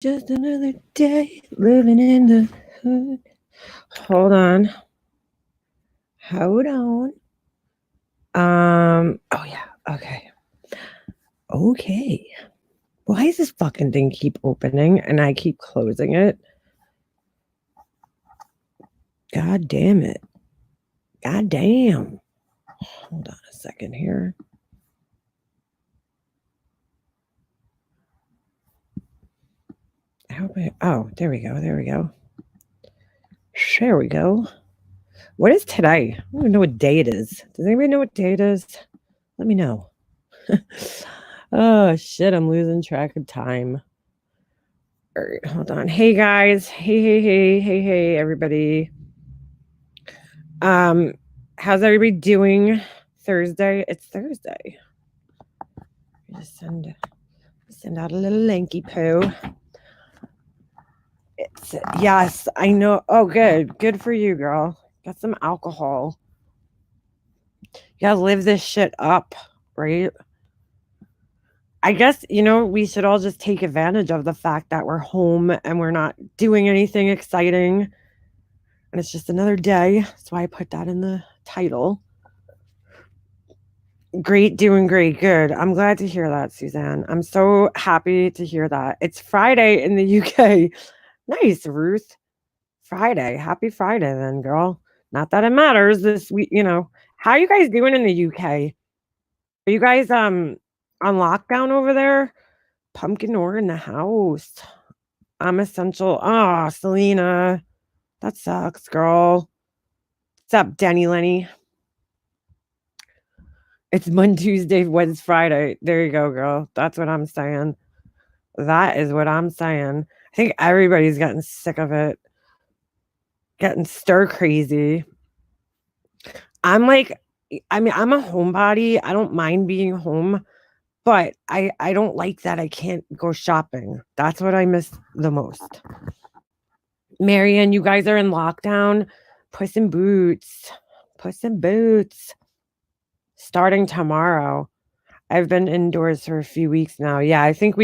Just another day living in the hood. Hold on. Hold on. Oh yeah. Okay. Okay. Why does this fucking thing keep opening and I keep closing it? God damn it. God damn. Hold on a second here. I hope oh, there we go. There we go. There we go. What is today? I don't even know what day it is. Does anybody know what day it is? Let me know. Oh shit, I'm losing track of time. All right, hold on. Hey guys. Hey, everybody. How's everybody doing? Thursday. It's Thursday. Just send out a little lanky poo. It's yes, I know. Oh, good. Good for you, girl. Got some alcohol. You gotta live this shit up, right? I guess, we should all just take advantage of the fact that we're home and we're not doing anything exciting. And it's just another day. That's why I put that in the title. Great, doing great, good. I'm glad to hear that, Suzanne. I'm so happy to hear that. It's Friday in the UK. Nice, Ruth. Friday. Happy Friday then, girl. Not that it matters this week, How are you guys doing in the UK? Are you guys on lockdown over there? Pumpkin or in the house. I'm essential. Oh, Selena. That sucks, girl. What's up, Denny Lenny? It's Monday, Tuesday, Wednesday, Friday. There you go, girl. That's what I'm saying. That is what I'm saying. I think everybody's getting sick of it. Getting stir crazy. I'm I'm a homebody. I don't mind being home, but I don't like that I can't go shopping. That's what I miss the most. Marianne, you guys are in lockdown. Puss in Boots. Puss in Boots. Starting tomorrow. I've been indoors for a few weeks now. Yeah, I think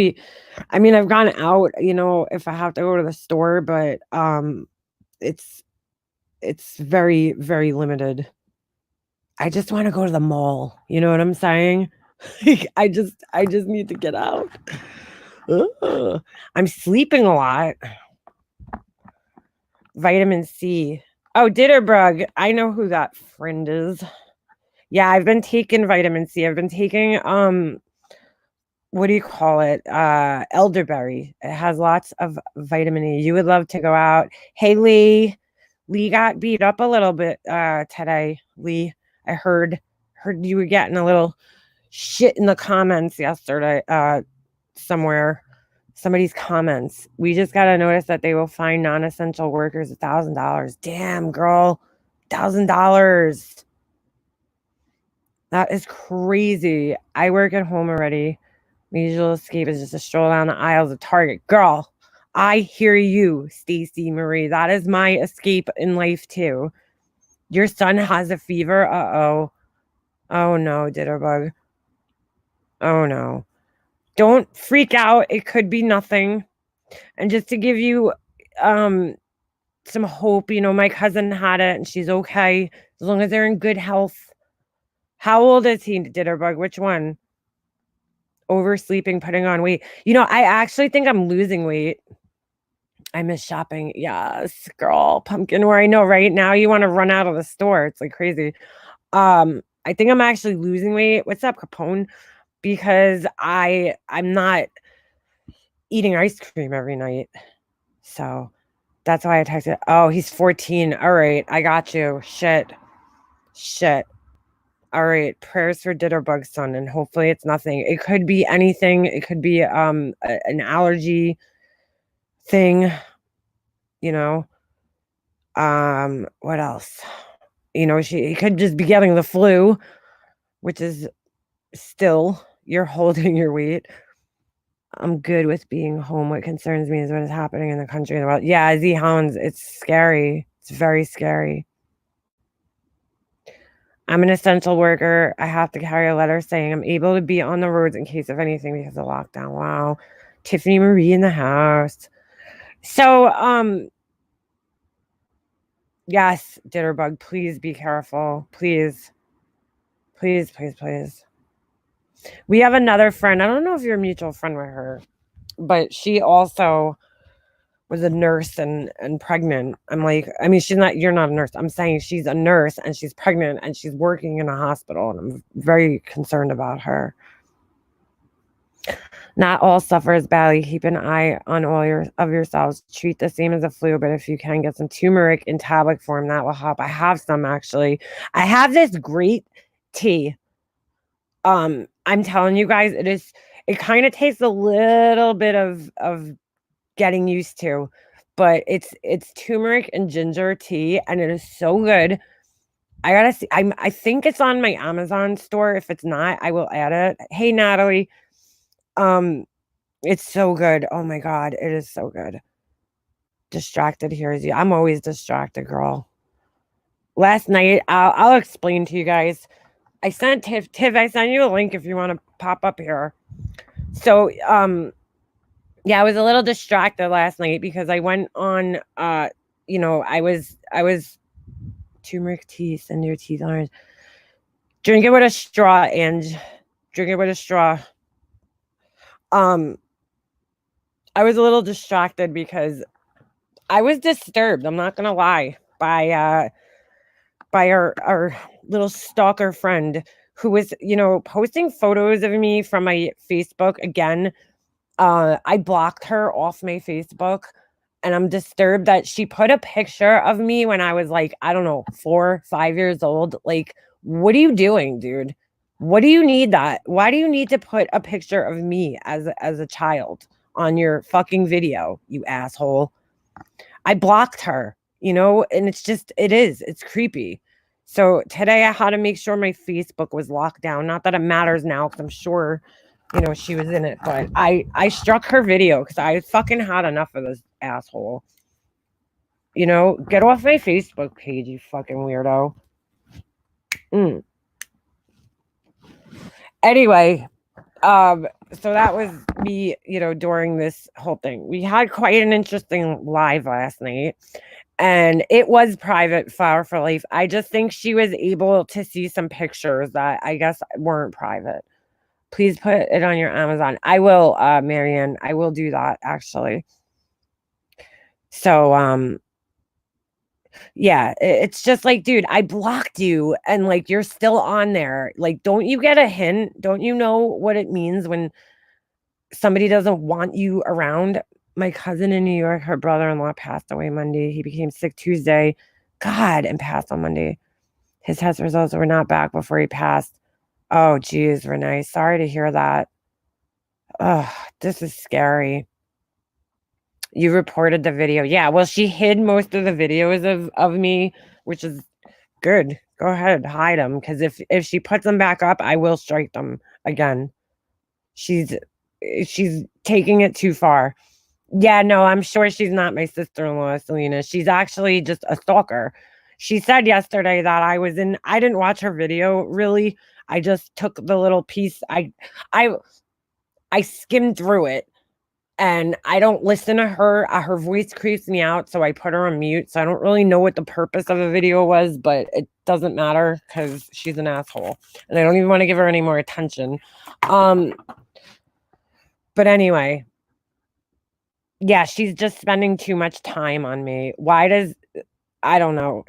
I've gone out, if I have to go to the store, but it's very, very limited. I just want to go to the mall. You know what I'm saying? I just need to get out. Ugh. I'm sleeping a lot. Vitamin C. Oh, Ditterbrug. I know who that friend is. Yeah, I've been taking vitamin C. I've been taking what do you call it? Elderberry. It has lots of vitamin E. You would love to go out. Hey Lee. Lee got beat up a little bit today. Lee, I heard you were getting a little shit in the comments yesterday somewhere. Somebody's comments. We just got to notice that they will fine non-essential workers $1,000. Damn, girl. $1,000. That is crazy. I work at home already. My usual escape is just a stroll down the aisles of Target. Girl, I hear you, Stacy Marie. That is my escape in life too. Your son has a fever. Uh-oh. Oh no, Ditterbug. Oh no. Don't freak out. It could be nothing. And just to give you some hope, my cousin had it and she's okay as long as they're in good health. How old is he, Ditterbug? Which one? Oversleeping, putting on weight. I actually think I'm losing weight. I miss shopping. Yes, girl, pumpkin. Where I know right now you want to run out of the store. It's like crazy. I think I'm actually losing weight. What's up, Capone? Because I'm not eating ice cream every night. So that's why I texted. Oh, he's 14. All right, I got you. Shit. All right, prayers for Ditterbug's son, and hopefully it's nothing. It could be anything. It could be an allergy thing. You know. What else? He could just be getting the flu, which is still you're holding your weight. I'm good with being home. What concerns me is what is happening in the country and the world. Yeah, Z Hounds, it's scary. It's very scary. I'm an essential worker. I have to carry a letter saying I'm able to be on the roads in case of anything because of lockdown. Wow. Tiffany Marie in the house. So, yes, Ditterbug, please be careful. Please. Please, please, please. We have another friend. I don't know if you're a mutual friend with her, but she also was a nurse and pregnant. I'm like, I mean, you're not a nurse. I'm saying she's a nurse and she's pregnant and she's working in a hospital, and I'm very concerned about her. Not all sufferers badly. Keep an eye on all of yourselves. Treat the same as a flu, but if you can get some turmeric in tablet form, that will help. I have some actually. I have this great tea. I'm telling you guys, it kind of takes a little bit of getting used to, but it's turmeric and ginger tea, and it is so good. I gotta see. I think it's on my Amazon store. If it's not, I will add it. Hey Natalie. It's so good. Oh my god, it is so good. Distracted here is you. I'm always distracted, girl. Last night, I'll explain to you guys. I sent Tiff, I sent you a link if you want to pop up here. So, yeah, I was a little distracted last night because I went on, I was turmeric tea, send your teeth orange. Drink it with a straw, and drink it with a straw. I was a little distracted because I was disturbed, I'm not gonna lie, by our little stalker friend who was, posting photos of me from my Facebook again. I blocked her off my Facebook, and I'm disturbed that she put a picture of me when I was like, I don't know, 4, 5 years old. Like, what are you doing, dude? What do you need that? Why do you need to put a picture of me as a child on your fucking video, you asshole? I blocked her, and it's creepy. So today I had to make sure my Facebook was locked down. Not that it matters now, because I'm sure, she was in it, but I struck her video because I fucking had enough of this asshole. Get off my Facebook page, you fucking weirdo. Anyway, so that was me, during this whole thing. We had quite an interesting live last night, and it was private, Flower for Life. I just think she was able to see some pictures that I guess weren't private. Please put it on your Amazon. I will, Marianne. I will do that, actually. So, yeah, it's just like, dude, I blocked you and like you're still on there. Like, don't you get a hint? Don't you know what it means when somebody doesn't want you around? My cousin in New York, her brother-in-law passed away Monday. He became sick Tuesday. God, and passed on Monday. His test results were not back before he passed. Oh, geez, Renee. Sorry to hear that. Oh, this is scary. You reported the video. Yeah, well, she hid most of the videos of me, which is good. Go ahead, hide them, because if she puts them back up, I will strike them again. She's taking it too far. Yeah, no, I'm sure she's not my sister-in-law, Selena. She's actually just a stalker. She said yesterday that I didn't watch her video, really. I just took the little piece. I skimmed through it, and I don't listen to her. Her voice creeps me out, so I put her on mute. So I don't really know what the purpose of the video was, but it doesn't matter because she's an asshole, and I don't even want to give her any more attention. But anyway, yeah, she's just spending too much time on me. I don't know.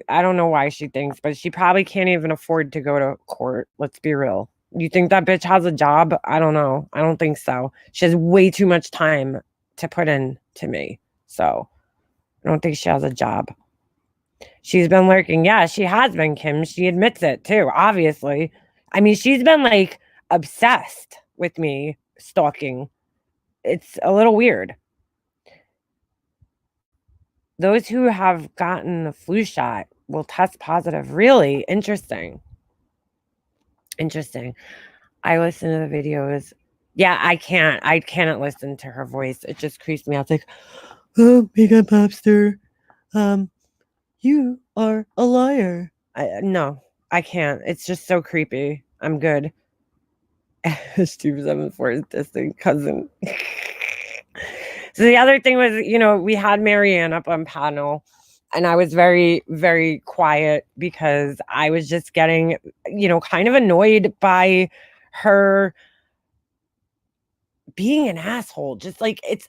I don't know why she thinks, but she probably can't even afford to go to court. Let's be real. You think that bitch has a job? I don't know. I don't think so. She has way too much time to put in to me. So I don't think she has a job. She's been lurking. Yeah, she has been, Kim. She admits it too, obviously. I mean, she's been like obsessed with me stalking. It's a little weird. Those who have gotten the flu shot will test positive. Really? Interesting. Interesting. I listen to the videos. Yeah, I cannot listen to her voice. It just creeps me out. It's like, oh, Makeup Popster, you are a liar. No, I can't. It's just so creepy. I'm good. Steve 74 is distant cousin. So the other thing was, you know, we had Marianne up on panel, and I was very, very quiet because I was just getting, you know, kind of annoyed by her being an asshole. Just like it's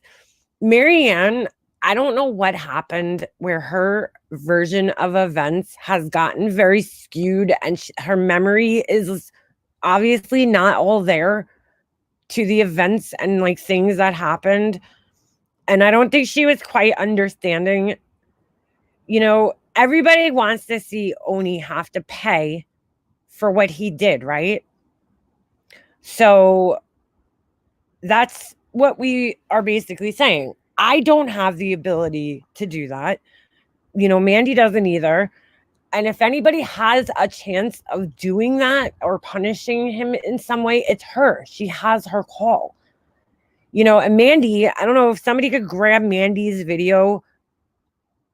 Marianne, I don't know what happened where her version of events has gotten very skewed, and her memory is obviously not all there to the events and like things that happened. And I don't think she was quite understanding. You know, everybody wants to see Oni have to pay for what he did, right? So that's what we are basically saying. I don't have the ability to do that. You know, Mandy doesn't either. And if anybody has a chance of doing that or punishing him in some way, it's her. She has her call. You know, and Mandy, I don't know if somebody could grab Mandy's video,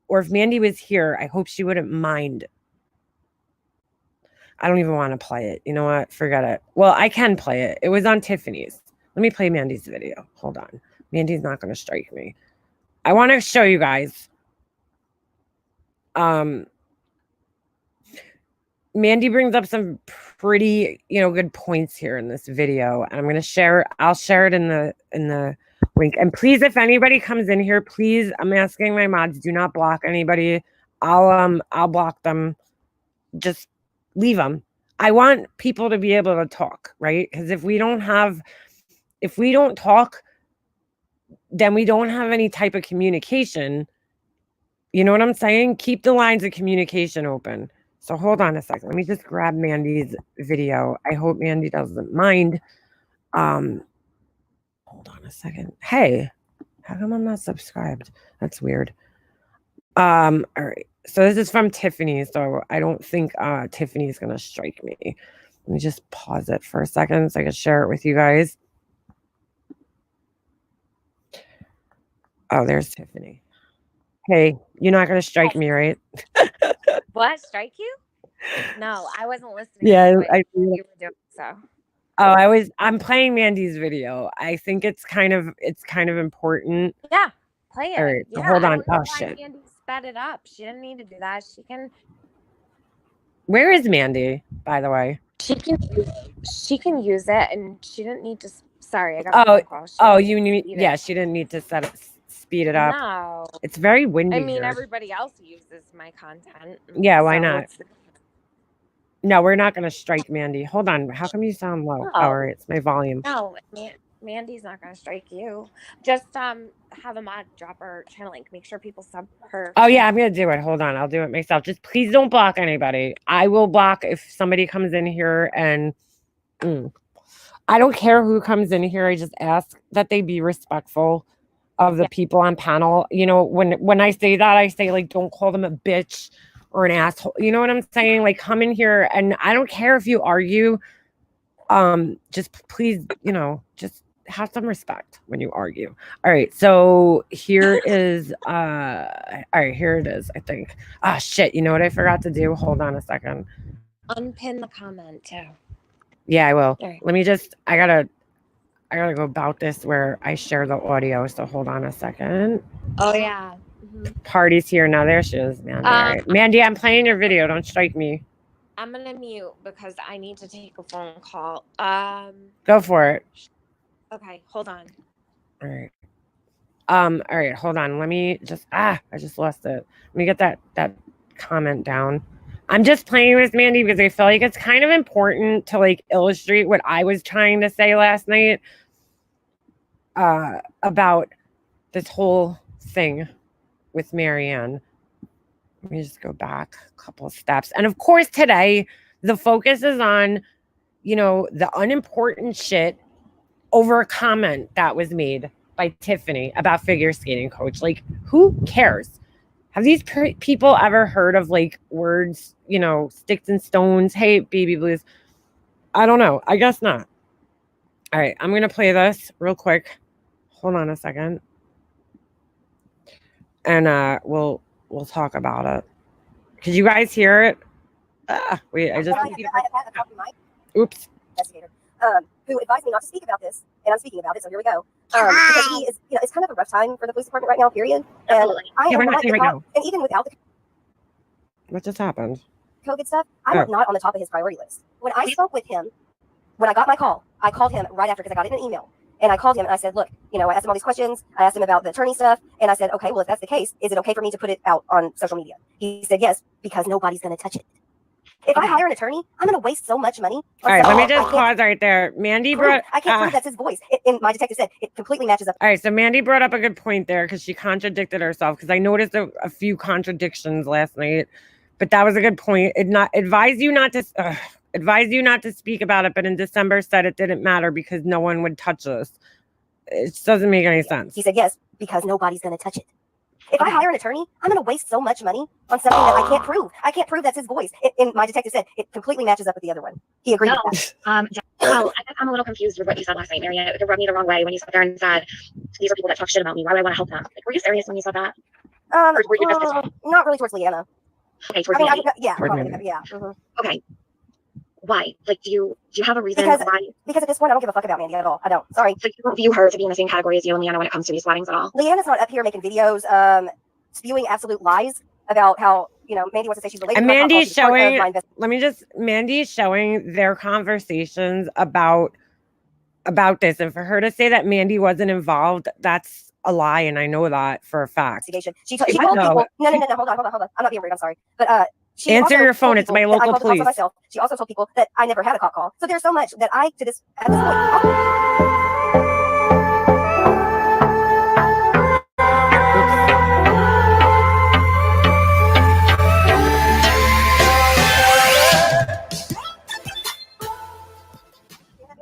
or if Mandy was here, I hope she wouldn't mind. I don't even want to play it. You know what? Forget it. Well, I can play it. It was on Tiffany's. Let me play Mandy's video. Hold on. Mandy's not going to strike me. I want to show you guys. Mandy brings up some pretty, you know, good points here in this video, and I'm going to share. I'll share it in the link. And please, if anybody comes in here, please, I'm asking my mods, do not block anybody. I'll block them. Just leave them. I want people to be able to talk, right? Because if we don't talk, then we don't have any type of communication. You know what I'm saying? Keep the lines of communication open. So hold on a second. Let me just grab Mandy's video. I hope Mandy doesn't mind. Hold on a second. Hey, how come I'm not subscribed? That's weird. All right. So this is from Tiffany. So I don't think Tiffany is going to strike me. Let me just pause it for a second so I can share it with you guys. Oh, there's Tiffany. Hey, you're not going to strike me, right? What? Strike you? No, I wasn't listening. Yeah, to what you were doing, so. Oh, I'm playing Mandy's video. I think it's kind of important. Yeah, play it. All right, yeah, hold on. I don't know Oh why shit. Mandy sped it up. She didn't need to do that. She can. Where is Mandy, by the way? She can use it, and she didn't need to. Sorry, I got a phone call. You need. Yeah, she didn't need to speed it up. No, it's very windy. I mean, here. Everybody else uses my content. Yeah, why not? No, we're not going to strike Mandy. Hold on. How come you sound low? Oh, all right, it's my volume. No, Mandy's not going to strike you. Just have a mod drop her channel link. Make sure people sub her. Oh yeah, I'm going to do it. Hold on. I'll do it myself. Just please don't block anybody. I will block if somebody comes in here and I don't care who comes in here. I just ask that they be respectful of the people on panel. You know, when I say that, I say like, don't call them a bitch or an asshole. You know what I'm saying? Like, come in here, and I don't care if you argue. Just please, you know, just have some respect when you argue. All right, so here is all right, here it is, I think. Ah, shit, you know what I forgot to do? Hold on a second. Unpin the comment too. Yeah, I will. Right. Let me just I gotta go about this where I share the audio, so hold on a second. Oh yeah. Party's here now. There she is, Mandy. All right. Mandy, I'm playing your video. Don't strike me. I'm gonna mute because I need to take a phone call. Go for it. Okay, hold on. All right. All right, hold on. Let me just I just lost it. Let me get that comment down. I'm just playing with Mandy because I feel like it's kind of important to like illustrate what I was trying to say last night about this whole thing with Marianne. Let me just go back a couple of steps. And of course, today, the focus is on, you know, the unimportant shit over a comment that was made by Tiffany about figure skating coach. Like, who cares? Have these people ever heard of like words, you know, sticks and stones? Hey, baby blues. I don't know. I guess not. All right. I'm going to play this real quick. Hold on a second. And we'll talk about it. Could you guys hear it? Wait, I just. Oops. Who advised me not to speak about this, and I'm speaking about it, so here we go. Because he is, it's kind of a rough time for the police department right now, period. And Absolutely. I Yeah, we're am not not saying the right top, now. and even without the What just happened? COVID stuff, I'm Oh. not on the top of his priority list. When I spoke with him, when I got my call, I called him right after because I got it in an email. And I called him and I said, look, I asked him all these questions. I asked him about the attorney stuff. And I said, okay, well, if that's the case, is it okay for me to put it out on social media? He said, yes, because nobody's going to touch it. If I hire an attorney, I'm going to waste so much money. All right, let me something just pause right there. Mandy brought. I can't prove that's his voice. And my detective said it completely matches up. All right, so Mandy brought up a good point there because she contradicted herself. Because I noticed a few contradictions last night, but that was a good point. It not advise you not to speak about it, but in December said it didn't matter because no one would touch us. It just doesn't make any sense. He said yes because nobody's going to touch it. If I hire an attorney, I'm going to waste so much money on something that I can't prove. I can't prove that's his voice. And my detective said it completely matches up with the other one. He agreed with that. Well, I guess I'm a little confused with what you said last night, Marianne. It rubbed me the wrong way when you sat there and said, these are people that talk shit about me. Why would I want to help them? Like, were you serious when you said that? Or were you just pissed off? Not really towards Leanna. Okay, towards Mandy. Yeah. Towards probably, Mandy. yeah. Okay. Why? Like, do you have a reason Because- why? Because at this point, I don't give a fuck about Mandy at all. I don't. Sorry. So you don't view her to be in the same category as you and Leanna when it comes to these weddings at all? Leanna's not up here making videos, spewing absolute lies about how, Mandy wants to say she's related And to my Mandy's call. She's part of showing- my invest- Mandy's showing their conversations about this, and for her to say that Mandy wasn't involved, that's a lie, and I know that for a fact. investigation. She told I people, know. no, hold on. I'm not being rude, I'm sorry. But she Answer also your phone, told it's people my that local I called the cops on police. myself. She also told people that I never had a cop call. So there's so much that at this point.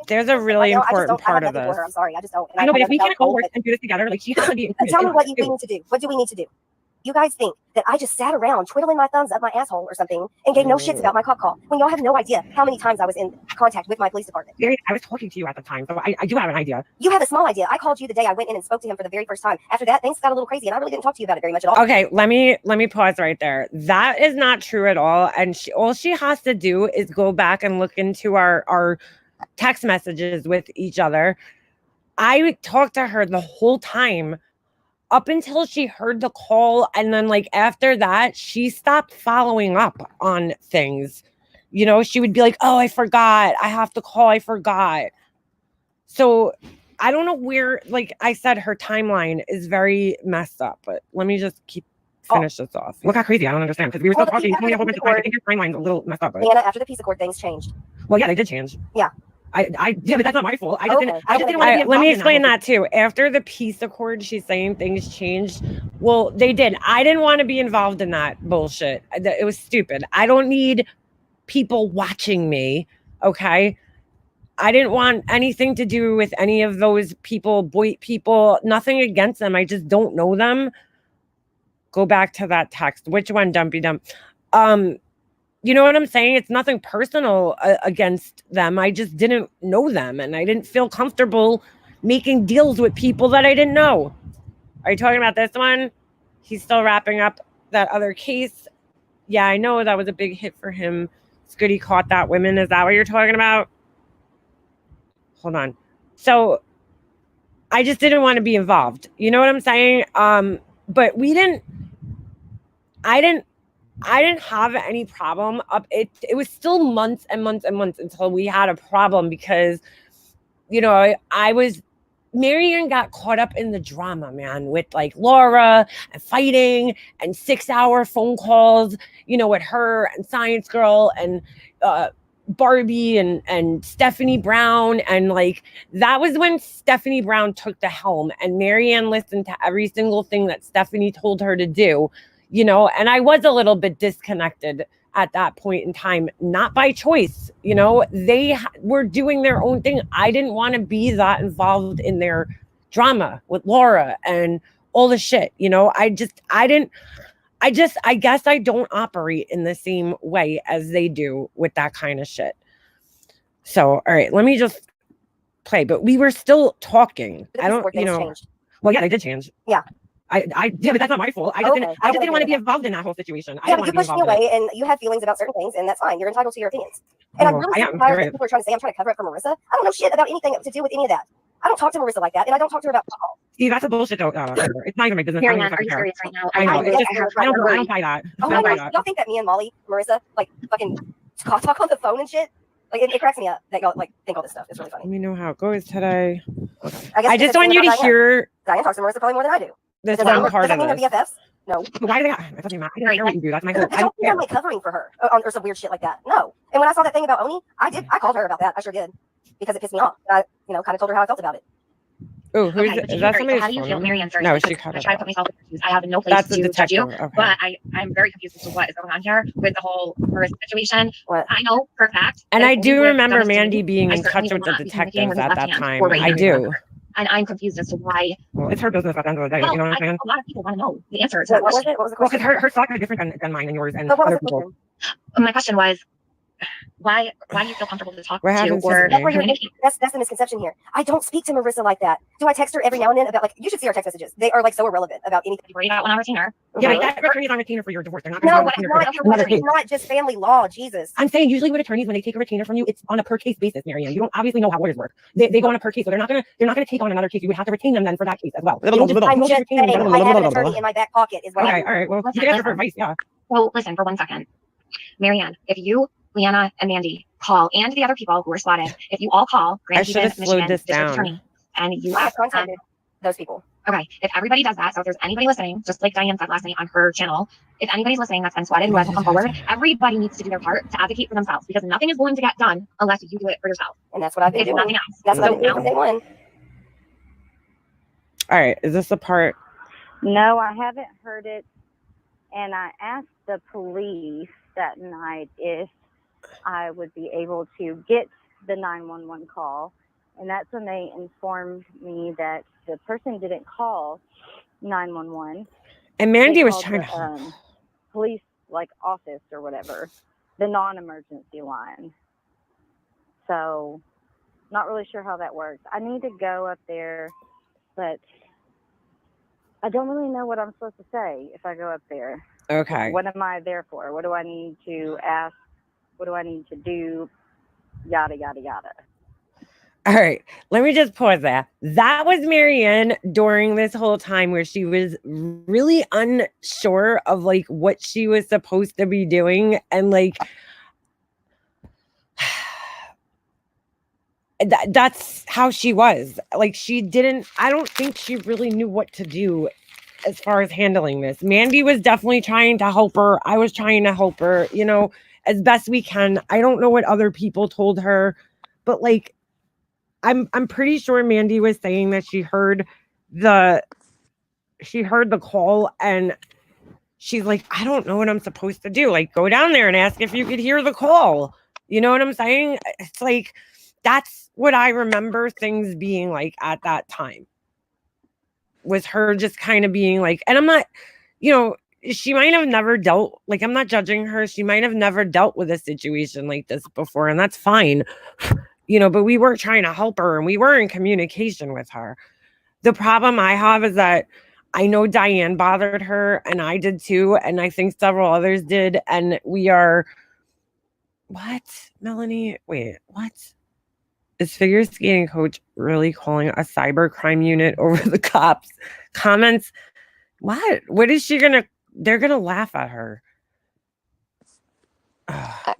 There's a really important part of this. I'm sorry, I just don't. I know, but if we can't all work and do this together, like she has to be included. Tell me what we need to do. What do we need to do? You guys think that I just sat around twiddling my thumbs up my asshole or something and gave no shits about my cop call when y'all have no idea how many times I was in contact with my police department. I was talking to you at the time, so I do have an idea. You have a small idea. I called you the day I went in and spoke to him for the very first time. After that, things got a little crazy, and I really didn't talk to you about it very much at all. Okay, let me pause right there. That is not true at all. And all she has to do is go back and look into our text messages with each other. I talked to her the whole time up until she heard the call, and then like after that, she stopped following up on things. She would be like, "Oh, I forgot. I have to call. I forgot." So I don't know where, like I said, her timeline is very messed up. But let me just finish this off. Look how crazy. I don't understand because we were still talking. You told me a whole bunch of times. I think your timeline's a little messed up. But... Anna, after the peace accord, things changed. Well, yeah, they did change. Yeah. Yeah, but that's not my fault. I just didn't want to be Let me explain that too. After the peace accord, she's saying things changed. Well, they did. I didn't want to be involved in that bullshit. It was stupid. I don't need people watching me. Okay. I didn't want anything to do with any of those people, people, nothing against them. I just don't know them. Go back to that text. Which one, Dumpy Dump? You know what I'm saying? It's nothing personal against them. I just didn't know them, and I didn't feel comfortable making deals with people that I didn't know. Are you talking about this one? He's still wrapping up that other case. Yeah, I know that was a big hit for him. It's good he caught that woman. Is that what you're talking about? Hold on. So I just didn't want to be involved. You know what I'm saying? But I didn't have any problem up. It was still months and months and months until we had a problem because, Marianne got caught up in the drama, man, with like Laura and fighting and 6-hour phone calls, with her and Science Girl and Barbie and Stephanie Brown. And like, that was when Stephanie Brown took the helm and Marianne listened to every single thing that Stephanie told her to do. And I was a little bit disconnected at that point in time, not by choice. They were doing their own thing. I didn't want to be that involved in their drama with Laura and all the shit. I guess I don't operate in the same way as they do with that kind of shit. So, all right, let me just play. But we were still talking. I don't, Changed. Well, yeah, they did change. Yeah. Yeah, but that's not my fault. I just Okay. didn't want to be involved in that whole situation. I Yeah, didn't but want you to be pushed me involved in it. away, and you have feelings about certain things, and that's fine. You're entitled to your opinions. And I'm Oh, really I sick am. and tired You're of right. people are trying to say I'm trying to cover up for Marissa. I don't know shit about anything to do with any of that. I don't talk to Marissa like that, and I don't talk to her about alcohol. See, that's a bullshit though. Amber. It's not even my business. I don't Marianne, even are you fucking care. serious right now? I know. I It's get just, it. I don't buy that. Oh, I don't buy no, that. y'all think that me and Molly, Marissa, like fucking talk on the phone and shit? Like it cracks me up that y'all like think all this stuff. It's really Let funny. me know how it goes today. I guess I just want you to hear Diane talks to Marissa probably more than I do. this Does one that part mean of they're this. BFFs? No. But why do they? It doesn't matter. I don't care what you do. That's my whole. I I don't don't think I'm care. like covering for her or some weird shit like that. No. And when I saw that thing about Oni, I called her about that. I sure did because it pissed me off. And I kind of told her how I felt about it. Oh, who's Okay, but is that so somebody's how do you feel, phone? Marianne? Sorry, No, because she cut I it try to off. put myself in your shoes. I have no place That's the to judge you, detective. Okay. but I'm very confused as to what is going on here with the whole Marissa situation. What? I know for a fact. And that I if do Oni would have remember done this to Mandy me, being I in certainly touch with would the not be communicating detectives with at his that left hand time. or right I hand do. anymore. And I'm confused as to why. Well, it's her business at the end of the day. Well, You know what I'm saying? a lot of people want to know the answer to What that was question. it? What was the Well, question? because her thoughts are different than mine and yours and But what was other the people. question? My question was, why do you feel comfortable to talk What to happens or today? That's where you're, communicate? that's the misconception here. I don't speak to Marissa like that. Do I text her every now and then about like you should see our text messages? They are like so irrelevant about anything. You worry about when I retainer. Yeah, Really? but that attorney is on retainer for your divorce. They're not going No, to but be it's on not. retainer for another case. It's not just family law. Jesus. I'm saying usually with attorneys when they take a retainer from you, it's on a per case basis, Marianne. You don't obviously know how lawyers work. They go on a per case, so they're not gonna take on another case. You would have to retain them then for that case as well. You don't just, I'm you don't just retain them. saying I have an attorney in my back pocket is what Okay, I all right. Well, you Listen, can ask her for listen. advice. Yeah. So listen for 1 second. Marianne, if you, Leanna, and Mandy call, and the other people who were spotted, if you all call Grand should have Haven, slowed Michigan this District down. Attorney, and you have ask them, contacted those people. okay, if everybody does that, so if there's anybody listening, just like Diane said last night on her channel, if anybody's listening that's been spotted who has to come forward, everybody needs to do their part to advocate for themselves because nothing is going to get done unless you do it for yourself. And that's what I've been If doing. nothing else. That's what So I've been doing from now, day one. All right. Is this the part? No, I haven't heard it. And I asked the police that night if I would be able to get the 911 call. And that's when they informed me that the person didn't call 911. And Mandy They was called trying the, to. police like office or whatever, the non-emergency line. So not really sure how that works. I need to go up there, but I don't really know what I'm supposed to say if I go up there. Okay. What am I there for? What do I need to ask? What do I need to do? Yada, yada, yada. All right, let me just pause there. That was Marianne during this whole time where she was really unsure of like what she was supposed to be doing. And like, that's how she was. Like, I don't think she really knew what to do as far as handling this. Mandy was definitely trying to help her. I was trying to help her, as best we can. I don't know what other people told her, but like, I'm pretty sure Mandy was saying that she heard the call and she's like, I don't know what I'm supposed to do. Like, go down there and ask if you could hear the call. You know what I'm saying? It's like, that's what I remember things being like at that time. Was her just kind of being like, and I'm not, she might have never dealt, like, I'm not judging her. She might have never dealt with a situation like this before, and that's fine. But we were trying to help her and we were in communication with her. The problem I have is that I know Diane bothered her and I did too. And I think several others did. And we are, what, Melanie? Wait, what? Is figure skating coach really calling a cyber crime unit over the cops? Comments. What is she they're going to laugh at her.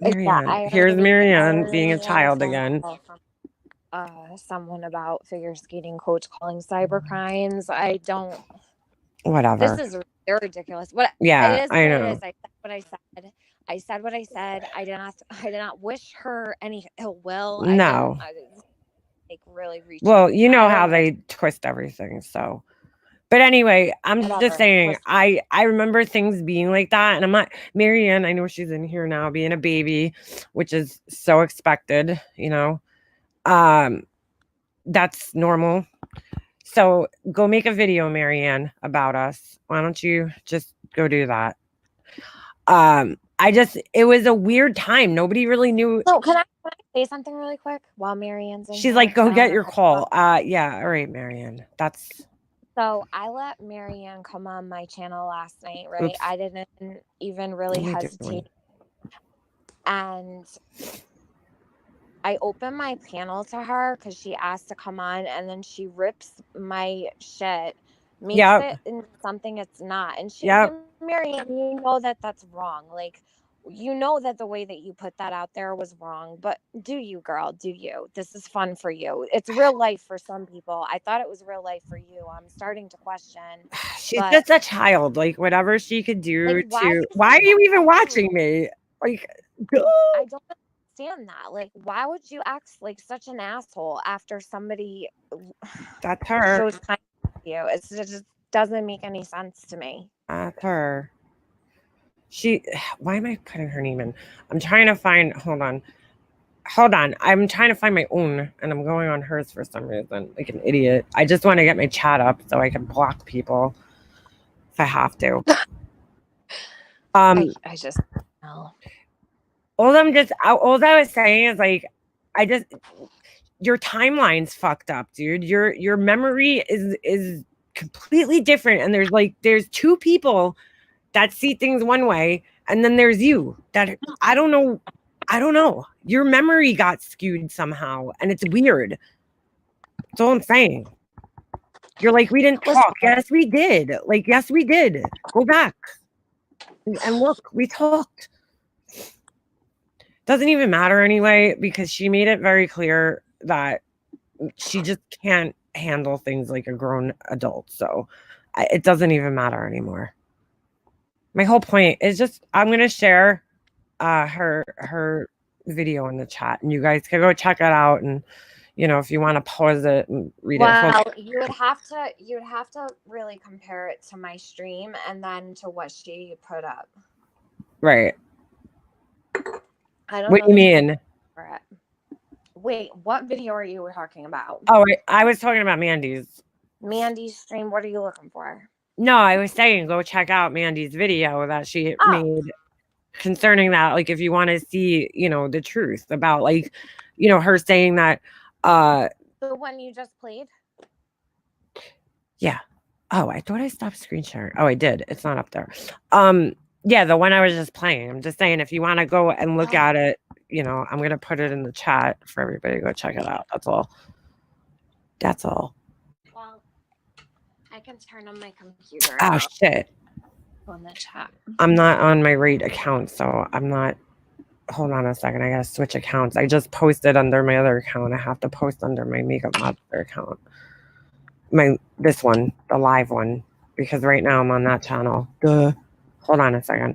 Marianne. Here's Marianne being a child again. Someone about figure skating coach calling cyber crimes. I don't. Whatever. They're ridiculous. What? Yeah, it is I what know. It is. I said what I said. I said what I said. I did not wish her any ill will. No. Really reach. Well, you know how they twist everything. So. But anyway, I'm just saying, I remember things being like that. And I'm not, Marianne, I know she's in here now being a baby, which is so expected, that's normal. So go make a video, Marianne, about us. Why don't you just go do that? It was a weird time. Nobody really knew. So can I say something really quick while Marianne's in She's here? like, go get your call. Yeah. All right, Marianne. So I let Marianne come on my channel last night, right? Oops. I didn't even really What am I hesitate. doing? And I opened my panel to her because she asked to come on, and then she rips my shit, makes Yep. it into something it's not. And she, Yep. Marianne, you know that that's wrong. Like, you know that the way that you put that out there was wrong, but do you, girl? Do you? This is fun for you. It's real life for some people. I thought it was real life for you. I'm starting to question. She's But- just a child. Like, whatever she could do Like, why to. you Why are say you that? even watching me? Like, go. I don't understand that. Like, why would you act like such an asshole after somebody That's her. shows kindness to you? It just doesn't make any sense to me. That's her. Why am I putting her name in? I'm trying to find. Hold on. I'm trying to find my own, and I'm going on hers for some reason, like an idiot. I just want to get my chat up so I can block people if I have to. I just no. All I was saying is like, your timeline's fucked up, dude. Your memory is completely different, and there's two people that see things one way, and then there's you that I don't know. Your memory got skewed somehow, and it's weird. That's all I'm saying. You're like, we didn't talk. Yes, we did. Like, yes, we did. Go back and look. We talked. Doesn't even matter anyway, because she made it very clear that she just can't handle things like a grown adult. So it doesn't even matter anymore. My whole point is just, I'm going to share her video in the chat, and you guys can go check it out. And, if you want to pause it and read it. Well, you would have to really compare it to my stream and then to what she put up. Right. I don't What know do you mean? Wait, what video are you talking about? Oh, I was talking about Mandy's. Mandy's stream. What are you looking for? No, I was saying go check out Mandy's video that she made concerning that. Like, if you want to see, the truth about, like, her saying that. The one you just played? Yeah. Oh, I thought I stopped screen sharing. Oh, I did. It's not up there. Yeah, the one I was just playing. I'm just saying, if you want to go and look at it, I'm going to put it in the chat for everybody to go check it out. That's all. Well, I can turn on my computer. Oh, shit. On the chat. I'm not on my rate account, so I'm not. Hold on a second. I got to switch accounts. I just posted under my other account. I have to post under my Makeup Monster account. This one, the live one, because right now I'm on that channel. Duh. Hold on a second.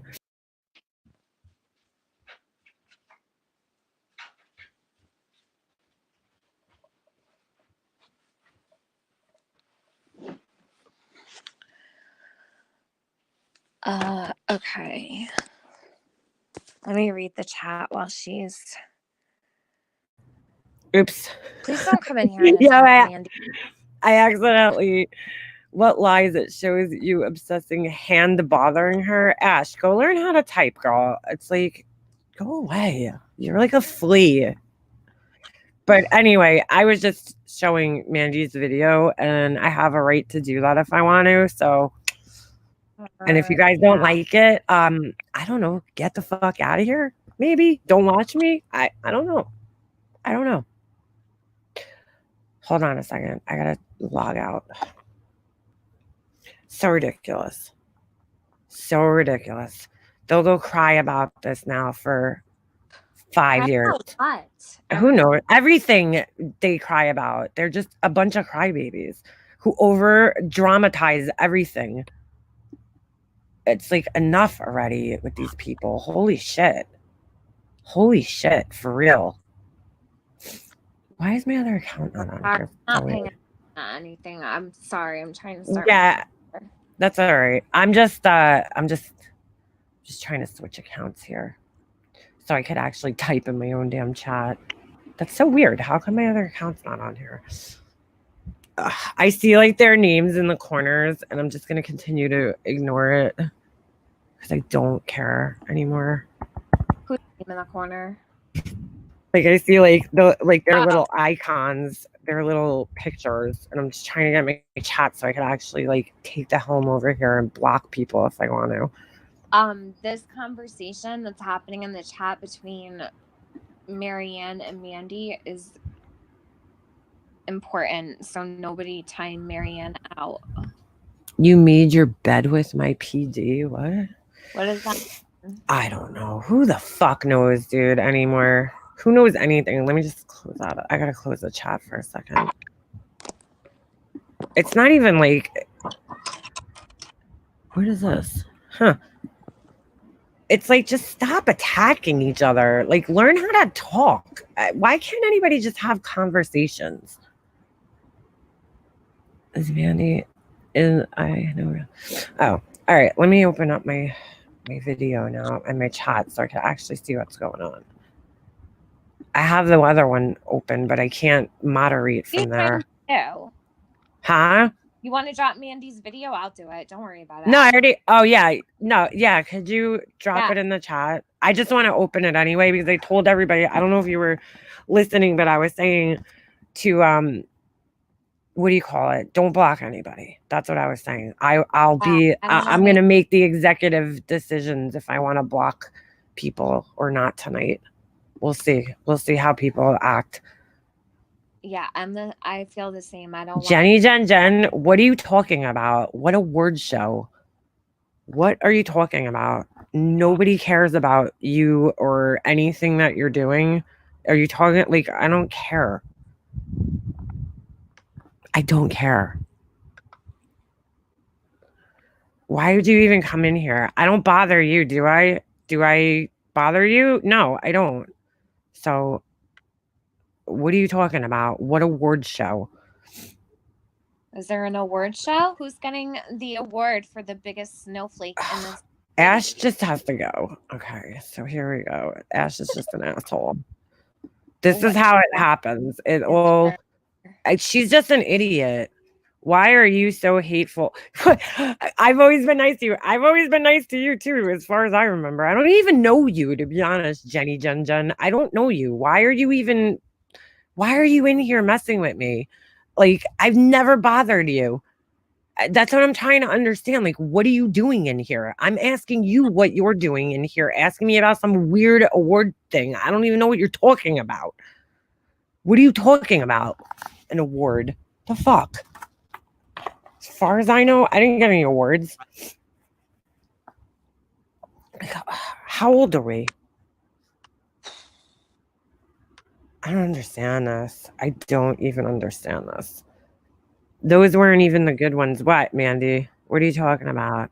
Okay. Let me read the chat while she's. Oops. Please don't come in here and Yeah, attack Mandy. I accidentally. What lies it shows you obsessing hand bothering her. Ash, go learn how to type, girl. It's like, go away. You're like a flea. But anyway, I was just showing Mandy's video, and I have a right to do that if I want to. So, and if you guys don't like it, I don't know, get the fuck out of here. Maybe don't watch me. I don't know. Hold on a second. I gotta log out. So ridiculous. They'll go cry about this now for 5 years. What? Who knows? Everything they cry about. They're just a bunch of crybabies who over dramatize everything. It's like, enough already with these people. Holy shit, for real. Why is my other account not on here? Not paying attention to anything. I'm sorry. I'm trying to start. Yeah, that's all right. I'm just trying to switch accounts here so I could actually type in my own damn chat. That's so weird. How come my other account's not on here? I see like their names in the corners, and I'm just gonna continue to ignore it because I don't care anymore. Who's in the corner? Like, I see like their little icons their little pictures, and I'm just trying to get my chat so I can actually like take the helm over here and block people if I want to. This conversation that's happening in the chat between Marianne and Mandy is important, so nobody time Marianne out. You made your bed with my PD? What? What is that? I don't know. Who the fuck knows, dude, anymore? Who knows anything? Let me just close out. I gotta close the chat for a second. It's not even like... What is this? Huh. It's like, just stop attacking each other. Like, learn how to talk. Why can't anybody just have conversations? Is Mandy in? I know. Oh, all right. Let me open up my video now and my chat so I can actually see what's going on. I have the other one open, but I can't moderate from there. Huh? You want to drop Mandy's video? I'll do it. Don't worry about it. No, I already. Oh yeah, no, yeah. Could you drop it in the chat? I just want to open it anyway because I told everybody. I don't know if you were listening, but I was saying to what do you call it? Don't block anybody. That's what I was saying. I'm gonna make the executive decisions if I want to block people or not tonight. We'll see. We'll see how people act. Yeah, I feel the same. I don't. Jen, what are you talking about? What a word show. What are you talking about? Nobody cares about you or anything that you're doing. Are you talking like I don't care? I don't care. Why would you even come in here? I don't bother you, do I? Do I bother you? No, I don't. So what are you talking about? What award show? Is there an award show? Who's getting the award for the biggest snowflake in this? Ash just has to go. Okay, so here we go. Ash is just an asshole. This is how it happens. She's just an idiot. Why are you so hateful? I've always been nice to you. I've always been nice to you too, as far as I remember. I don't even know you, to be honest, Jen. I don't know you. Why are you in here messing with me? Like, I've never bothered you. That's what I'm trying to understand. Like, what are you doing in here? I'm asking you what you're doing in here, asking me about some weird award thing. I don't even know what you're talking about. What are you talking about? An award? The fuck? As far as I know, I didn't get any awards. How old are we? I don't understand this. I don't even understand this. Those weren't even the good ones. What, Mandy? What are you talking about?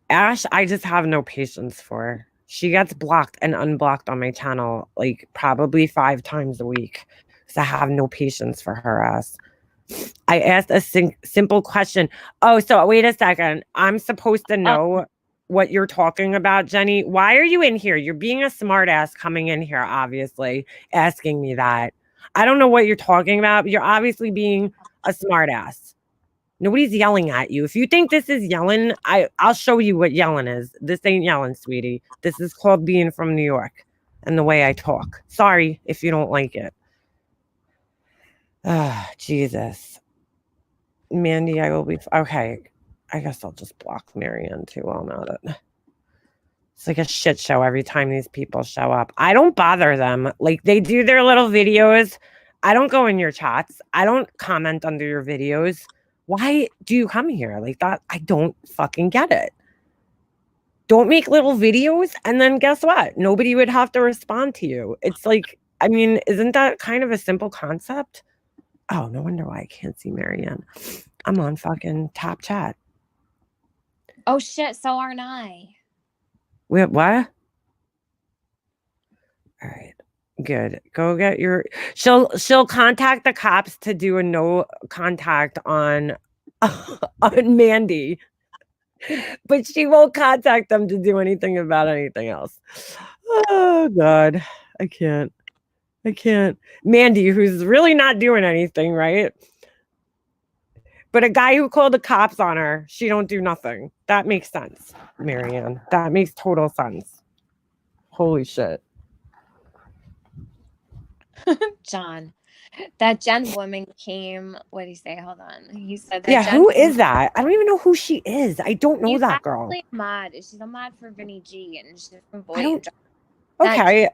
Ash, I just have no patience for. She gets blocked and unblocked on my channel like probably 5 times a week because I have no patience for her ass. I asked a simple question. Oh, so wait a second. I'm supposed to know what you're talking about, Jenny. Why are you in here? You're being a smart ass coming in here, obviously, asking me that. I don't know what you're talking about, but you're obviously being a smart ass. Nobody's yelling at you. If you think this is yelling, I'll show you what yelling is. This ain't yelling, sweetie. This is called being from New York and the way I talk. Sorry if you don't like it. Ah, Jesus. Mandy, I will be okay. I guess I'll just block Marianne too. I'll know that. It's like a shit show every time these people show up. I don't bother them. Like, they do their little videos. I don't go in your chats. I don't comment under your videos. Why do you come here like that? I don't fucking get it. Don't make little videos and then guess what? Nobody would have to respond to you. It's like, I mean, isn't that kind of a simple concept? Oh, no wonder why I can't see Marianne. I'm on fucking top chat. Oh shit, so aren't I. Wait, what? All right. Good. Go get your she'll contact the cops to do a no contact on Mandy. But she won't contact them to do anything about anything else. Oh God. I can't. Mandy, who's really not doing anything, right? But a guy who called the cops on her, she don't do nothing. That makes sense, Marianne. That makes total sense. Holy shit. John, That Jen woman came. What did he say? Hold on. He said that. Yeah, Jen who woman- is that? I don't even know who she is. I don't know She's that girl. actually a mod. She's a mod for Vinny G, and she's from I don't. Boy. That Okay,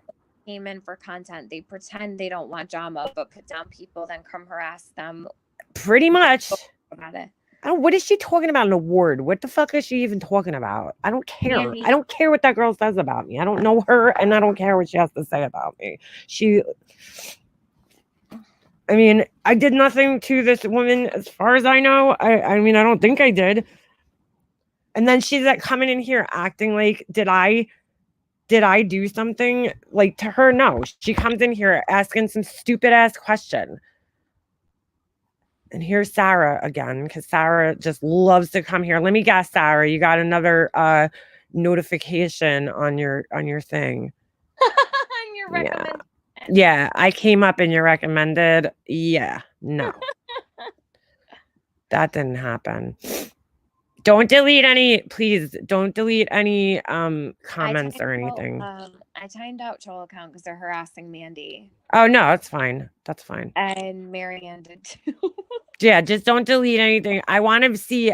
came in for content. They pretend they don't want drama, but put down people, then come harass them pretty much. about it. What is she talking about? An award? What the fuck is she even talking about? I don't care. Mandy. I don't care what that girl says about me. I don't know her, and I don't care what she has to say about me. I mean, I did nothing to this woman as far as I know. I mean, I don't think I did. And then she's like coming in here acting like, did I do something like to her? No. She comes in here asking some stupid ass question. And here's Sarah again, because Sarah just loves to come here. Let me guess, Sarah, you got another notification on your thing. On your recommendation. Yeah, I came up in your recommended. Yeah, no. That didn't happen. Don't delete any, please don't delete any comments or anything. I timed out Troll account because they're harassing Mandy. Oh no, it's fine. That's fine. And Marianne did too. Yeah, just don't delete anything. I want to see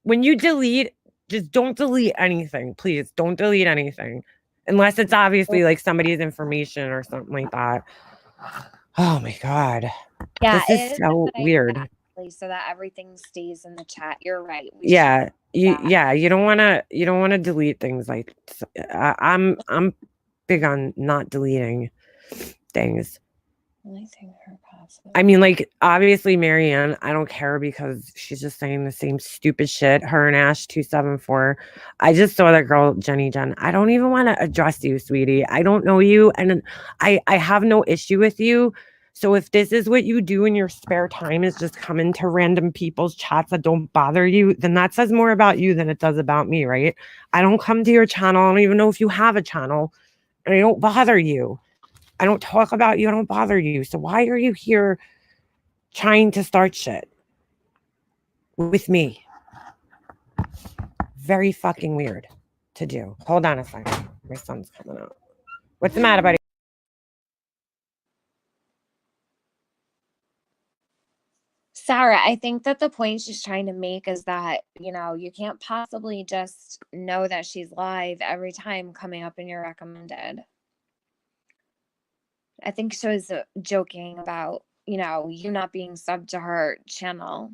when you delete, just don't delete anything. Please don't delete anything. Unless it's obviously like somebody's information or something like that. Oh my God. Yeah, This is so weird. So that everything stays in the chat. You're right. Yeah. You don't want to delete things like I'm big on not deleting things. I mean, like, obviously Marianne, I don't care because she's just saying the same stupid shit. Her and Ash 274. I just saw that girl, Jenny Jen. I don't even want to address you, sweetie. I don't know you, and I have no issue with you. So if this is what you do in your spare time is just come into random people's chats that don't bother you, then that says more about you than it does about me, right? I don't come to your channel. I don't even know if you have a channel, and I don't bother you. I don't talk about you. I don't bother you. So why are you here trying to start shit with me? Very fucking weird to do. Hold on a second. My son's coming out. What's the matter, buddy? Sarah, I think that the point she's trying to make is that, you can't possibly just know that she's live every time coming up in your recommended. I think she was joking about, you not being subbed to her channel.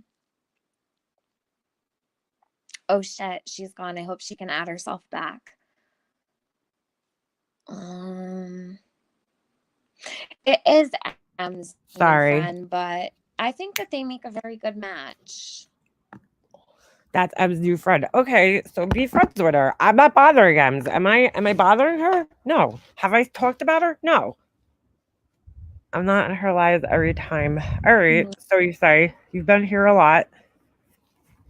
Oh shit, she's gone. I hope she can add herself back. It is M's Sorry. friend, but I think that they make a very good match. That's Em's new friend. Okay, so be friends with her. I'm not bothering Ems. Am I bothering her? No. Have I talked about her? No. I'm not in her lives every time. All right. So you say you've been here a lot,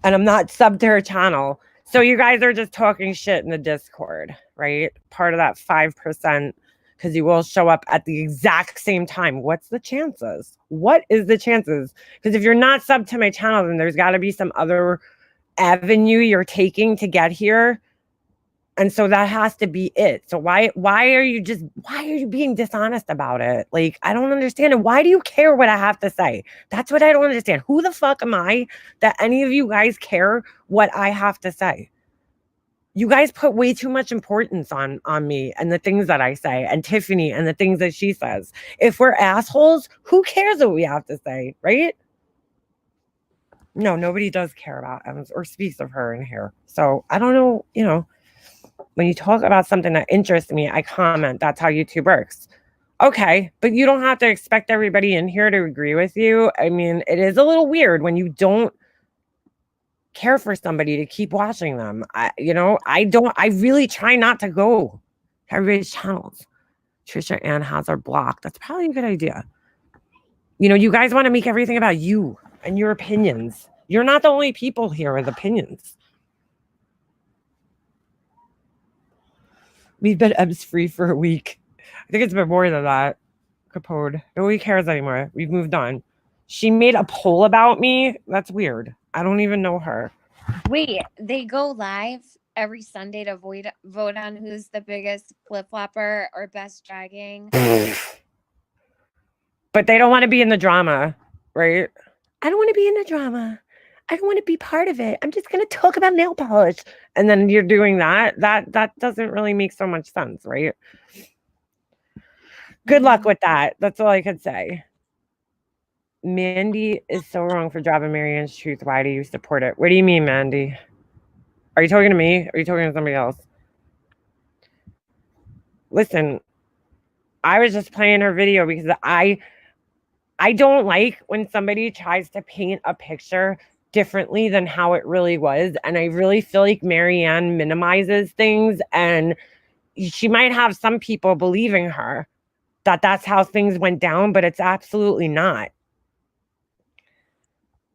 and I'm not subbed to her channel. So you guys are just talking shit in the Discord, right? Part of that 5%, because you will show up at the exact same time. What's the chances? What is the chances? Because if you're not subbed to my channel, then there's got to be some other avenue you're taking to get here. And so that has to be it. So why are you being dishonest about it? Like, I don't understand it. Why do you care what I have to say? That's what I don't understand. Who the fuck am I that any of you guys care what I have to say? You guys put way too much importance on me and the things that I say, and Tiffany and the things that she says. If we're assholes, who cares what we have to say, right? No, nobody does care about Ems or speaks of her in here. So I don't know, when you talk about something that interests me, I comment. That's how YouTube works. Okay, but you don't have to expect everybody in here to agree with you. I mean, it is a little weird when you don't care for somebody to keep watching them. I really try not to go to everybody's channels. Trisha Ann has her blocked. That's probably a good idea. You guys want to make everything about you and your opinions. You're not the only people here with opinions. We've been Ems free for a week. I think it's been more than that. Capode. Nobody cares anymore. We've moved on. She made a poll about me. That's weird. I don't even know her. Wait, they go live every Sunday to vote on who's the biggest flip-flopper or best dragging? But they don't want to be in the drama, right? I don't want to be in the drama. I don't want to be part of it. I'm just going to talk about nail polish. And then you're doing that. That doesn't really make so much sense, right? Good luck with that. That's all I could say. Mandy is so wrong for dropping Marianne's truth. Why do you support it? What do you mean, Mandy? Are you talking to me? Are you talking to somebody else? Listen, I was just playing her video because I don't like when somebody tries to paint a picture differently than how it really was. And I really feel like Marianne minimizes things, and she might have some people believing her that that's how things went down, but it's absolutely not.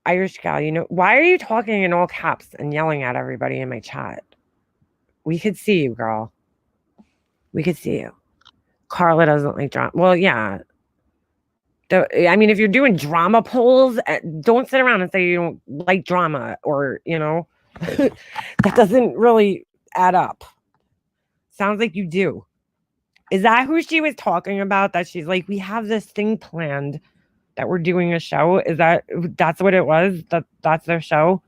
Irish gal, why are you talking in all caps and yelling at everybody in my chat? We could see you, girl. We could see you. Carla doesn't like drama. Well, yeah. If you're doing drama polls, don't sit around and say you don't like drama, or, that doesn't really add up. Sounds like you do. Is that who she was talking about? That she's like, we have this thing planned that we're doing a show? That's what it was? That's their show?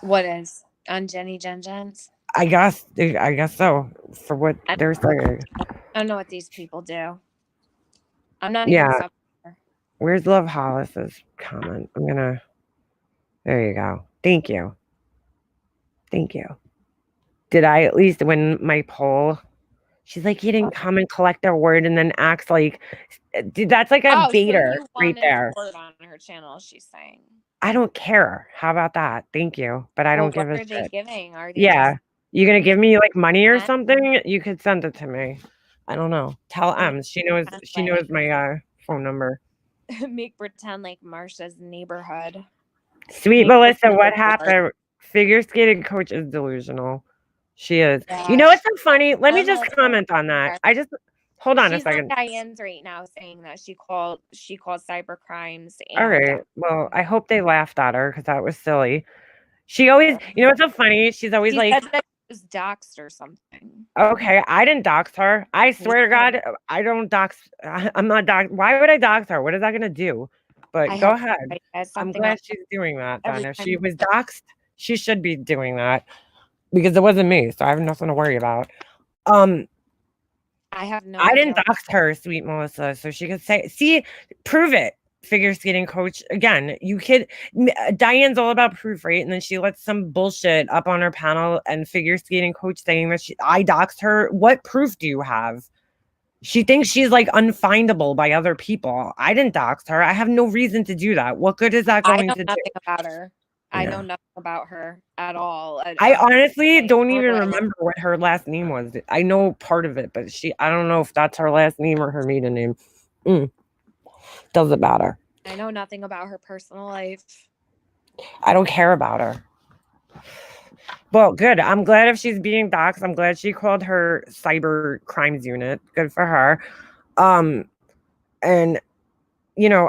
What is on Jenny Jen Jen's? I guess so. For what they're saying. I don't know what these people do. I'm not Yeah. even sub- Where's Love Hollis's comment? There you go. Thank you. Did I at least win my poll? She's like, you didn't come and collect their word and then acts like, that's like a baiter so you right wanted there. word on her channel, she's saying. I don't care. How about that? Thank you. But I don't give a What are shit. they giving? Are they Yeah. You gonna give me like money or just- something? You could send it to me. I don't know. Tell Em. She knows my phone number. make pretend like Marsha's neighborhood? Sweet Make Melissa, pretend what like happened? Figure skating coach is delusional. She is. Yeah. You know what's so funny? Let me I'm just also- comment on that. Hold on a She's second. on Diane's right now saying that she called cyber crimes. And, All right. Well, I hope they laughed at her because that was silly. She always, what's so funny? She's always she like, said that she was doxxed or something. okay, I didn't dox her. I swear to God, I don't dox. I'm not dox. Why would I dox her? What is that going to do? But I go have- ahead. I said I'm something glad else. she's doing that. Every Then if she time- was doxxed, she should be doing that because it wasn't me. So I have nothing to worry about. I have no I idea. didn't dox her, sweet Melissa. So she could say, see, prove it. Figure skating coach again. Diane's all about proof, right? And then she lets some bullshit up on her panel and figure skating coach saying that I doxed her. What proof do you have? She thinks she's like unfindable by other people. I didn't dox her. I have no reason to do that. What good is that I going know to do? nothing about her. I Yeah. know nothing about her at all. I honestly don't even Really. remember what her last name was. I know part of it, but I don't know if that's her last name or her maiden name. Doesn't matter. I know nothing about her personal life. I don't care about her. Well, good. I'm glad if she's being doxxed. I'm glad she called her cyber crimes unit. Good for her. And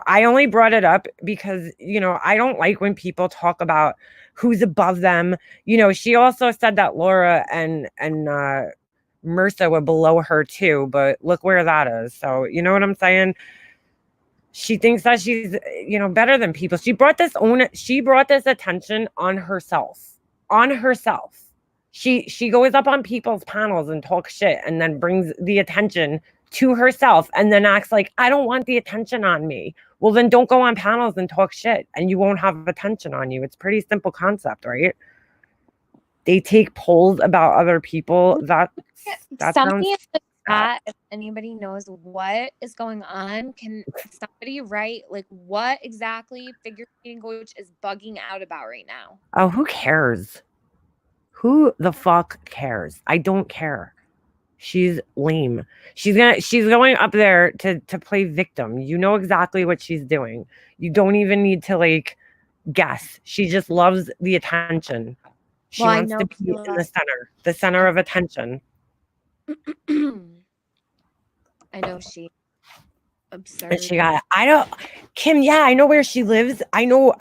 I only brought it up because, I don't like when people talk about who's above them. She also said that Laura and Marissa were below her too, but look where that is. So, you know what I'm saying? She thinks that she's, better than people. She brought this attention on herself. She goes up on people's panels and talks shit and then brings the attention to herself and then acts like, I don't want the attention on me. Well, then don't go on panels and talk shit and you won't have attention on you. It's a pretty simple concept, right? They take polls about other people. That Somebody sounds in the chat, if anybody knows what is going on, can somebody write like what exactly figure skating coach is bugging out about right now? Oh, who cares? Who the fuck cares? I don't care. She's lame. She's going up there to play victim. You know exactly what she's doing. You don't even need to like guess. She just loves the attention. She Well, I wants know to be she in the center of attention. I know she absurd. And Kim, yeah, I know where she lives. I know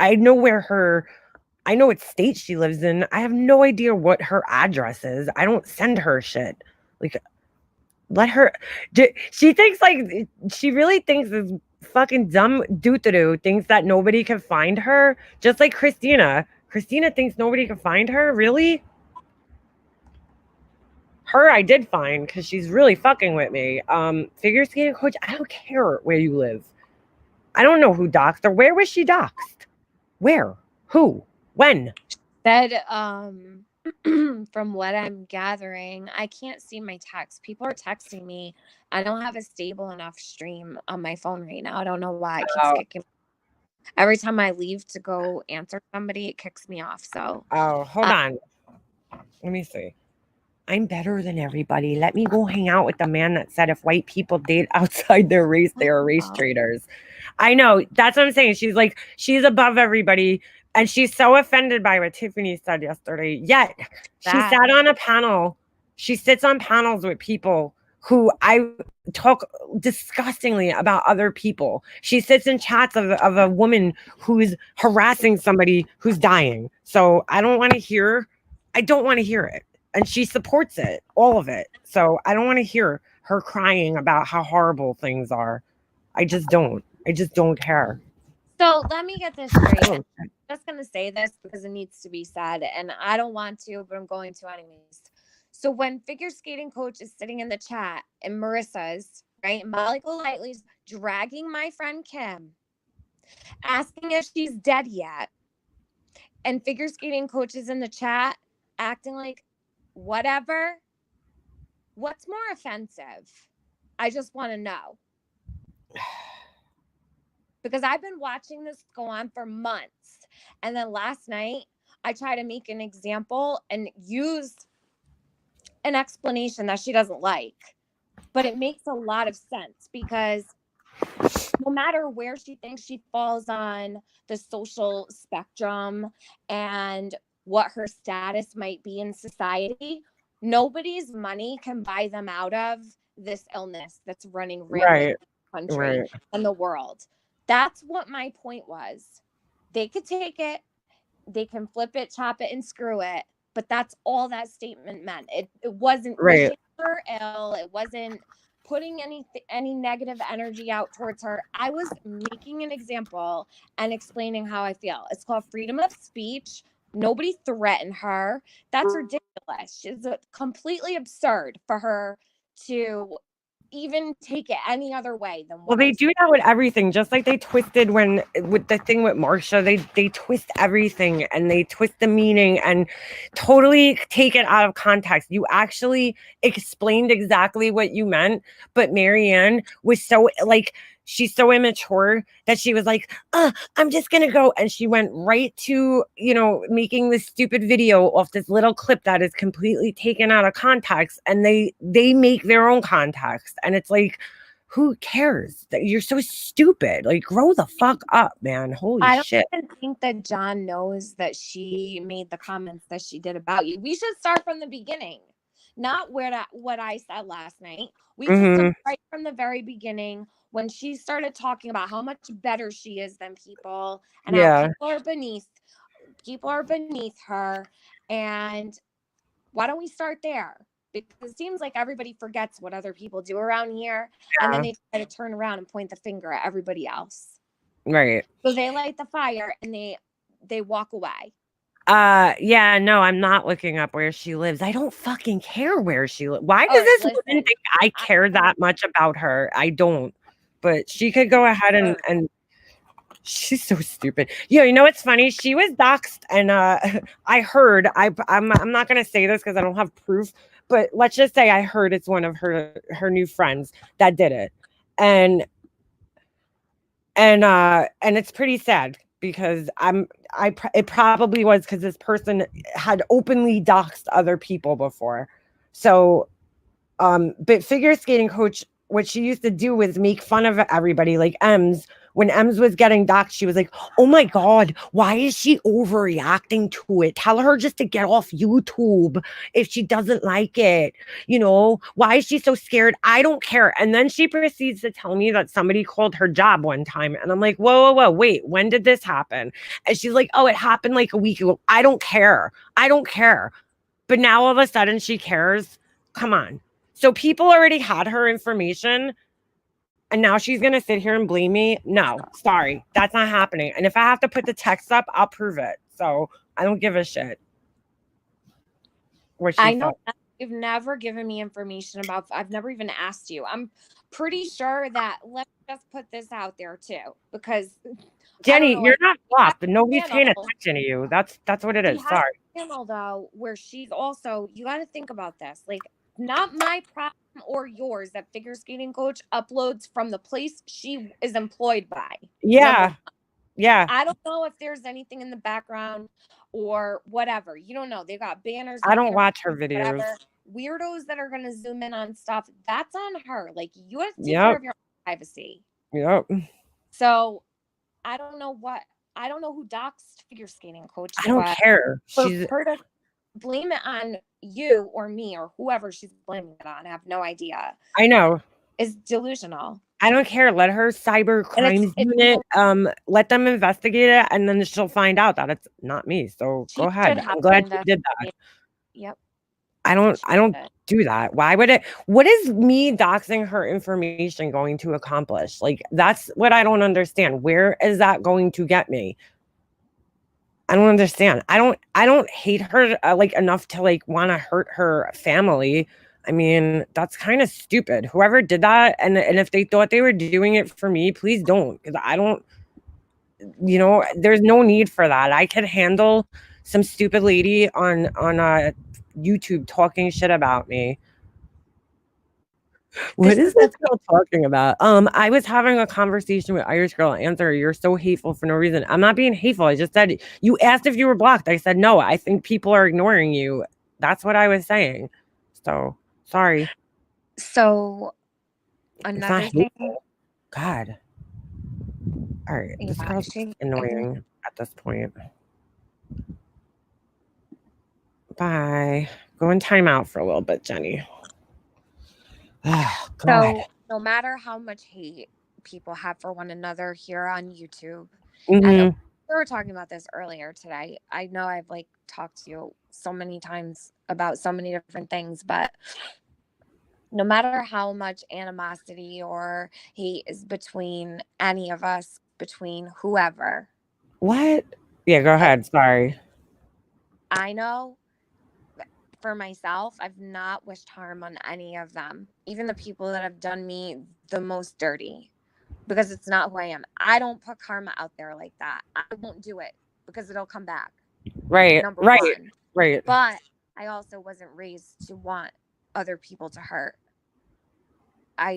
what state she lives in. I have no idea what her address is. I don't send her shit. Like, Let her. She thinks like she really thinks this fucking dumb doo-doo thinks that nobody can find her. Just like Christina. Christina thinks nobody can find her. Really? Her, I did find because she's really fucking with me. Figure skating coach. I don't care where you live. I don't know who doxed her. Where was she doxed? Where? Who? When? Said, from what I'm gathering, I can't see my text. People are texting me. I don't have a stable enough stream on my phone right now. I don't know why it keeps kicking. Every time I leave to go answer somebody, it kicks me off. So, hold on. Let me see. I'm better than everybody. Let me go hang out with the man that said if white people date outside their race, they are race traitors. I know. That's what I'm saying. She's like, she's above everybody. And she's so offended by what Tiffany said yesterday. Yet she sat on a panel. She sits on panels with people who I talk disgustingly about other people. She sits in chats of a woman who's harassing somebody who's dying. So I don't want to hear it. And she supports it, all of it. So I don't want to hear her crying about how horrible things are. I just don't care. So let me get this straight. I'm just going to say this because it needs to be said, and I don't want to, but I'm going to anyways. So when figure skating coach is sitting in the chat and Marissa's, right, Molly Golightly's dragging my friend Kim, asking if she's dead yet, and figure skating coach is in the chat acting like whatever, what's more offensive? I just want to know. Because I've been watching this go on for months. And then last night, I tried to make an example and use an explanation that she doesn't like. But it makes a lot of sense because no matter where she thinks she falls on the social spectrum and what her status might be in society, nobody's money can buy them out of this illness that's running rampant in the country and the world. That's what my point was. They could take it, they can flip it, chop it, and screw it, but that's all that statement meant. It wasn't wishing her ill. It wasn't putting any negative energy out towards her. I was making an example and explaining how I feel. It's called freedom of speech. Nobody threatened her. That's ridiculous. It's completely absurd for her to even take it any other way than well, they do that with everything, just like they twisted with the thing with Marsha. They twist everything and they twist the meaning and totally take it out of context. You actually explained exactly what you meant, but Marianne was so like, she's so immature that she was like, I'm just gonna go, and she went right to, making this stupid video off this little clip that is completely taken out of context, and they make their own context, and it's like, who cares? That you're so stupid. Like, grow the fuck up, man. Holy shit. I don't even think that John knows that she made the comments that she did about you. We should start from the beginning, not what I said last night. We should start right from the very beginning when she started talking about how much better she is than people and how people are beneath her. And why don't we start there? Because it seems like everybody forgets what other people do around here, and then they try to turn around and point the finger at everybody else. Right. So they light the fire and they walk away. Yeah, no, I'm not looking up where she lives. I don't fucking care where she lives. Why does this woman think I care that much about her? I don't. But she could go ahead and she's so stupid. You know what's funny? She was doxxed, and I heard. I'm not gonna say this because I don't have proof, but let's just say I heard it's one of her new friends that did it, and it's pretty sad because it probably was because this person had openly doxed other people before. So, but figure skating coach, what she used to do was make fun of everybody, like Ems. When Ems was getting doxxed, she was like, oh my God, why is she overreacting to it? Tell her just to get off YouTube if she doesn't like it. Why is she so scared? I don't care. And then she proceeds to tell me that somebody called her job one time. And I'm like, whoa, wait, when did this happen? And she's like, oh, it happened like a week ago. I don't care. But now all of a sudden she cares. Come on. So people already had her information and now she's going to sit here and blame me. No, sorry. That's not happening. And if I have to put the text up, I'll prove it. So I don't give a shit. What she I said. know you've never given me information about, I've never even asked you. I'm pretty sure that, let's just put this out there too, because Jenny, know, you're I- not blocked, but nobody's paying channel. attention to you. That's what it she is. has Sorry. a channel though, where she's also, you got to think about this, like, not my problem or yours that figure skating coach uploads from the place she is employed by. Yeah. Yeah. I don't know if there's anything in the background or whatever. You don't know. They got banners. I don't watch her videos. Whatever. Weirdos that are going to zoom in on stuff, that's on her. Like, you have to take Yep. care of your privacy. Yep. So I don't know who doxed figure skating coach. I don't care. For She's her to blame it on you or me or whoever she's blaming it on, I have no idea, I know. is delusional. I don't care. Let her cyber crimes unit let them investigate it, and then she'll find out that it's not me. So She go ahead. should have I'm glad been she did that. Yep. I don't do that. Why would it? What is me doxing her information going to accomplish? Like, that's what I don't understand. Where is that going to get me? I don't understand. I don't hate her like enough to like want to hurt her family. I mean, that's kind of stupid. Whoever did that, and if they thought they were doing it for me, please don't, because I don't. You know, there's no need for that. I could handle some stupid lady on YouTube talking shit about me. What is this girl talking about? I was having a conversation with Irish Girl. Answer, you're so hateful for no reason. I'm not being hateful. I just said, you asked if you were blocked. I said, no, I think people are ignoring you. That's what I was saying. So, sorry. So, It's another not thing. hateful. God. All right. This Yeah, girl's annoying at this point. Bye. Go in timeout for a little bit, Jenny. Oh, God. So, no matter how much hate people have for one another here on YouTube, Mhm. and we were talking about this earlier today. I know I've like talked to you so many times about so many different things, but no matter how much animosity or hate is between any of us, between whoever, What? Yeah, go ahead. Sorry. I know for myself, I've not wished harm on any of them, even the people that have done me the most dirty, because it's not who I am. I don't put karma out there like that. I won't do it because it'll come back. Right. Number Right. one. Right. But I also wasn't raised to want other people to hurt.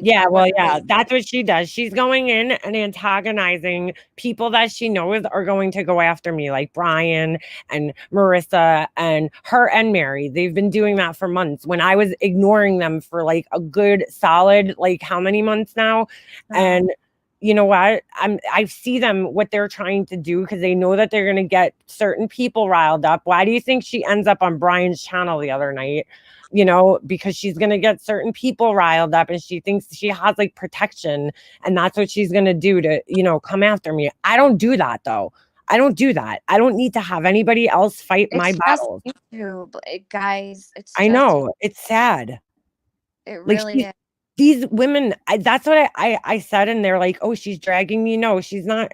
Yeah, well, wasn't yeah, raised- that's what she does. She's going in and antagonizing people that she knows are going to go after me, like Brian and Marissa and her and Mary. They've been doing that for months when I was ignoring them for like a good solid, like how many months now? And you know what? I see them what they're trying to do because they know that they're going to get certain people riled up. Why do you think she ends up on Brian's channel the other night? You know, because she's going to get certain people riled up and she thinks she has like protection and that's what she's going to do to, you know, come after me. I don't do that though. I don't do that. I don't need to have anybody else fight my battles. YouTube, guys. It's I know. It's sad. It Like, really is. these women, that's what I said. And they're like, oh, she's dragging me. No, she's not.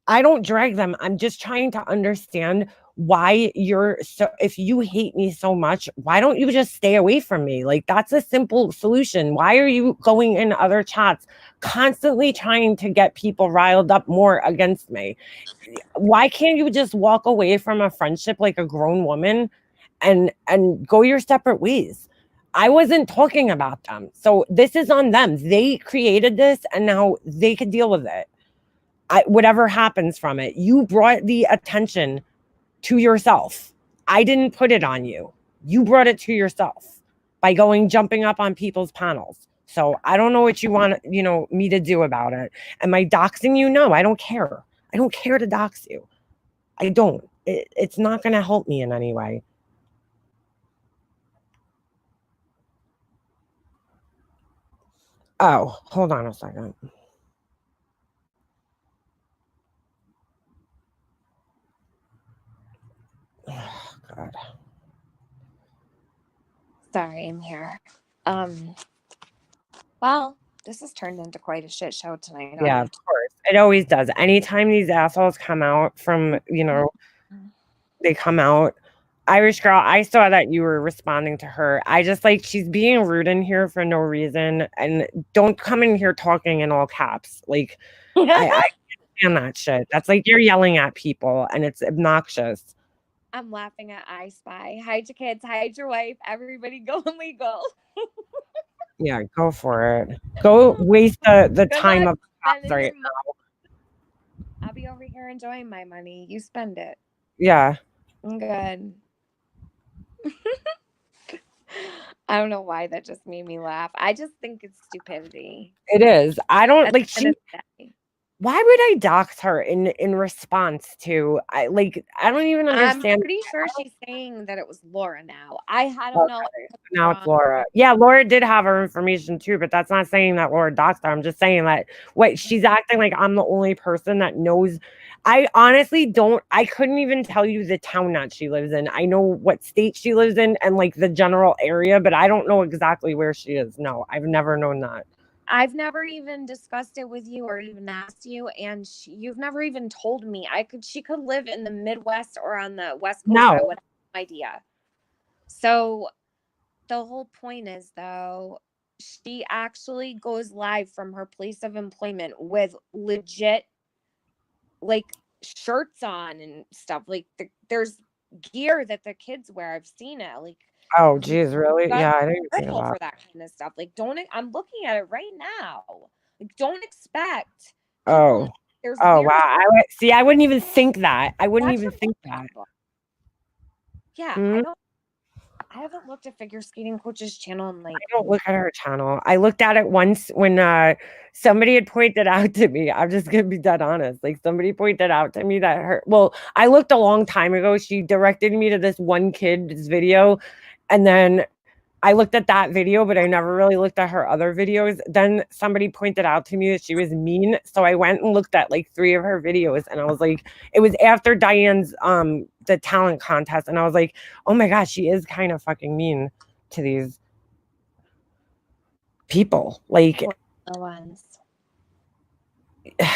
I don't drag them. I'm just trying to understand why if you hate me so much, why don't you just stay away from me? Like, that's a simple solution. Why are you going in other chats, constantly trying to get people riled up more against me? Why can't you just walk away from a friendship like a grown woman and go your separate ways? I wasn't talking about them. So this is on them. They created this and now they could deal with it. Whatever happens from it, you brought the attention to yourself. I didn't put it on you. You brought it to yourself by jumping up on people's panels. So I don't know what you want, me to do about it. Am I doxing you? No, I don't care. I don't care to dox you. I don't. It's not going to help me in any way. Oh, hold on a second. Oh, God. Sorry, I'm here. Well, this has turned into quite a shit show tonight. Yeah, of course. It always does. Anytime these assholes come out from, they come out. Irish girl, I saw that you were responding to her. I just like she's being rude in here for no reason. And don't come in here talking in all caps. Like I can't stand that shit. That's like you're yelling at people and it's obnoxious. I'm laughing at I Spy. Hide your kids, hide your wife, everybody go illegal. Yeah, go for it. Go waste the time luck of cops right now. I'll be over here enjoying my money. You spend it. Yeah. I'm good. I don't know why that just made me laugh. I just think it's stupidity. It is. I don't like she. Why would I dox her in response to I don't even understand. I'm pretty sure she's saying that it was Laura now. I don't know. Now it's Laura. Yeah, Laura did have her information too, but that's not saying that Laura doxed her. I'm just saying that she's acting like I'm the only person that knows. I honestly I couldn't even tell you the town that she lives in. I know what state she lives in and like the general area, but I don't know exactly where she is. No, I've never known that. I've never even discussed it with you or even asked you, and you've never even told me. She could live in the Midwest or on the West Coast. No. I would have no idea. So the whole point is, though, she actually goes live from her place of employment with legit, like, shirts on and stuff. Like, there's gear that the kids wear. I've seen it. Like, oh, geez, really? Yeah, I didn't think for that kind of stuff. Like, I'm looking at it right now. Like, don't expect. Oh, wow. I wouldn't even think that. I wouldn't even think that. Yeah, I haven't looked at Figure Skating Coach's channel in like. I don't look at her channel. I looked at it once when somebody had pointed out to me. I'm just gonna be dead honest. Like somebody pointed out to me that I looked a long time ago. She directed me to this one kid's video. And then I looked at that video, but I never really looked at her other videos. Then somebody pointed out to me that she was mean. So I went and looked at like 3 of her videos. And I was like, it was after Diane's the talent contest. And I was like, oh my gosh, she is kind of fucking mean to these people. Like the ones.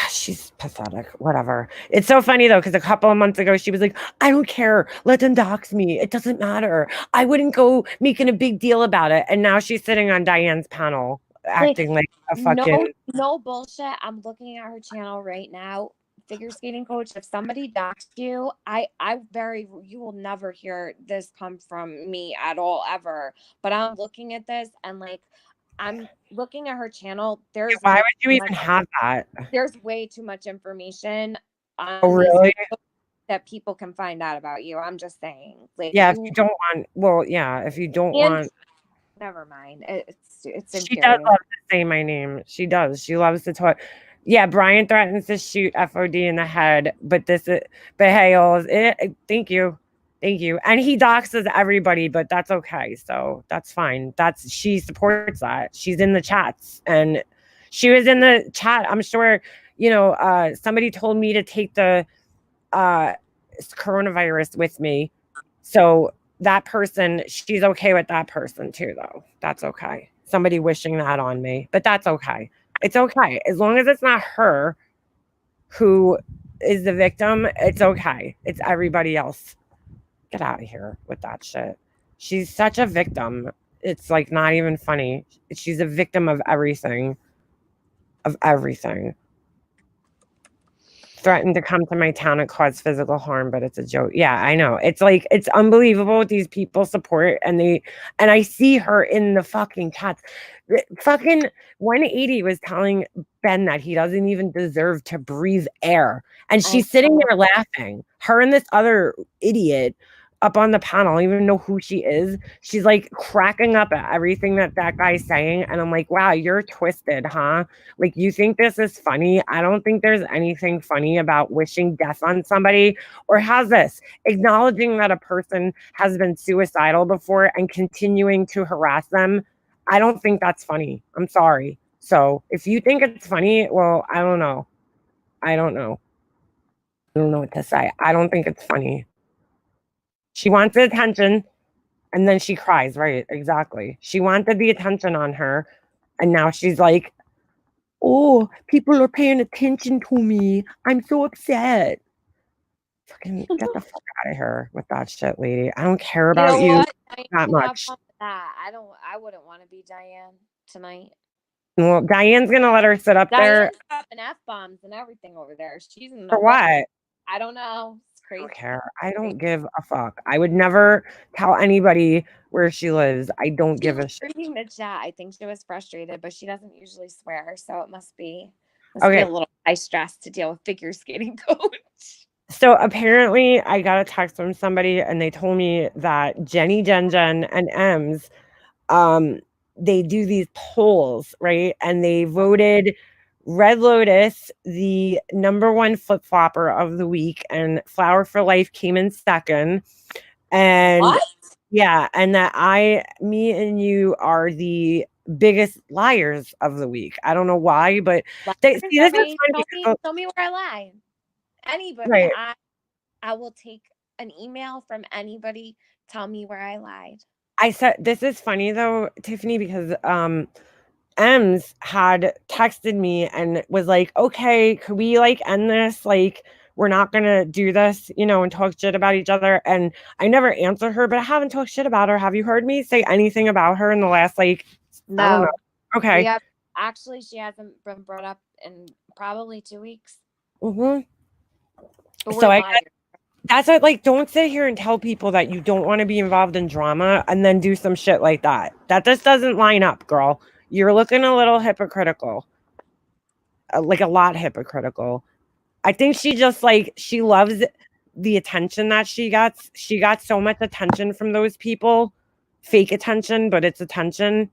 She's pathetic. Whatever. It's so funny though, because a couple of months ago she was like, I don't care. Let them dox me. It doesn't matter. I wouldn't go making a big deal about it. And now she's sitting on Diane's panel acting like a fucking no bullshit. I'm looking at her channel right now. Figure Skating Coach. If somebody doxed you, you will never hear this come from me at all ever. But I'm looking at this and like I'm looking at her channel. Why would you even have that? There's way too much information on really? that people can find out about you. I'm just saying. Like, yeah, if you don't want, never mind. It's she does love to say my name. She does. She loves to talk. Yeah, Brian threatens to shoot FOD in the head, but hey, thank you. Thank you. And he doxes everybody, but that's okay. So that's fine. She supports that. She's in the chats and she was in the chat. I'm sure, somebody told me to take the coronavirus with me. So that person, she's okay with that person too, though. That's okay. Somebody wishing that on me, but that's okay. It's okay. As long as it's not her who is the victim, it's okay. It's everybody else. Get out of here with that shit. She's such a victim. It's like not even funny. She's a victim of everything. Threatened to come to my town and cause physical harm, but it's a joke. Yeah, I know. It's like, it's unbelievable what these people support. And I see her in the fucking chats. Fucking 180 was telling Ben that he doesn't even deserve to breathe air. And she's sitting there laughing. Her and this other idiot up on the panel, I don't even know who she is. She's like cracking up at everything that guy's saying. And I'm like, wow, you're twisted, huh? Like, you think this is funny? I don't think there's anything funny about wishing death on somebody. Or how's this? Acknowledging that a person has been suicidal before and continuing to harass them. I don't think that's funny. I'm sorry. So if you think it's funny, well, I don't know. I don't know what to say. I don't think it's funny. She wants the attention, And then she cries, right? Exactly. She wanted the attention on her, and now she's like, "Oh, people are paying attention to me. I'm so upset." Fucking get the fuck out of here with that shit, lady. I don't care You know about you what? Diane that can have much. fun with that. I wouldn't want to be Diane tonight. Well, Diane's gonna let her sit up there Diane's dropping F-bombs and everything over there. She's in for the what? I don't know. It's I crazy. don't care. I don't give a fuck. I would never tell anybody where she lives. I don't give a shit. Reading the chat, I think she was frustrated, but she doesn't usually swear, so it must be Okay. a little high stress to deal with figure skating coach. So apparently I got a text from somebody and they told me that Jenny, Jen, and Ems, they do these polls, right? And they voted Red Lotus the #1 flip-flopper of the week, and Flower for Life came in second. And What? yeah, and that me and you are the biggest liars of the week. I don't know why, but this is funny because Tell me where I lied. Anybody, right. I will take an email from anybody. Tell me where I lied. I said this is funny though, Tiffany, because Ems had texted me and was like, "Okay, could we like end this? Like, we're not gonna do this, you know, and talk shit about each other." And I never answered her, but I haven't talked shit about her. Have you heard me say anything about her in the last like? I don't know. Okay. Yeah, actually, she hasn't been brought up in probably 2 weeks. Mm-hmm. But So that's what, like, don't sit here and tell people that you don't want to be involved in drama and then do some shit like that. That just doesn't line up, girl. You're looking a little hypocritical, like a lot hypocritical. I think she just like, she loves the attention that she gets. She got so much attention from those people, fake attention, but it's attention.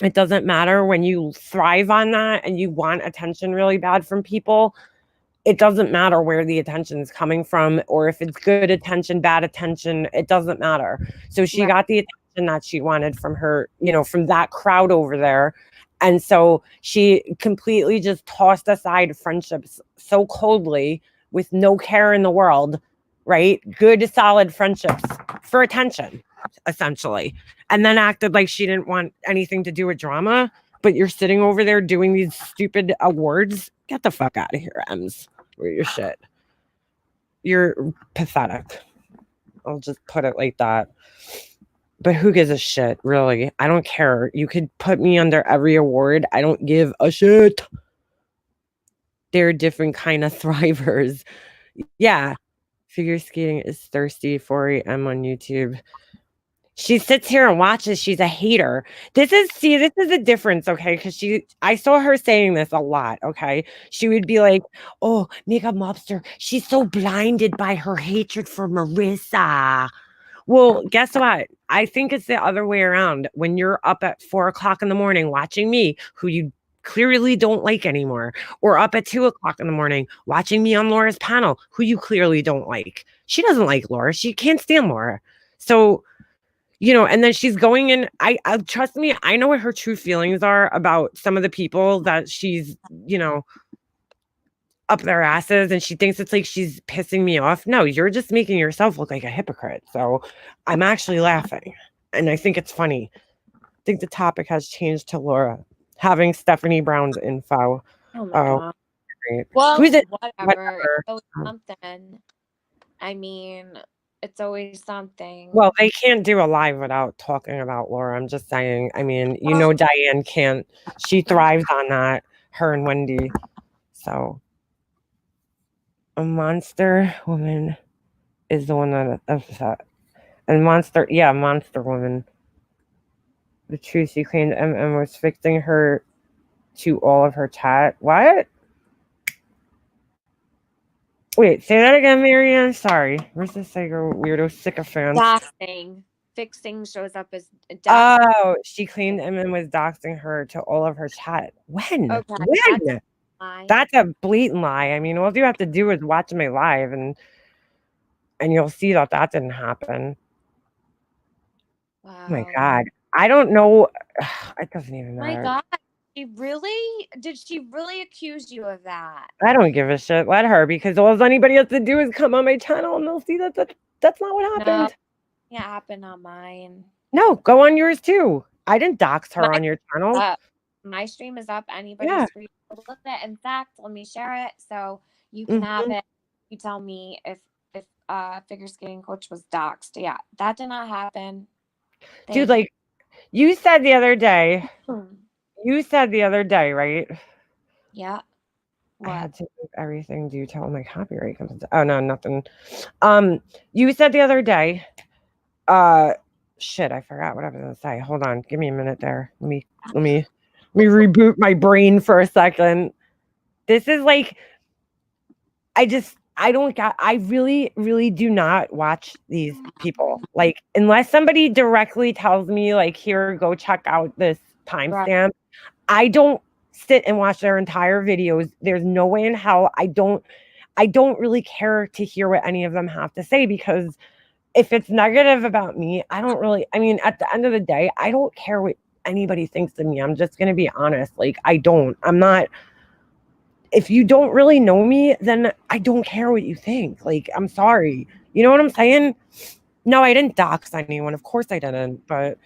It doesn't matter when you thrive on that and you want attention really bad from people. It doesn't matter where the attention is coming from or if it's good attention, bad attention, it doesn't matter. So she got the attention that she wanted from her, you know, from that crowd over there. And so she completely just tossed aside friendships so coldly with no care in the world, right? Good, solid friendships for attention, essentially. And then acted like she didn't want anything to do with drama. But you're sitting over there doing these stupid awards. Get the fuck out of here, Ems. With your shit. You're pathetic. I'll just put it like that. But who gives a shit, really? I don't care. You could put me under every award. I don't give a shit. They're different kind of thrivers. Yeah. Figure skating is thirsty. 4 a.m. on YouTube. She sits here and watches. She's a hater. This is the difference, okay? Because I saw her saying this a lot, okay? She would be like, "Oh, Makeup Mobster, she's so blinded by her hatred for Marissa." Well, guess what? I think it's the other way around. When you're up at 4 o'clock in the morning watching me, who you clearly don't like anymore, or up at 2 o'clock in the morning watching me on Laura's panel, who you clearly don't like. She doesn't like Laura. She can't stand Laura. So, you know, and then she's going in. I trust me, I know what her true feelings are about some of the people that she's, you know, up their asses, and she thinks it's like she's pissing me off. No, you're just making yourself look like a hypocrite. So I'm actually laughing, and I think it's funny. I think the topic has changed to Laura having Stephanie Brown's info. Oh my God. Great. Well, Who's it? whatever. It's always something. I mean, it's always something. Well, they can't do a live without talking about Laura. I'm just saying. I mean, you know, Diane can't. She thrives on that. Her and Wendy. So, a monster woman is the one that upset. And monster woman. The truth, she claimed MM was fixing her to all of her chat. What? Wait, say that again, Marianne. Sorry. Marissa Sager, weirdo sycophant. Doxing. Fixing shows up as doxing. Oh, she claimed MM was doxing her to all of her chat. When? Okay, when? That's a blatant lie. I mean, all you have to do is watch my live and you'll see that didn't happen. Wow. Oh my God. I don't know. It doesn't even matter. My God. Did she really accuse you of that? I don't give a shit. Let her, because all anybody has to do is come on my channel and they'll see that that's not what happened. No, it happened on mine. No, go on yours too. I didn't dox her My- on your channel. My stream is up. Anybody's Yeah. free to look at it. In fact, let me share it so you can have it. You tell me if figure skating coach was doxxed. Yeah, that did not happen. Dude, like you said the other day, right? Yeah. I What? had to move everything due to all my copyright comes. Oh no, nothing. You said the other day, shit, I forgot what I was gonna say. Hold on, give me a minute there. Let me reboot my brain for a second. This is like, I really do not watch these people. Like, unless somebody directly tells me, like, here, go check out this timestamp, I don't sit and watch their entire videos. There's no way in hell. I don't really care to hear what any of them have to say, because if it's negative about me, I mean, at the end of the day, I don't care what anybody thinks of me. I'm just going to be honest. Like, I'm not, if you don't really know me, then I don't care what you think. Like, I'm sorry. You know what I'm saying? No, I didn't dox anyone. Of course I didn't. But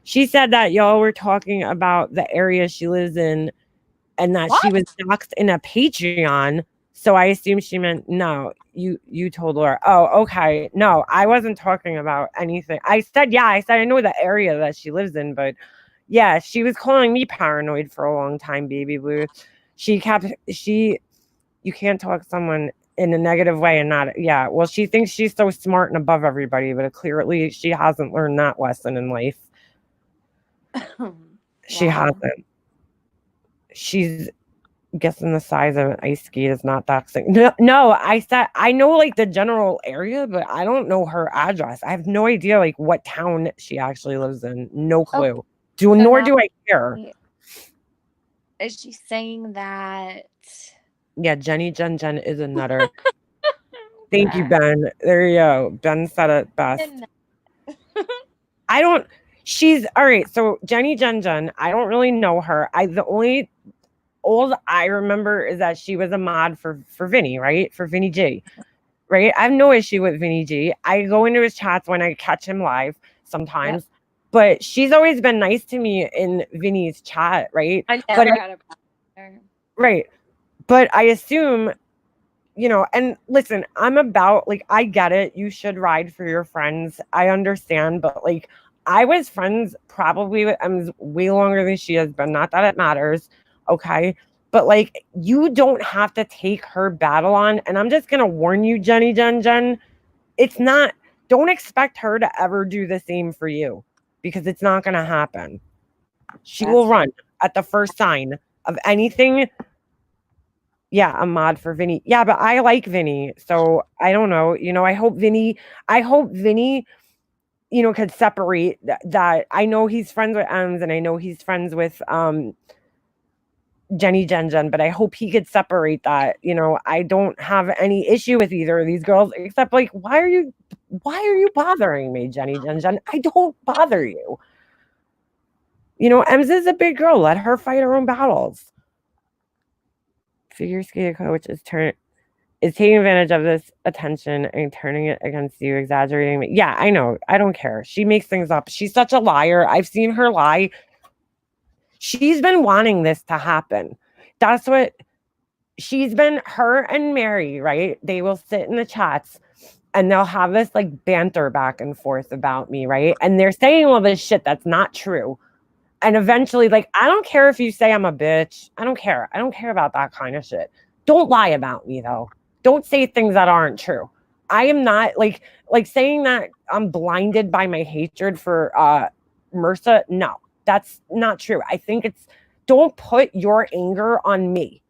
she said that y'all were talking about the area she lives in and that she was doxed in a Patreon. So I assume she meant, no, you told Laura. Oh, okay. No, I wasn't talking about anything. I said I know the area that she lives in, but yeah, she was calling me paranoid for a long time, baby blue. You can't talk to someone in a negative way and not, well, she thinks she's so smart and above everybody, but clearly she hasn't learned that lesson in life. She hasn't. She's guessing the size of an ice skate is not doxing. No, I said I know like the general area, but I don't know her address. I have no idea like what town she actually lives in. No clue. Nor do I care. Is she saying that? Yeah, Jenny Jen is a nutter. Thank you, Ben. There you go. Ben said it best. She's all right. So Jenny Jen, I don't really know her. The only old I remember is that she was a mod for Vinny, right? For Vinny G, right? I have no issue with Vinny G. I go into his chats when I catch him live sometimes, but she's always been nice to me in Vinny's chat, right? I never had a problem with her. Right. But I assume, and listen, I'm about, like, I get it. You should ride for your friends. I understand. But, like, I was friends probably with Ems way longer than she has been. Not that it matters. Okay. But, like, you don't have to take her battle on. And I'm just going to warn you, Jenny Jen. Don't expect her to ever do the same for you, because it's not going to happen. She will run at the first sign of anything. Yeah, a mod for Vinny. Yeah, but I like Vinny. So I don't know. I hope Vinny, could separate that. I know he's friends with Ems and I know he's friends with Jenny Jen, but I hope he could separate that. I don't have any issue with either of these girls, except like, why are you bothering me, Jenny Jen? I don't bother you. Ems is a big girl. Let her fight her own battles. Figure skating coach is taking advantage of this attention and turning it against you, exaggerating me. Yeah, I know. I don't care. She makes things up. She's such a liar. I've seen her lie. She's been wanting this to happen. That's what she's been, her and Mary, right? They will sit in the chats and they'll have this like banter back and forth about me, right? And they're saying all this shit that's not true. And eventually, like, I don't care if you say I'm a bitch. I don't care. I don't care about that kind of shit. Don't lie about me, though. Don't say things that aren't true. I am not, like saying that I'm blinded by my hatred for MRSA. No, that's not true. I think don't put your anger on me.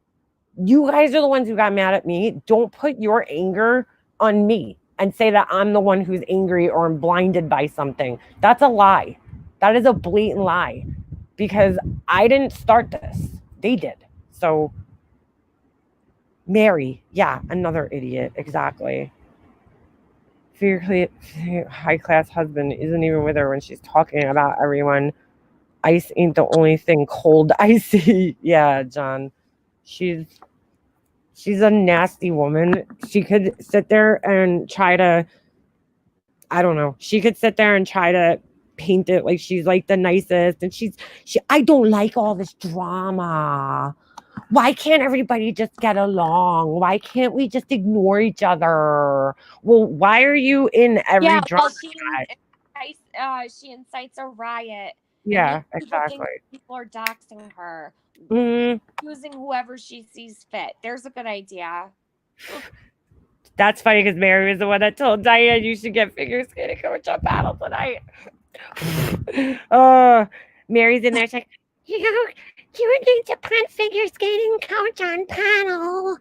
You guys are the ones who got mad at me. Don't put your anger on me and say that I'm the one who's angry or I'm blinded by something. That's a lie. That is a blatant lie, because I didn't start this. They did. So, Mary, yeah, another idiot. Exactly. Your high-class husband isn't even with her when she's talking about everyone. Ice ain't the only thing cold I see. Yeah, John. She's a nasty woman. She could sit there and try to I don't know. She could sit there and try to paint it like she's like the nicest, and I don't like all this drama. Why can't everybody just get along? Why can't we just ignore each other? Well, why are you in every Yeah, drama? well, she incites a riot, and Yeah, makes people think exactly. people are doxing her, Mm, using whoever she sees fit. There's a good idea. that's funny because Mary was the one that told Diane you should get figure skating coach on panel tonight. Oh, Mary's in there. She's like, you need to put figure skating coach on panel.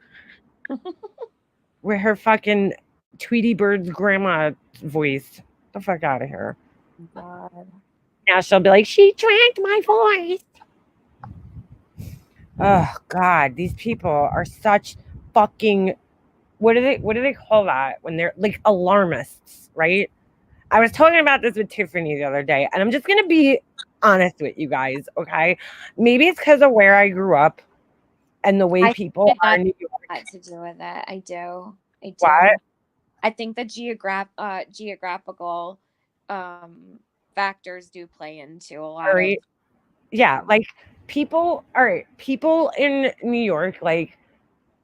With her fucking Tweety Bird's grandma voice. The fuck out of here. God. Now she'll be like, she drank my voice. Oh God, these people are such fucking what do they call that when they're like alarmists, right? I was talking about this with Tiffany the other day, and I'm just gonna be honest with you guys, okay? Maybe it's because of where I grew up and the way I people think are it in New York. has to do with it. I do. What? I think the geographical factors do play into a lot Right. of. Yeah, like people in New York, like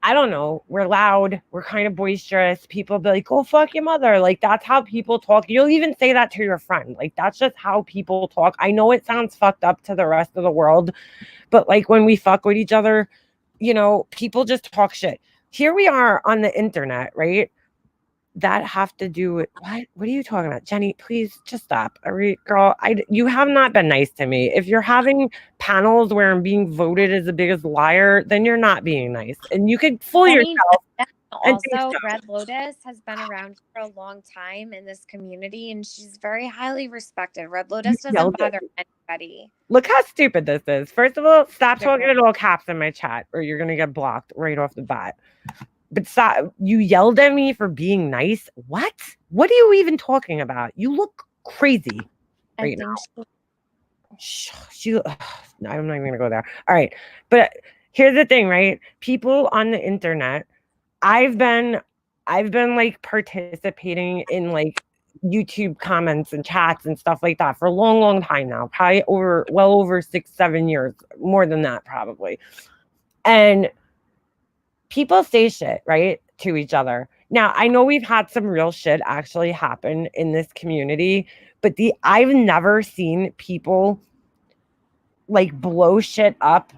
I don't know, we're loud, we're kind of boisterous. People be like, go fuck your mother. Like, that's how people talk. You'll even say that to your friend. Like, that's just how people talk. I know it sounds fucked up to the rest of the world, but like when we fuck with each other, people just talk shit. Here we are on the internet, right? That have to do with what? What are you talking about, Jenny? Please just stop. Girl, you have not been nice to me. If you're having panels where I'm being voted as the biggest liar, then you're not being nice, and you could fool yourself. And think Also, so. Red Lotus has been around for a long time in this community, and she's very highly respected. Red Lotus doesn't yelled at bother anybody. Look how stupid this is. First of all, stop Very- talking in all caps in my chat, or you're gonna get blocked right off the bat. But stop! You yelled at me for being nice. What? What are you even talking about? You look crazy I right think now. No, I'm not even gonna go there. All right, but here's the thing, right? People on the internet, I've been like participating in like YouTube comments and chats and stuff like that for a long, long time now. Probably well over 6-7 years, more than that probably. And people say shit, right, to each other. Now, I know we've had some real shit actually happen in this community, but I've never seen people like blow shit up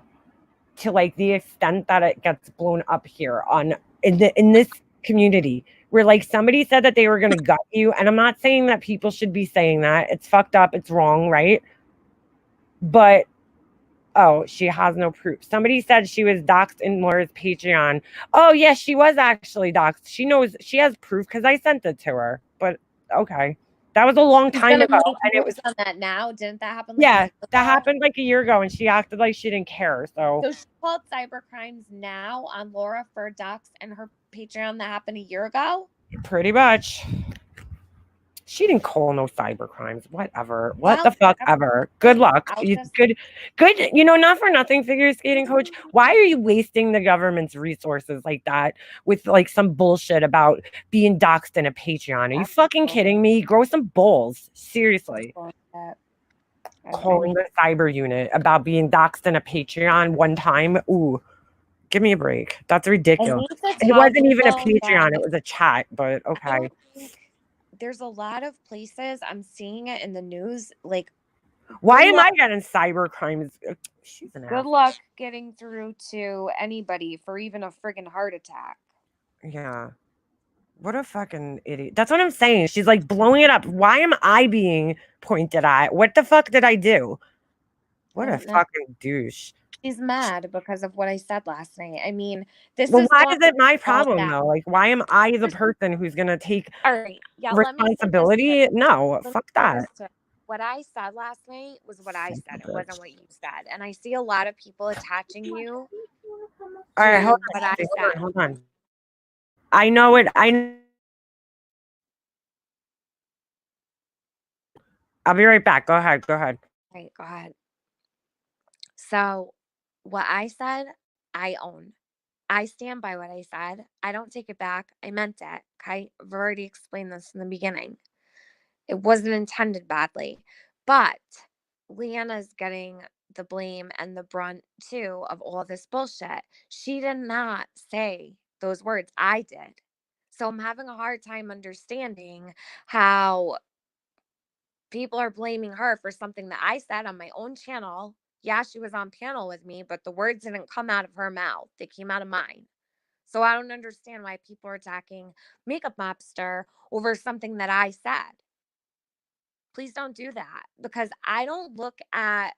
to like the extent that it gets blown up here in this community where like somebody said that they were going to gut you, and I'm not saying that people should be saying that. It's fucked up, it's wrong, right? But oh, she has no proof. Somebody said she was doxxed in Laura's Patreon. Oh, yeah, she was actually doxxed. She knows, she has proof because I sent it to her. But okay. That was a long she's time gonna ago. make And it moves was, on that now. Didn't that happen? Like a yeah, year that ago? happened like a year ago, and she acted like she didn't care. So So she called cybercrimes now on Laura for docs and her Patreon that happened a year ago. pretty much. She didn't call no cyber crimes. Whatever. What Well, the fuck whatever. ever. Good luck. I'll just- Good. Not for nothing, figure skating coach. Why are you wasting the government's resources like that with like some bullshit about being doxxed in a Patreon? Are you fucking kidding me? Grow some balls. Seriously. Calling the cyber unit about being doxxed in a Patreon one time. Ooh, give me a break. That's ridiculous. It wasn't even a Patreon. It was a chat, but okay. There's a lot of places I'm seeing it in the news. Like, why am I getting cyber crimes? She's an good luck getting through to anybody for even a friggin' heart attack. Yeah. What a fucking idiot. That's what I'm saying. She's like blowing it up. Why am I being pointed at? What the fuck did I do? What a fucking douche. She's mad because of what I said last night. I mean, why is it my problem though? Like, why am I the person who's gonna take responsibility? No, fuck that. What I said last night was what I said. It wasn't what you said. And I see a lot of people attaching you. All right, hold on. I know it. I'll be right back. Go ahead. Right, go ahead. So what I said, I own. I stand by what I said. I don't take it back. I meant it. Okay. I've already explained this in the beginning. It wasn't intended badly. But Leanna's getting the blame and the brunt too of all this bullshit. She did not say those words. I did. So I'm having a hard time understanding how people are blaming her for something that I said on my own channel. Yeah, she was on panel with me, but the words didn't come out of her mouth. They came out of mine. So I don't understand why people are attacking Makeup Mobster over something that I said. Please don't do that, because I don't look at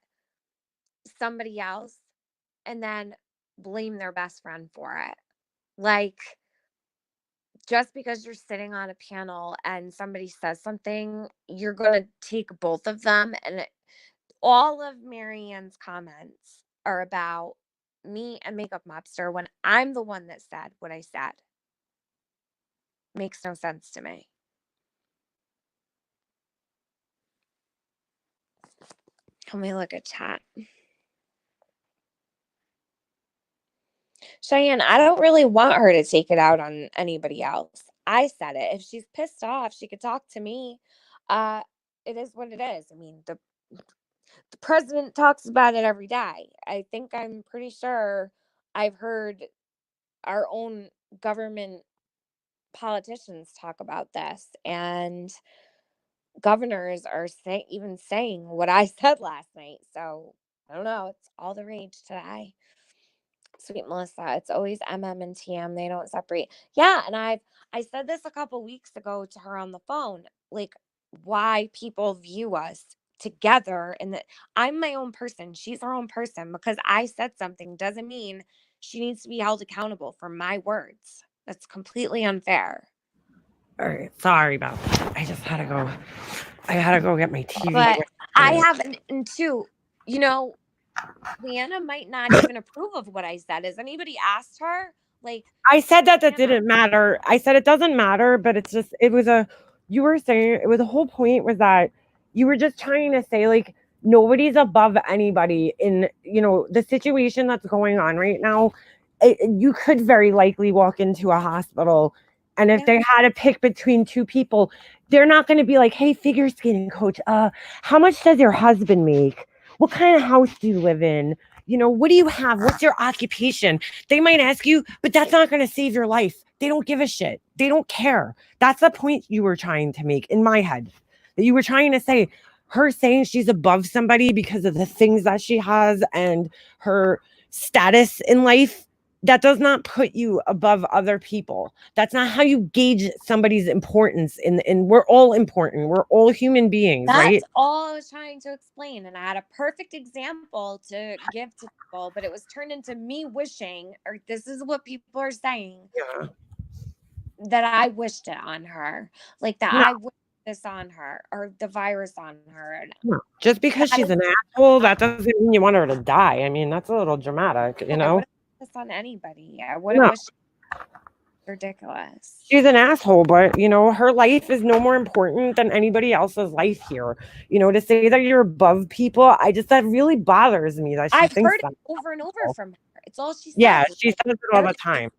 somebody else and then blame their best friend for it. Like, just because you're sitting on a panel and somebody says something, you're going to take both of them. And all of Marianne's comments are about me and Makeup Mobster when I'm the one that said what I said. Makes no sense to me. Let me look at chat. Cheyenne, I don't really want her to take it out on anybody else. I said it. If she's pissed off, she could talk to me. It is what it is. I mean, the president talks about it every day. I'm pretty sure I've heard our own government politicians talk about this, and governors are even saying what I said last night. So I don't know. It's all the rage today. Sweet Melissa, it's always MM and TM. They don't separate. Yeah, and I said this a couple weeks ago to her on the phone, like why people view us together, and that I'm my own person. She's her own person. Because I said something doesn't mean she needs to be held accountable for my words. That's completely unfair. All right, sorry about that. I just had to go. I had to go get my TV. But I have, and two, Leanna might not even approve of what I said. Has anybody asked her? Like, I said that Leanna, didn't matter. I said it doesn't matter, but it's just you were saying it was the whole point was that you were just trying to say like nobody's above anybody in the situation that's going on right now. You could very likely walk into a hospital, and if they had to pick between two people, they're not going to be like, "Hey, figure skating coach, how much does your husband make? What kind of house do you live in? What do you have? What's your occupation?" They might ask you, but that's not going to save your life. They don't give a shit. They don't care. That's the point you were trying to make in my head. That you were trying to say, her saying she's above somebody because of the things that she has and her status in life, that does not put you above other people. That's not how you gauge somebody's importance. And we're all important. We're all human beings, right? That's all I was trying to explain. And I had a perfect example to give to people, but it was turned into me wishing, or this is what people are saying, that I wished it on her. Like that I wished this on her, or the virus on her. No. Just because she's an asshole, that doesn't mean you want her to die. I mean, that's a little dramatic, I wouldn't wish this on anybody. I wouldn't wish it. Ridiculous. She's an asshole, but her life is no more important than anybody else's life here. To say that you're above people, that really bothers me. That she I've thinks heard that. it over and over from her. It's all she says. Yeah, she says it all the time.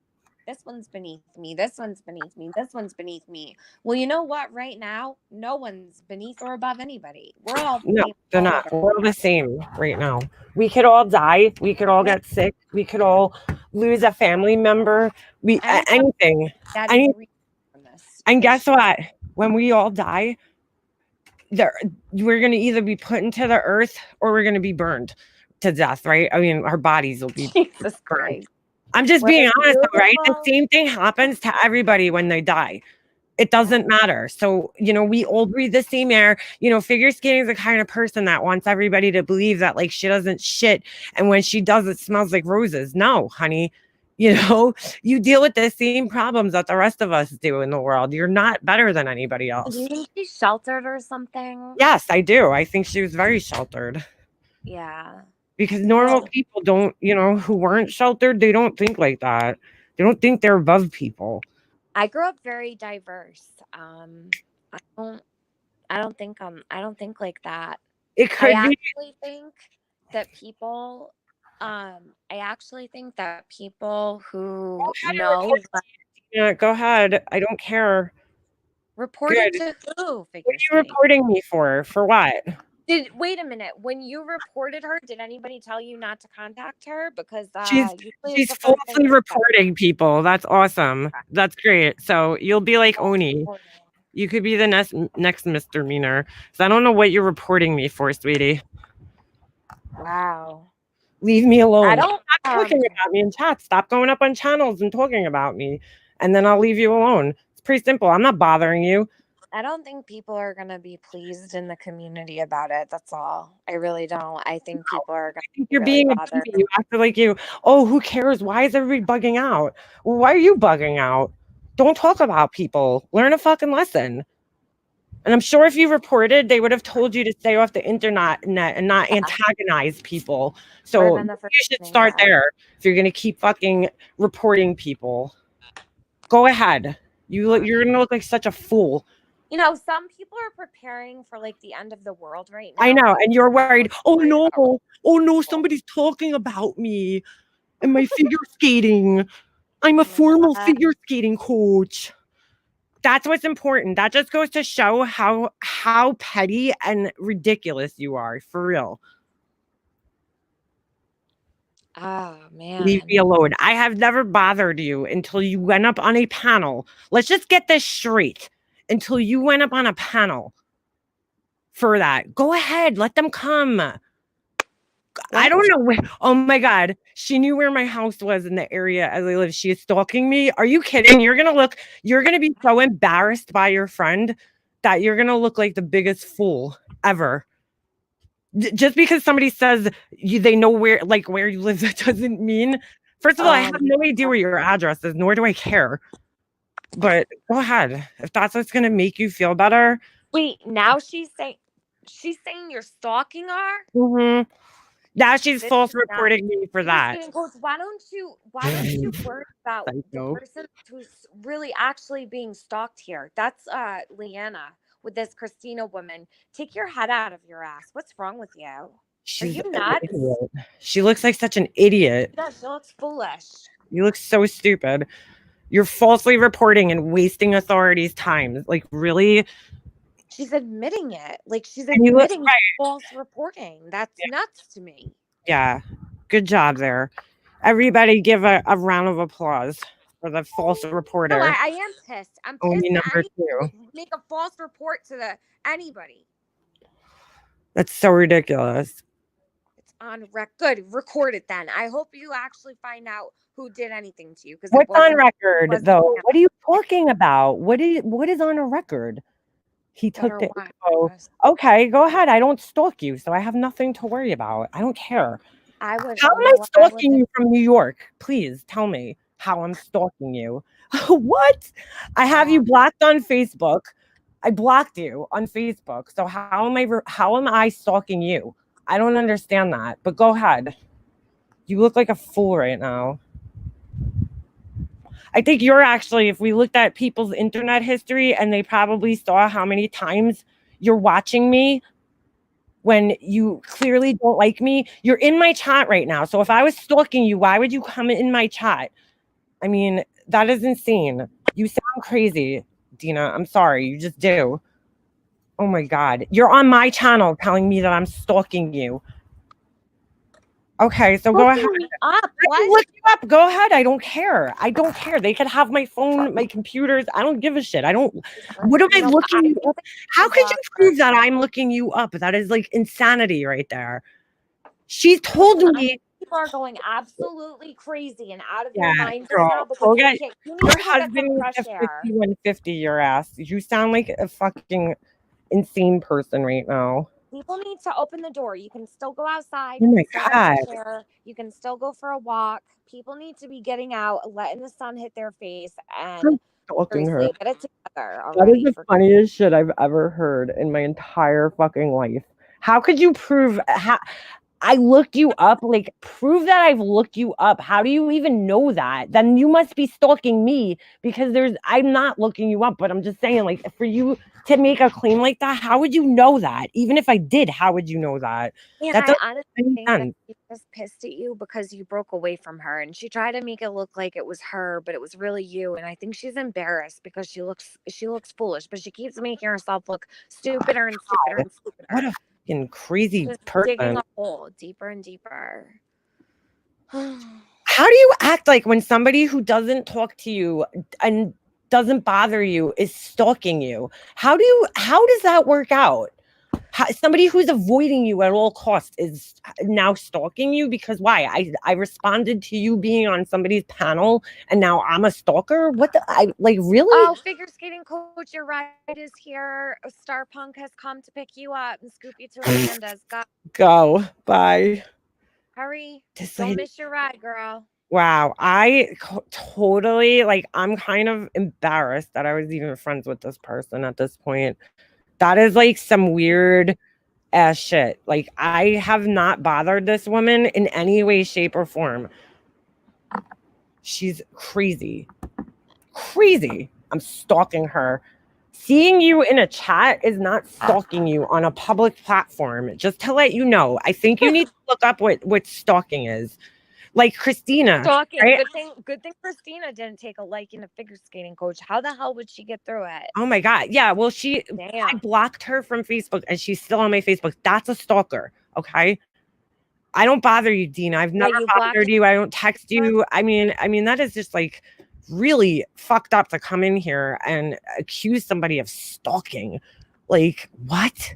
This one's beneath me. This one's beneath me. This one's beneath me. Well, you know what? Right now, no one's beneath or above anybody. We're all they're not. We're all the same right now. We could all die. We could all get sick. We could all lose a family member. Anything. And guess what? When we all die, we're going to either be put into the earth or we're going to be burned to death, right? I mean, our bodies will be Jesus Christ. I'm just being honest, right? The same thing happens to everybody when they die. It doesn't matter. So, we all breathe the same air. Figure skating is the kind of person that wants everybody to believe that like she doesn't shit. And when she does, it smells like roses. No, honey. You deal with the same problems that the rest of us do in the world. You're not better than anybody else. Do you think she's sheltered or something? Yes, I do. I think she was very sheltered. Yeah. Because normal people don't, who weren't sheltered, they don't think like that. They don't think they're above people. I grew up very diverse. I don't think like that. It could be. I actually think that people who know. Yeah, go ahead. I don't care. Reported Good. to who? What Figure are you skating. reporting me for? For what? Wait a minute. When you reported her, did anybody tell you not to contact her? Because She's usually it's she's the first thing falsely they say. reporting people. That's awesome. That's great. So you'll be like False Oni. reporting. You could be the next misdemeanor. So I don't know what you're reporting me for, sweetie. Wow. Leave me alone. I don't. Stop talking about me in chat. Stop going up on channels and talking about me, and then I'll leave you alone. It's pretty simple. I'm not bothering you. I don't think people are gonna be pleased in the community about it. That's all. I really don't. I think people are gonna be You're really being a bothered. baby. You act like you. Oh, who cares? Why is everybody bugging out? Well, why are you bugging out? Don't talk about people. Learn a fucking lesson. And I'm sure if you reported, they would have told you to stay off the internet and not antagonize people. So Would've been the you first should thing start said. there if you're gonna keep fucking reporting people. Go ahead. You're gonna look like such a fool. You know, some people are preparing for like the end of the world right now. I know, and you're worried. Oh Worried no, about oh no, somebody's talking about me and my figure skating. I'm a formal figure skating coach. That's what's important. That just goes to show how petty and ridiculous you are, for real. Oh Leave me man. alone. I have never bothered you until you went up on a panel. Let's just get this straight. Until you went up on a panel for that. Go ahead, let them come. I don't know where. Oh my God. She knew where my house was in the area as I live. She is stalking me. Are you kidding? You're going to be so embarrassed by your friend that you're going to look like the biggest fool ever. Just because somebody says they know where you live, that doesn't mean. First of all, I have no idea where your address is, nor do I care. But go ahead. If that's what's going to make you feel better. Wait, now she's saying you're stalking her? Mm-hmm. Now she's This false is not- reporting me for that. Coach, why don't you worry about the Psycho. person who's really actually being stalked here? That's Leanna with this Christina woman. Take your head out of your ass. What's wrong with you? She's you an nuts? idiot. She looks like such an idiot. Yeah, she looks foolish. You look so stupid. You're falsely reporting and wasting authorities' time. Like, really? She's admitting it. Like she's And you look admitting false reporting. That's nuts to me. Yeah. Good job there. Everybody give a round of applause for the false reporter. No, I am pissed. I'm pissed. Only that number two. would make a false report to anybody. That's so ridiculous. It's on record. Record it then. I hope you actually find out who did anything to you. Because What's on record, though? What are you talking about? What is on a record? He took the info. Okay, go ahead. I don't stalk you, so I have nothing to worry about. I don't care. How am I stalking you from New York? Please tell me how I'm stalking you. What? I have you blocked on Facebook. I blocked you on Facebook. So how am I stalking you? I don't understand that. But go ahead. You look like a fool right now. I think you're actually, if we looked at people's internet history and they probably saw how many times you're watching me when you clearly don't like me, you're in my chat right now. So if I was stalking you, why would you come in my chat? I mean, that is insane. You sound crazy, Dina. I'm sorry. You just do. Oh my God. You're on my channel telling me that I'm stalking you. Okay, so go ahead. I can look you up. Go ahead. I don't care. I don't care. They could have my phone, my computers. I don't give a shit. What am I looking you up? How could you prove that I'm looking you up? That is like insanity right there. She's told me. People are going absolutely crazy and out of Yeah, their minds girl, now because go you get need your to get some husband with fresh the air. 5150 your ass. You sound like a fucking insane person right now. People need to open the door. You can still go outside. Oh my God. You can still go for a walk. People need to be getting out, letting the sun hit their face, and Stalking her. seriously, get it together. That is the funniest shit I've ever heard in my entire fucking life. How could you prove I looked you up. Like, prove that I've looked you up. How do you even know that? Then you must be stalking me because I'm not looking you up, but I'm just saying, like, for you to make a claim like that, how would you know that? Even if I did, how would you know that? And That I doesn't honestly make any think that sense. she was pissed at you because you broke away from her and she tried to make it look like it was her, but it was really you. And I think she's embarrassed because she looks foolish, but she keeps making herself look stupider and stupider and What a stupider. fucking crazy Just digging person. a hole deeper and deeper. How do you act like when somebody who doesn't talk to you and doesn't bother you is stalking you? How does that work out? Somebody who's avoiding you at all costs is now stalking you because why? I responded to you being on somebody's panel and now I'm a stalker? What the really? Oh, figure skating coach, your ride is here. Star Punk has come to pick you up and scoop you to Amanda's. Go. Bye. Hurry. This Don't lady- miss your ride, girl. Wow, I totally I'm kind of embarrassed that I was even friends with this person at this point. That is like some weird ass shit. Like, I have not bothered this woman in any way, shape, or form. She's crazy. Crazy. I'm stalking her. Seeing you in a chat is not stalking you on a public platform. Just to let you know, I think you need to look up what stalking is. Like Christina. Talking. Right? Good thing Christina didn't take a liking to figure skating coach. How the hell would she get through it? Oh my God. Yeah. Well, I Damn. blocked her from Facebook and she's still on my Facebook. That's a stalker. Okay. I don't bother you, Dina. I've Yeah, never you blocked bothered you. I don't text you. I mean, that is just like really fucked up to come in here and accuse somebody of stalking. Like, what?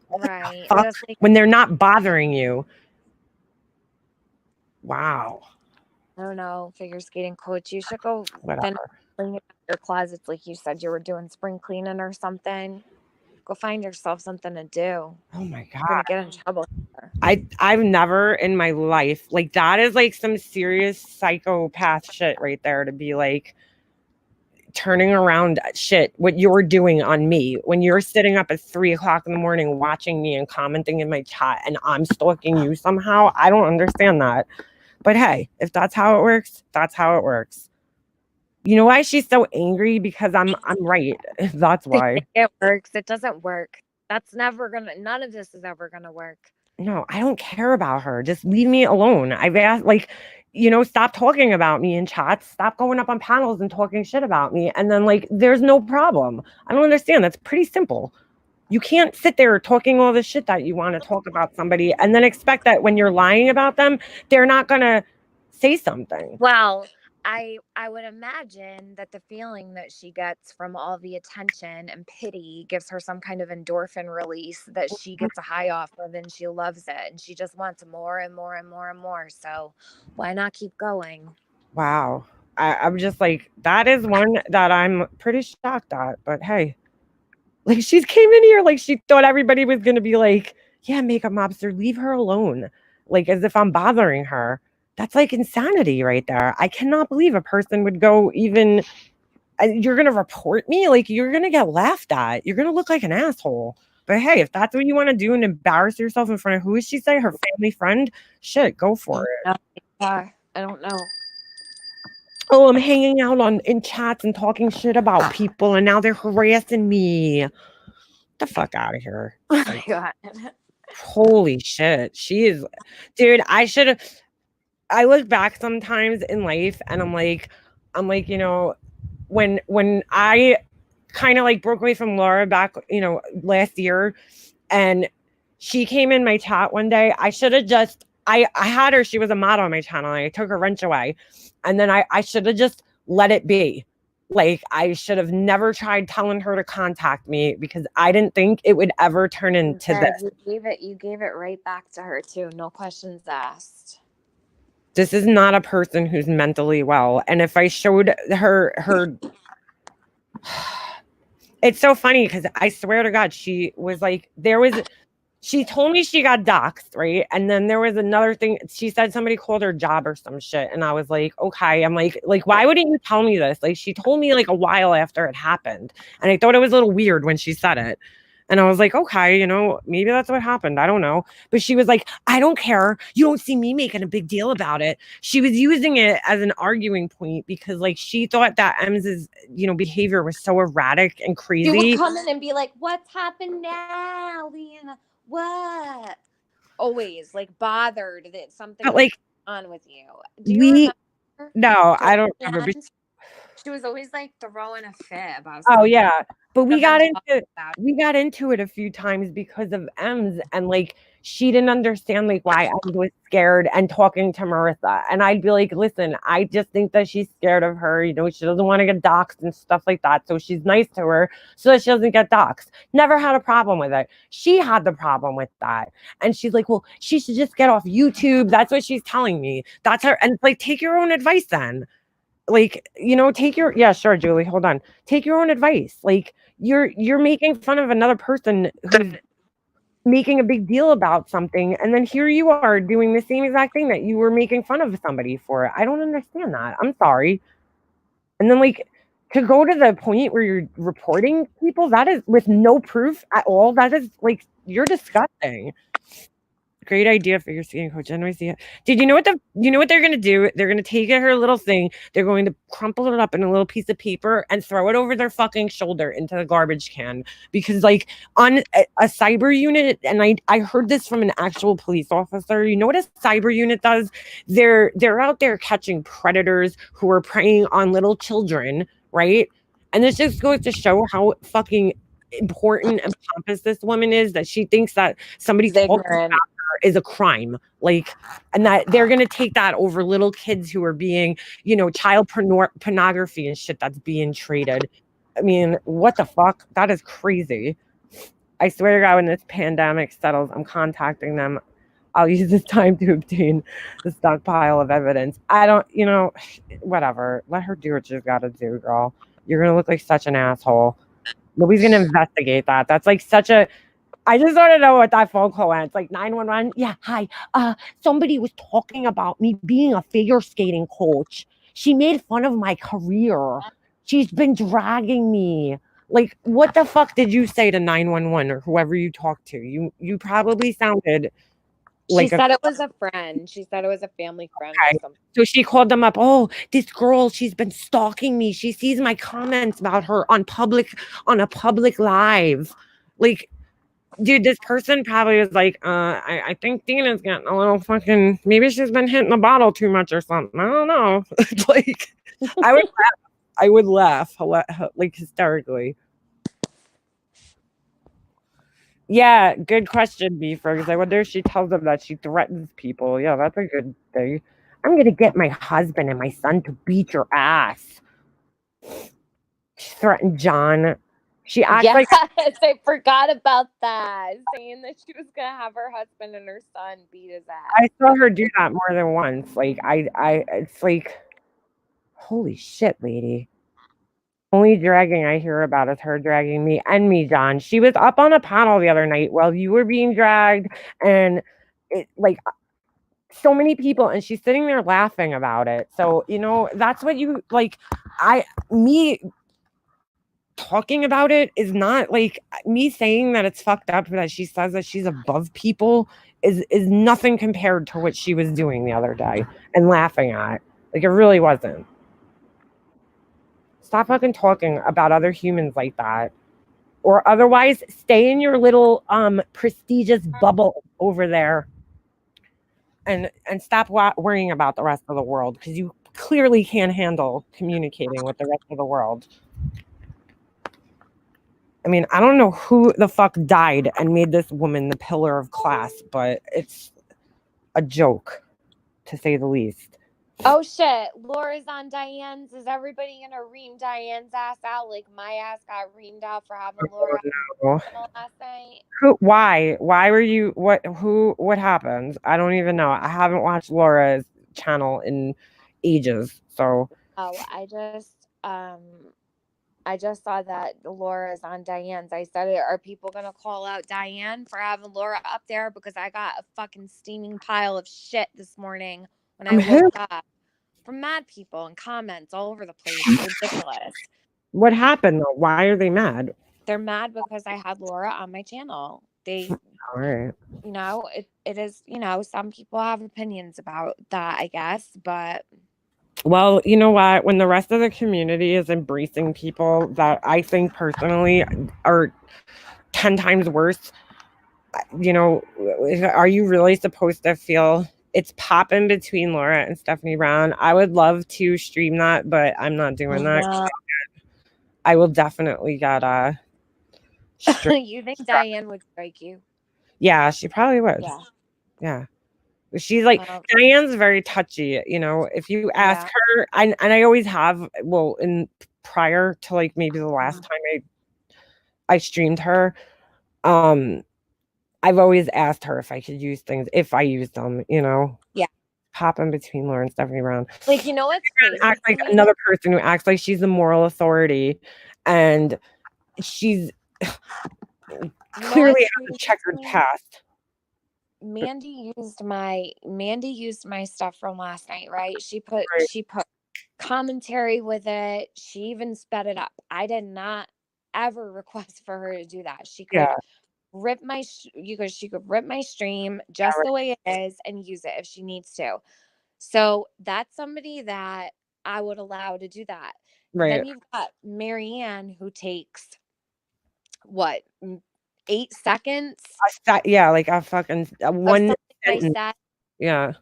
Right. Fuck? Just like, When they're not bothering you. Wow. I don't know, figure skating coach. You should go Whatever. clean your closets like you said you were doing spring cleaning or something. Go find yourself something to do. Oh my You're gonna God. get in trouble. I've never in my life, like, that is like some serious psychopath shit right there, to be like turning around shit what you're doing on me when you're sitting up at 3:00 in the morning watching me and commenting in my chat and I'm stalking you somehow. I don't understand that. But hey, if that's how it works, that's how it works. You know why she's so angry? Because I'm right. That's why. It works. It doesn't work. None of this is ever gonna work. No, I don't care about her. Just leave me alone. I've asked, stop talking about me in chats. Stop going up on panels and talking shit about me. And then, there's no problem. I don't understand. That's pretty simple. You can't sit there talking all this shit that you want to talk about somebody and then expect that when you're lying about them, they're not going to say something. Well, I would imagine that the feeling that she gets from all the attention and pity gives her some kind of endorphin release that she gets a high off of, and she loves it and she just wants more and more and more and more. So why not keep going? Wow. I'm just like, that is one that I'm pretty shocked at. But hey, she came in here like she thought everybody was going to be like, yeah, makeup mobster, leave her alone. Like, as if I'm bothering her. That's like insanity right there. I cannot believe a person would go even, you're going to report me? Like, you're going to get laughed at. You're going to look like an asshole. But hey, if that's what you want to do and embarrass yourself in front of, who is she say? Her family friend? Shit, go for it. I don't know. Oh, I'm hanging out in chats and talking shit about people and now they're harassing me. Get the fuck out of here. Oh my God. Holy shit. She is, dude, I look back sometimes in life and I'm like, when I kind of broke away from Laura back, last year, and she came in my chat one day, I should have just, I had her, she was a model on my channel, and I took her wrench away, and then I should have just let it be. I should have never tried telling her to contact me because I didn't think it would ever turn into this. You gave it right back to her too. No questions asked. This is not a person who's mentally well. And if I showed her it's so funny because I swear to God, she was like, she told me she got doxxed, right? And then there was another thing. She said somebody called her job or some shit. And I was like, okay. I'm like, why wouldn't you tell me this? She told me a while after it happened. And I thought it was a little weird when she said it. And I was like, okay, maybe that's what happened. I don't know. But she was like, I don't care. You don't see me making a big deal about it. She was using it as an arguing point because like she thought that Ems's, behavior was so erratic and She would crazy. come in and be like, "What's happened now, Leanna? What?" Always like bothered that something But was like on with you. Do you we remember? no, I don't Towards remember. the end, she was always like throwing a fit about Oh something. yeah. But we And then got talk into about we got into it a few times because of Ems and like she didn't understand like why Ems was scared and talking to Marissa. And I'd be like, listen, I just think that she's scared of her. She doesn't want to get doxxed and stuff like that. So she's nice to her so that she doesn't get doxxed. Never had a problem with it. She had the problem with that. And she's like, well, she should just get off YouTube. That's what she's telling me. That's her. And it's like, take your own advice then. Like, yeah, sure, Julie, hold on. Take your own advice. Like, you're making fun of another person who's making a big deal about something, and then here you are doing the same exact thing that you were making fun of somebody for. I don't understand that. I'm sorry. And then like to go to the point where you're reporting people, that is with no proof at all. That is like you're disgusting. Great idea for your skiing coach. NYC. Did you know what they're gonna do? They're gonna take her little thing, they're going to crumple it up in a little piece of paper and throw it over their fucking shoulder into the garbage can. Because like on a cyber unit, and I heard this from an actual police officer, you know what a cyber unit does? They're out there catching predators who are preying on little children, right? And this just goes to show how fucking important and pompous this woman is that she thinks that somebody talking ignorant. is a crime, like, and that they're gonna take that over little kids who are being, child pornography and shit that's being traded. I mean, what the fuck? That is crazy. I swear to God, when this pandemic settles, I'm contacting them. I'll use this time to obtain the stockpile of evidence. I don't, whatever. Let her do what she's got to do, girl. You're gonna look like such an asshole. Nobody's gonna investigate that. That's like such a. I just want to know what that phone call went. It's like 911. Yeah, hi. Somebody was talking about me being a figure skating coach. She made fun of my career. She's been dragging me. Like, what the fuck did you say to 911 or whoever you talked to? You probably sounded She like said it was a friend. She said it was a family friend or something. So she called them up. Oh, this girl, she's been stalking me. She sees my comments about her on a public live. Like, dude, this person probably was like, I think Dina's getting a little fucking, maybe she's been hitting the bottle too much or something. I don't know. Like, I would laugh like hysterically. Yeah, good question, Beefers. I wonder if she tells them that she threatens people. Yeah, that's a good thing. I'm gonna get my husband and my son to beat your ass. She threatened John. She acts Yes, like I forgot about that. Saying that she was gonna have her husband and her son beat his ass. I saw her do that more than once. Like it's like, holy shit, lady. Only dragging I hear about is her dragging me and me, John. She was up on a panel the other night while you were being dragged, and it like so many people, and she's sitting there laughing about it. So that's what you like. Me talking about it is not like me saying that it's fucked up that she says that she's above people is nothing compared to what she was doing the other day and laughing at. Like, it really wasn't. Stop fucking talking about other humans like that. Or otherwise, stay in your little prestigious bubble over there and stop worrying about the rest of the world, because you clearly can't handle communicating with the rest of the world. I mean, I don't know who the fuck died and made this woman the pillar of class, but it's a joke, to say the least. Oh shit, Laura's on Diane's. Is everybody gonna ream Diane's ass out like my ass got reamed out for having Laura last night? Why were you, what happened? I don't even know. I haven't watched Laura's channel in ages, so. Oh, I just saw that Laura's on Diane's. I said, are people going to call out Diane for having Laura up there? Because I got a fucking steaming pile of shit this morning when I woke up from mad people and comments all over the place. It's ridiculous. What happened though? Why are they mad? They're mad because I had Laura on my channel. They, All right. you know, it is, you know, some people have opinions about that, I guess, but Well, you know what? When the rest of the community is embracing people that I think personally are 10 times worse, you know, are you really supposed to feel it's popping between Laura and Stephanie Brown? I would love to stream that, but I'm not doing that. no. I will definitely get You think Diane would strike you? yeah, she probably would. Yeah. Yeah. She's like Well, Diane's very touchy, you know. If you ask yeah. her, and I always have, well, in prior to like maybe the last time I streamed her, I've always asked her if I could use things, if I use them, you know. Yeah. Pop in between Laura and Stephanie Brown. Like, you know what's crazy? Act like to me? another person who acts like she's the moral authority, and she's You know clearly what's has a crazy to checkered me? past. Mandy used my stuff from last night, right? She put Right. commentary with it. She even sped it up. I did not ever request for her to do that. She could Yeah. rip my she could rip my stream just right. the way it is and use it if she needs to. So that's somebody that I would allow to do that. Right. Then you've got Marianne who takes what 8 seconds Yeah, like a fucking of one something I sentence. said Yeah.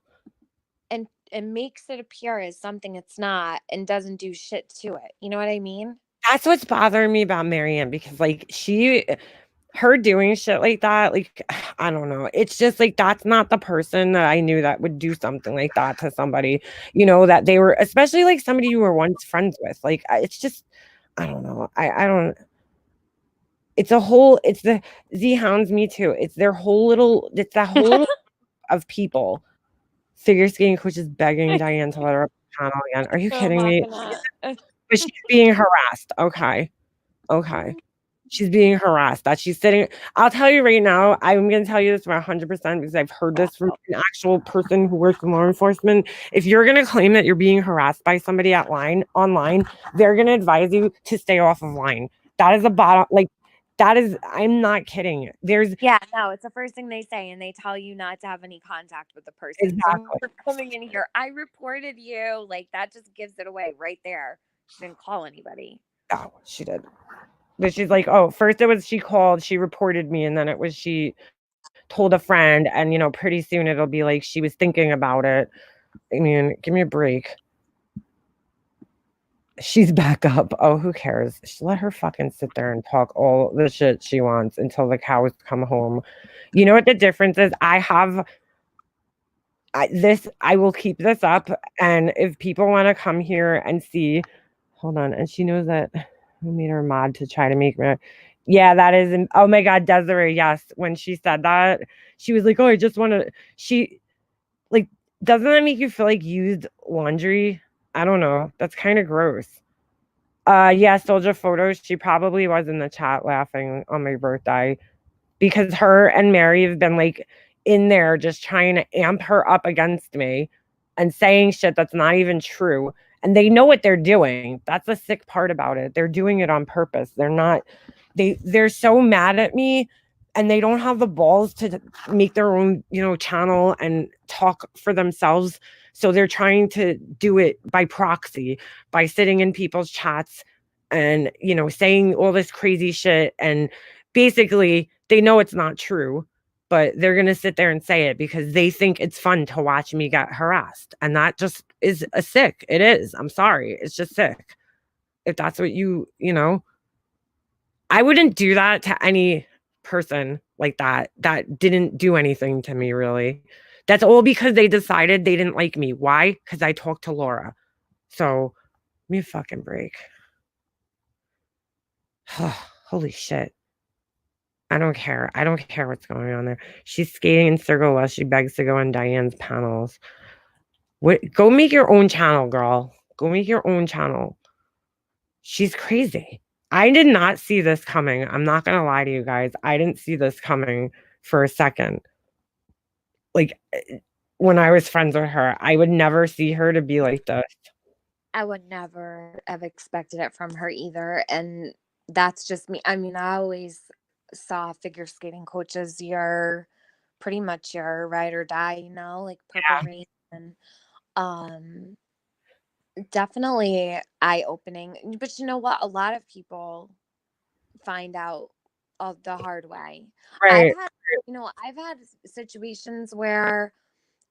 and makes it appear as something it's not and doesn't do shit to it. You know what I mean? That's what's bothering me about Marianne, because like her doing shit like that, like I don't know. It's just like that's not the person that I knew that would do something like that to somebody, you know, that they were, especially like somebody you were once friends with. Like it's just, I don't know. I don't, it's the Z Hounds, me too. It's that whole little of people. Figure skating coach is begging Diane to let her up the channel again. Are you So kidding I'm me? not gonna. But she's being harassed. Okay. She's being harassed. That she's sitting. I'll tell you right now. I'm going to tell you this for 100% because I've heard this from an actual person who works in law enforcement. If you're going to claim that you're being harassed by somebody online, they're going to advise you to stay off of line. That is a bottom. Like that is. I'm not kidding. There's Yeah, no, it's the first thing they say, and they tell you not to have any contact with the person. exactly. So we're coming in here. I reported you. Like that just gives it away right there. She didn't call anybody. Oh, she did. But she's like, oh, first it was she called, she reported me, and then it was she told a friend, and you know, pretty soon it'll be like she was thinking about it. I mean, give me a break. She's back up. Oh, who cares? Let her fucking sit there and talk all the shit she wants until the cows come home. You know what the difference is? I will keep this up, and if people want to come here and see, hold on, and she knows that who made her mod to try to make me. Yeah, that is. Oh my God, Desiree. Yes, when she said that, she was like, "Oh, I just want to." She, like, doesn't that make you feel like used laundry? I don't know. That's kind of gross. Yeah, Soldier Photos. She probably was in the chat laughing on my birthday because her and Mary have been like in there just trying to amp her up against me and saying shit that's not even true. And they know what they're doing. That's the sick part about it. They're doing it on purpose. They're so mad at me, and they don't have the balls to make their own, you know, channel and talk for themselves. So they're trying to do it by proxy, by sitting in people's chats and, you know, saying all this crazy shit. And basically they know it's not true, but they're going to sit there and say it because they think it's fun to watch me get harassed. And that just is a sick. It is. I'm sorry. It's just sick. If that's what you know, I wouldn't do that to any person like that didn't do anything to me, really. That's all because they decided they didn't like me. Why? Because I talked to Laura. So give me a fucking break. Holy shit. I don't care. I don't care what's going on there. She's skating in circle while she begs to go on Diane's panels. Go make your own channel, girl. Go make your own channel. She's crazy. I did not see this coming. I'm not going to lie to you guys. I didn't see this coming for a second. Like, when I was friends with her, I would never see her to be like this. I would never have expected it from her either. And that's just me. I mean, I always saw figure skating coaches pretty much your ride or die, you know, like Purple Rain, and um definitely eye opening. But you know what? A lot of people find out of the hard way. Right. I've had situations where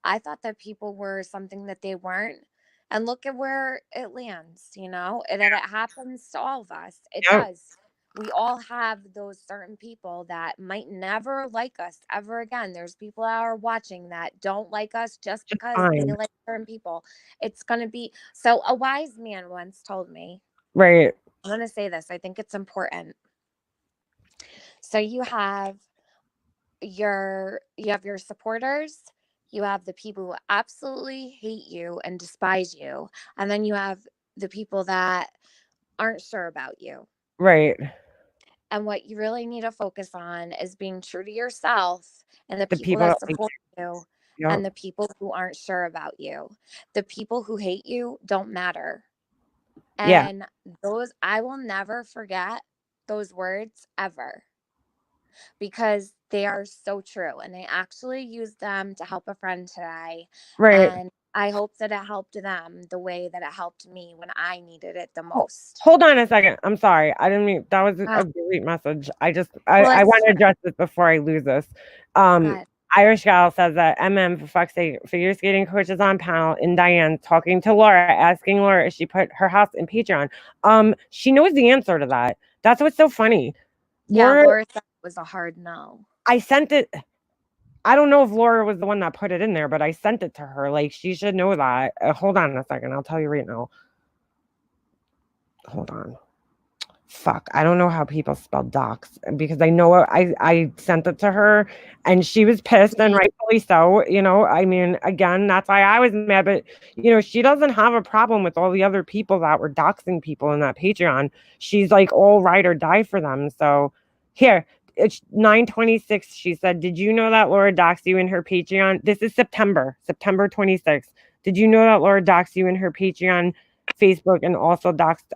I thought that people were something that they weren't. And look at where it lands, you know, and it happens to all of us. It Yep. does. We all have those certain people that might never like us ever again. There's people that are watching that don't like us just because they Fine. like certain people. It's going to be so. A wise man once told me, Right. I'm going to say this, I think it's important. So you have your supporters, you have the people who absolutely hate you and despise you, and then you have the people that aren't sure about you. Right. And what you really need to focus on is being true to yourself and the The people people that that like support you Yep. and the people who aren't sure about you. The people who hate you don't matter. Yeah. And those, I will never forget those words ever, because they are so true. And I actually used them to help a friend today. Right. And I hope that it helped them the way that it helped me when I needed it the Ho- most. Hold on a second. I'm sorry. I didn't mean that was a great message. I want to address this before I lose this. Irish Gal says that for fuck's sake, figure skating coaches on panel in Diane talking to Laura, asking Laura if she put her house in Patreon. She knows the answer to that. That's what's so funny. Yeah, Laura said it was a hard no. I sent it. I don't know if Laura was the one that put it in there, but I sent it to her. Like, she should know that. Hold on a second. I'll tell you right now. Hold on. Fuck. I don't know how people spell docs, because I know I sent it to her and she was pissed, and rightfully so. You know, I mean, again, that's why I was mad. But, you know, she doesn't have a problem with all the other people that were doxing people in that Patreon. She's like all ride or die for them. So here, it's 9/26. She said, "Did you know that Laura doxed you in her Patreon?" This is September 26th. "Did you know that Laura doxed you in her Patreon, Facebook, and also doxed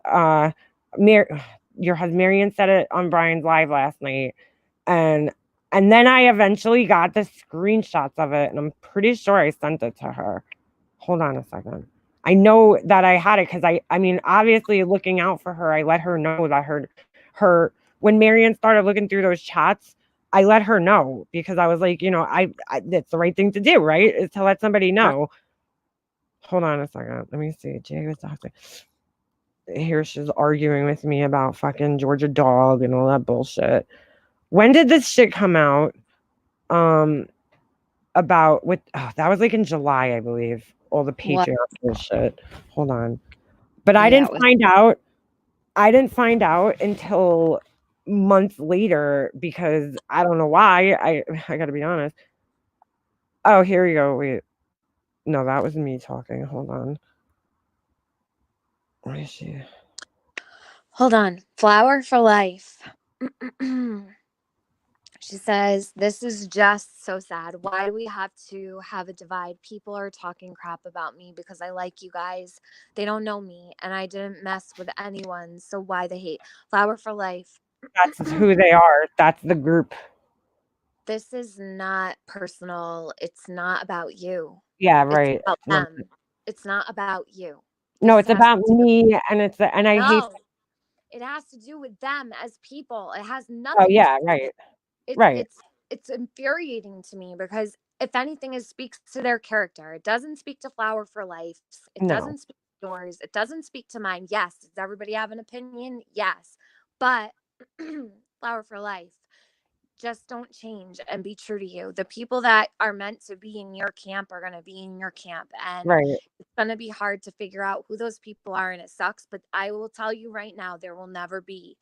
your husband?" Marion said it on Brian's live last night, and then I eventually got the screenshots of it, and I'm pretty sure I sent it to her. Hold on a second. I know that I had it because I mean, obviously looking out for her, I let her know that her when Marion started looking through those chats, I let her know, because I was like, you know, I that's the right thing to do, right? Is to let somebody know. Hold on a second. Let me see. Jay was talking. Here she's arguing with me about fucking Georgia Dog and all that bullshit. When did this shit come out? That was like in July, I believe. All the Patreon bullshit. Hold on. But I didn't find out. I didn't find out until months later, because I don't know why. I gotta be honest. Oh, here we go. Wait. No, that was me talking. Hold on. Where is she? Hold on. Flower for Life. She says, "This is just so sad. Why do we have to have a divide? People are talking crap about me because I like you guys. They don't know me, and I didn't mess with anyone. So why the hate?" Flower for Life. That's who they are. That's the group. This is not personal. It's not about you. Yeah, right. It's about them. It's not about you. No, it's about me, and I hate. It has to do with them as people. It has nothing. Oh yeah, right. Right. It's infuriating to me, because if anything, it speaks to their character. It doesn't speak to Flower for Life. It doesn't speak to yours. It doesn't speak to mine. Yes, does everybody have an opinion? Yes, but Flower for Life, just don't change and be true to you. The people that are meant to be in your camp are going to be in your camp, and it's going to be hard to figure out who those people are, and it sucks, but I will tell you right now, there will never be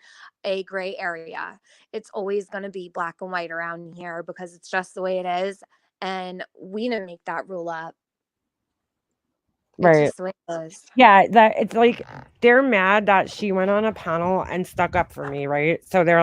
a gray area. It's always going to be black and white around here, because it's just the way it is, and we didn't make that rule up. It's just the way it is. Yeah, that it's like they're mad that she went on a panel and stuck up for me, right? So they're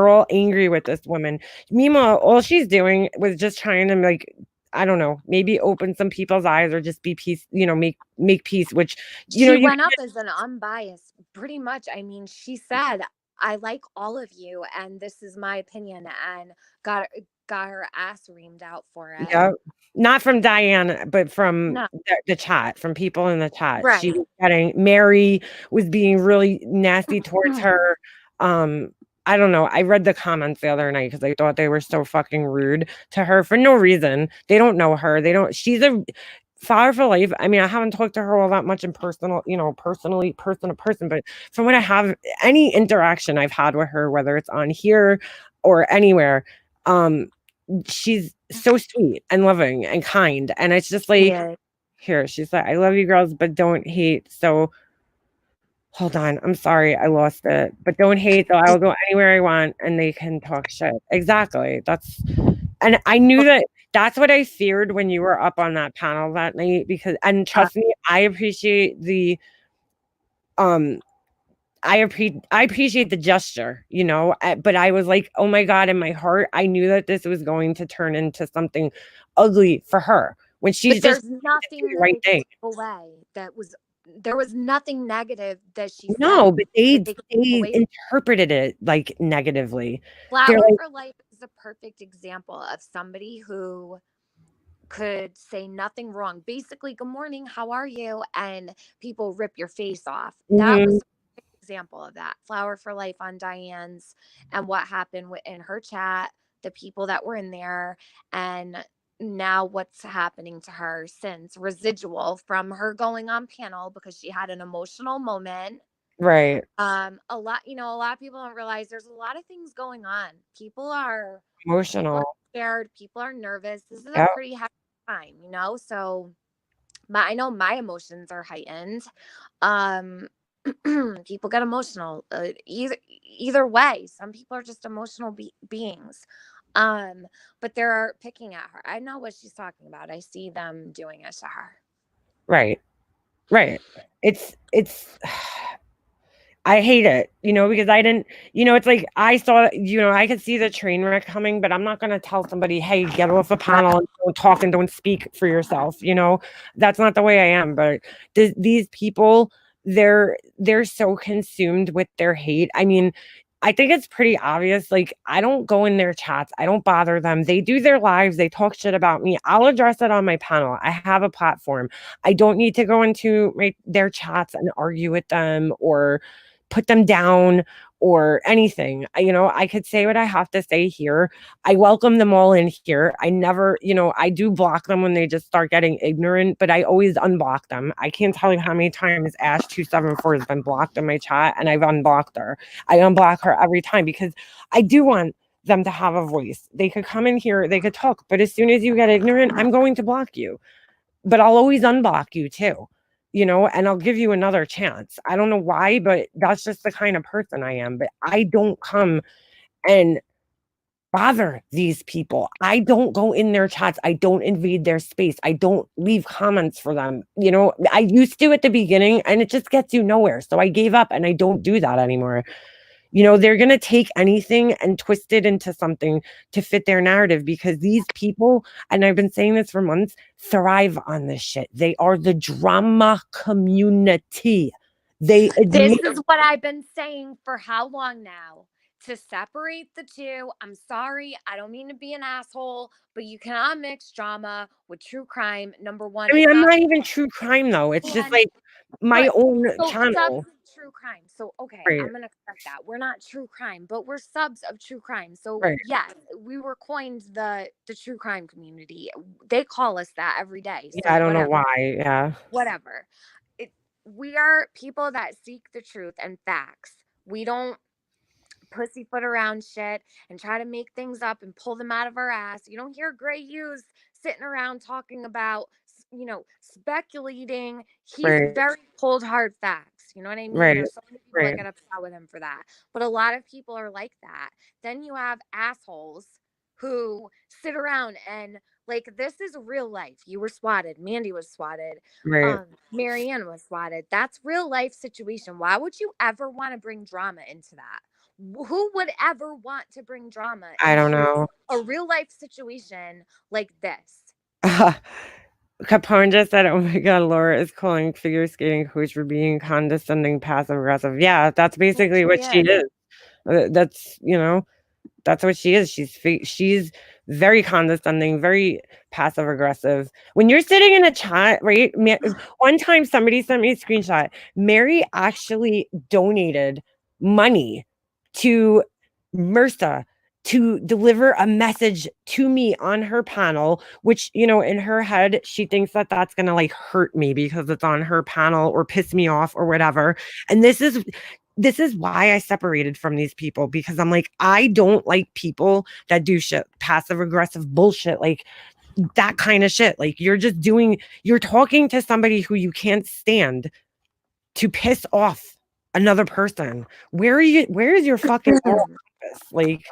all angry with this woman. Meanwhile, all she's doing was just trying to, like, I don't know, maybe open some people's eyes, or just be peace, you know, make peace, which, you know, she went up as an unbiased, pretty much. I mean, she said, I like all of you, and this is my opinion, and got her ass reamed out for it. Yep. Not from Diane, but from No. the chat, from people in the chat. She Right. was Mary was being really nasty towards her. I don't know. I read the comments the other night because I thought they were so fucking rude to her for no reason. They don't know her. She's a Flower for Life. I mean, I haven't talked to her all that much in personally, person to person, but from what I have, any interaction I've had with her, whether it's on here or anywhere, she's so sweet and loving and kind. And it's just like, here, she's like, I love you girls, but don't hate. So hold on. I'm sorry. I lost it. But don't hate, though. I will go anywhere I want and they can talk shit. Exactly. And I knew that's what I feared when you were up on that panel that night, and trust me, I appreciate the, I appreciate the gesture, but I was like, oh my God, in my heart, I knew that this was going to turn into something ugly for her when she's But just there's nothing the right thing. away there was nothing negative that she said. No, but they away. interpreted it like negatively. Flower for Life is a perfect example of somebody who could say nothing wrong. Basically, good morning, how are you? And people rip your face off. That was an example of that. Flower for Life on Diane's and what happened in her chat, the people that were in there, and now what's happening to her since, residual from her going on panel because she had an emotional moment. Right. A lot of people don't realize there's a lot of things going on. People are emotional, scared, people are nervous. This is a pretty happy time, so I know my emotions are heightened. People get emotional either way. Some people are just emotional beings. But they're picking at her. I know what she's talking about. I see them doing it to her. Right. It's I hate it, because I didn't, it's like I saw, I could see the train wreck coming, but I'm not going to tell somebody, hey, get off a panel and don't talk and don't speak for yourself. That's not the way I am. But these people, they're so consumed with their hate. I mean, I think it's pretty obvious. Like, I don't go in their chats. I don't bother them. They do their lives. They talk shit about me. I'll address it on my panel. I have a platform. I don't need to go into their chats and argue with them or put them down or anything. I could say what I have to say here. I welcome them all in here. I never, I do block them when they just start getting ignorant, but I always unblock them. I can't tell you how many times Ash274 has been blocked in my chat and I've unblocked her. I unblock her every time because I do want them to have a voice. They could come in here, they could talk, but as soon as you get ignorant, I'm going to block you. But I'll always unblock you too. And I'll give you another chance. I don't know why, but that's just the kind of person I am. But I don't come and bother these people. I don't go in their chats. I don't invade their space. I don't leave comments for them. I used to at the beginning and it just gets you nowhere. So I gave up and I don't do that anymore. They're going to take anything and twist it into something to fit their narrative because these people, and I've been saying this for months, thrive on this shit. They are the drama community. This is what I've been saying for how long now? To separate the two. I'm sorry. I don't mean to be an asshole, but you cannot mix drama with true crime. Number one. I mean, I'm not even true crime though. It's just like my own channel. True crime. So okay, right. I'm gonna correct that. We're not true crime, but we're subs of true crime. So yes, we were coined the true crime community. They call us that every day. So I don't know why. Yeah. Whatever. We are people that seek the truth and facts. We don't pussyfoot around shit and try to make things up and pull them out of our ass. You don't hear Gray Hughes sitting around talking about, speculating. He's very cold, hard facts. You know what I mean? There's so many people that get upset with him for that. But a lot of people are like that. Then you have assholes who sit around and this is real life. You were swatted. Mandy was swatted. Marianne was swatted. That's real life situation. Why would you ever want to bring drama into that? Who would ever want to bring drama into I don't know. A real life situation like this? Capone just said, oh my God, Laura is calling figure skating coach for being condescending, passive aggressive. Yeah, that's basically what she is. That's, you know, that's what she is. She's very condescending, very passive aggressive. When you're sitting in a chat, right? One time somebody sent me a screenshot. Mary actually donated money to MRSA to deliver a message to me on her panel, which, you know, in her head, she thinks that that's going to like hurt me because it's on her panel or piss me off or whatever. And this is why I separated from these people, because I'm like, I don't like people that do shit, passive aggressive bullshit, like that kind of shit. Like you're talking to somebody who you can't stand to piss off another person. Where is your fucking moral compass? Like,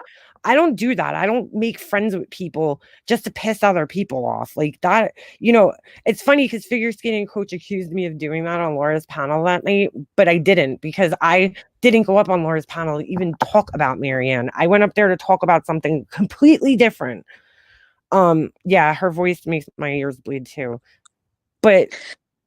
I don't do that. I don't make friends with people just to piss other people off. Like that, you know, it's funny because figure skating coach accused me of doing that on Laura's panel that night, but I didn't, because I didn't go up on Laura's panel to even talk about Marianne. I went up there to talk about something completely different. Yeah, her voice makes my ears bleed too. But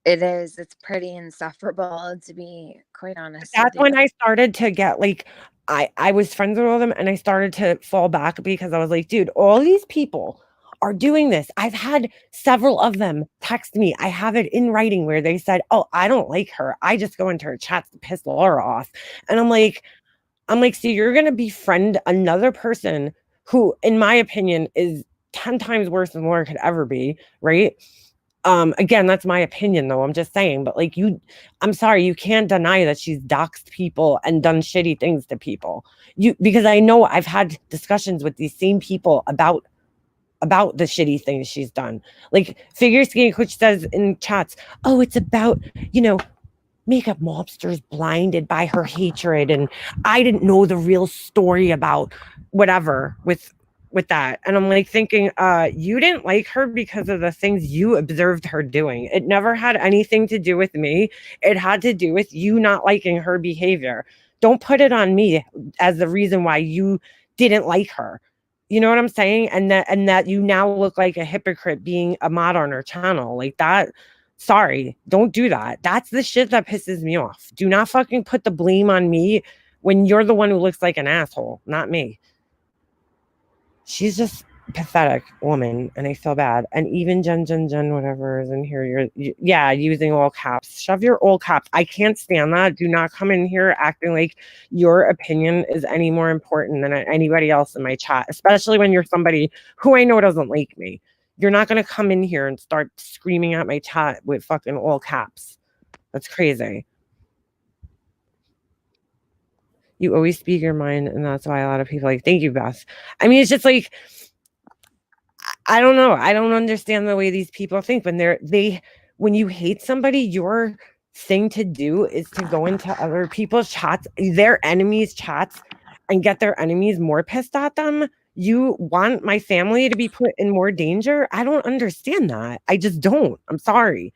it's pretty insufferable, to be quite honest. That's when I started to get like, I was friends with all of them and I started to fall back because I was like, dude, all these people are doing this. I've had several of them text me. I have it in writing where they said, oh, I don't like her. I just go into her chats to piss Laura off. And I'm like, so you're going to befriend another person who, in my opinion, is 10 times worse than Laura could ever be, right? Again, that's my opinion though. I'm just saying, but like I'm sorry, you can't deny that she's doxed people and done shitty things to people. Because I know I've had discussions with these same people about the shitty things she's done. Like figure skating coach says in chats, oh, it's about, you know, makeup mobsters blinded by her hatred. And I didn't know the real story about whatever with that. And I'm like thinking, you didn't like her because of the things you observed her doing. It never had anything to do with me. It had to do with you not liking her behavior. Don't put it on me as the reason why you didn't like her. You know what I'm saying? And that you now look like a hypocrite being a mod on her channel. Like that. Sorry, don't do that. That's the shit that pisses me off. Do not fucking put the blame on me when you're the one who looks like an asshole, not me. She's just pathetic woman, and I feel bad. And even Jen, whatever is in here, yeah, using all caps. Shove your all caps. I can't stand that. Do not come in here acting like your opinion is any more important than anybody else in my chat, especially when you're somebody who I know doesn't like me. You're not going to come in here and start screaming at my chat with fucking all caps. That's crazy. You always speak your mind, and that's why a lot of people like, thank you, Beth. I mean, it's just like, I don't know. I don't understand the way these people think when you hate somebody, your thing to do is to go into other people's chats, their enemies' chats, and get their enemies more pissed at them. You want my family to be put in more danger? I don't understand that. I just don't. I'm sorry.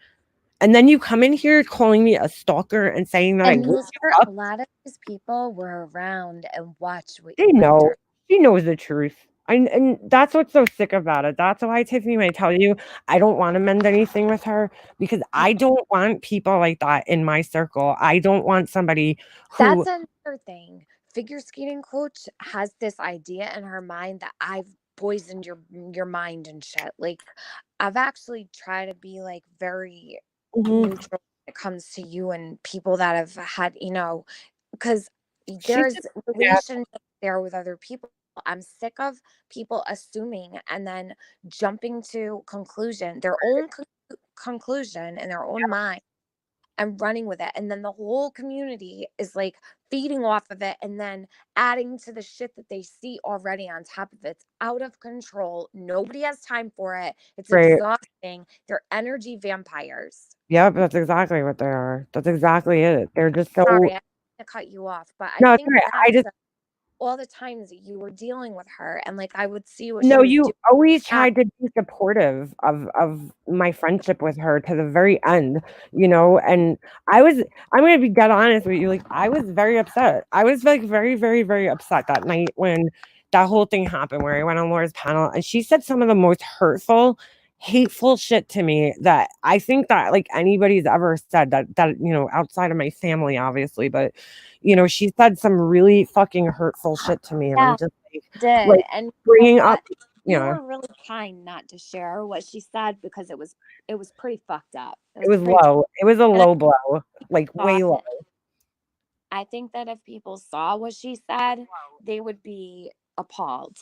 And then you come in here calling me a stalker and saying that a lot of these people were around and watched what they know. She knows the truth. And that's what's so sick about it. That's why, Tiffany, when I tell you I don't want to mend anything with her, because I don't want people like that in my circle. I don't want somebody who... That's another thing. Figure skating coach has this idea in her mind that I've poisoned your mind and shit. Like, I've actually tried to be like very neutral when it comes to you and people that have had, you know, because there's relationships there with other people. I'm sick of people assuming and then jumping to their own conclusion in their own mind and running with it. And then the whole community is like feeding off of it and then adding to the shit that they see already on top of it. It's out of control. Nobody has time for it. It's exhausting. They're energy vampires. Yep, that's exactly what they are. That's exactly it. They're just so... Sorry, I to cut you off, but I think I just... all the times that you were dealing with her and like I would see what you always tried to be supportive of my friendship with her to the very end, you know. And I'm gonna be dead honest with you, like I was very upset. I was like very, very, very upset that night when that whole thing happened where I went on Laura's panel and she said some of the most hurtful hateful shit to me that I think that like anybody's ever said that you know, outside of my family, obviously, but you know, she said some really fucking hurtful shit to me, and I'm Yeah, just did. like And you know bringing up, what? you You know, were really kind not to share what she said because it was pretty fucked up. It it was was pretty, low. It was a and low blow, like way low. I think that if people saw what she said, they would be appalled.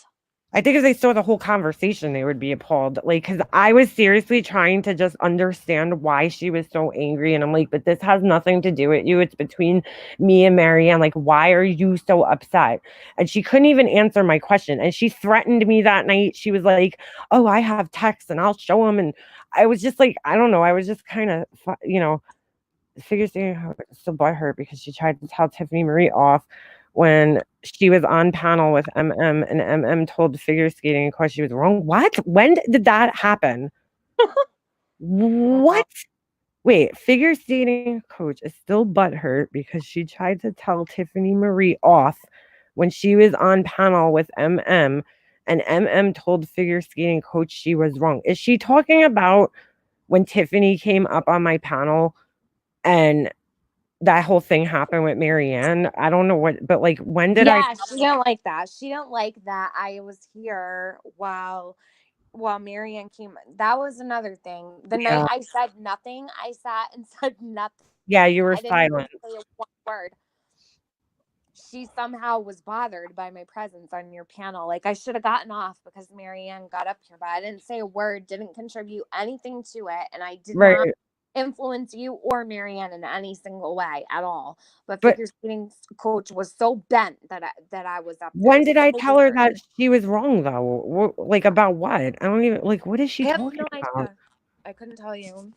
I think if they saw the whole conversation, they would be appalled. Like, because I was seriously trying to just understand why she was so angry. And I'm like, but this has nothing to do with you. It's between me and Marianne. Like, why are you so upset? And she couldn't even answer my question. And she threatened me that night. She was like, oh, I have texts and I'll show them. And I was just like, I don't know. I was just kind of, you know, figure skating so butthurt because she tried to tell Tiffany Marie off when she was on panel with MM and MM told the figure skating coach she was wrong. What? When did that happen? What? Wait, figure skating coach is still butthurt because she tried to tell Tiffany Marie off when she was on panel with MM and MM told figure skating coach she was wrong. Is she talking about when Tiffany came up on my panel and that whole thing happened with Marianne? I don't know what, but like, when did I? Yeah, she didn't like that. She didn't like that I was here while Marianne came. That was another thing. The night Yeah, I said nothing, I sat and said nothing. yeah, you were I didn't even silent. say one word. She somehow was bothered by my presence on your panel. Like I should have gotten off because Marianne got up here, but I didn't say a word, didn't contribute anything to it, and I did not Right. influence you or Marianne in any single way at all. But But figure skating coach was so bent that I was up there. when did I So tell her weird. that she was wrong though? Like about what? I don't even like, what is I she have talking no about? idea. I couldn't tell you.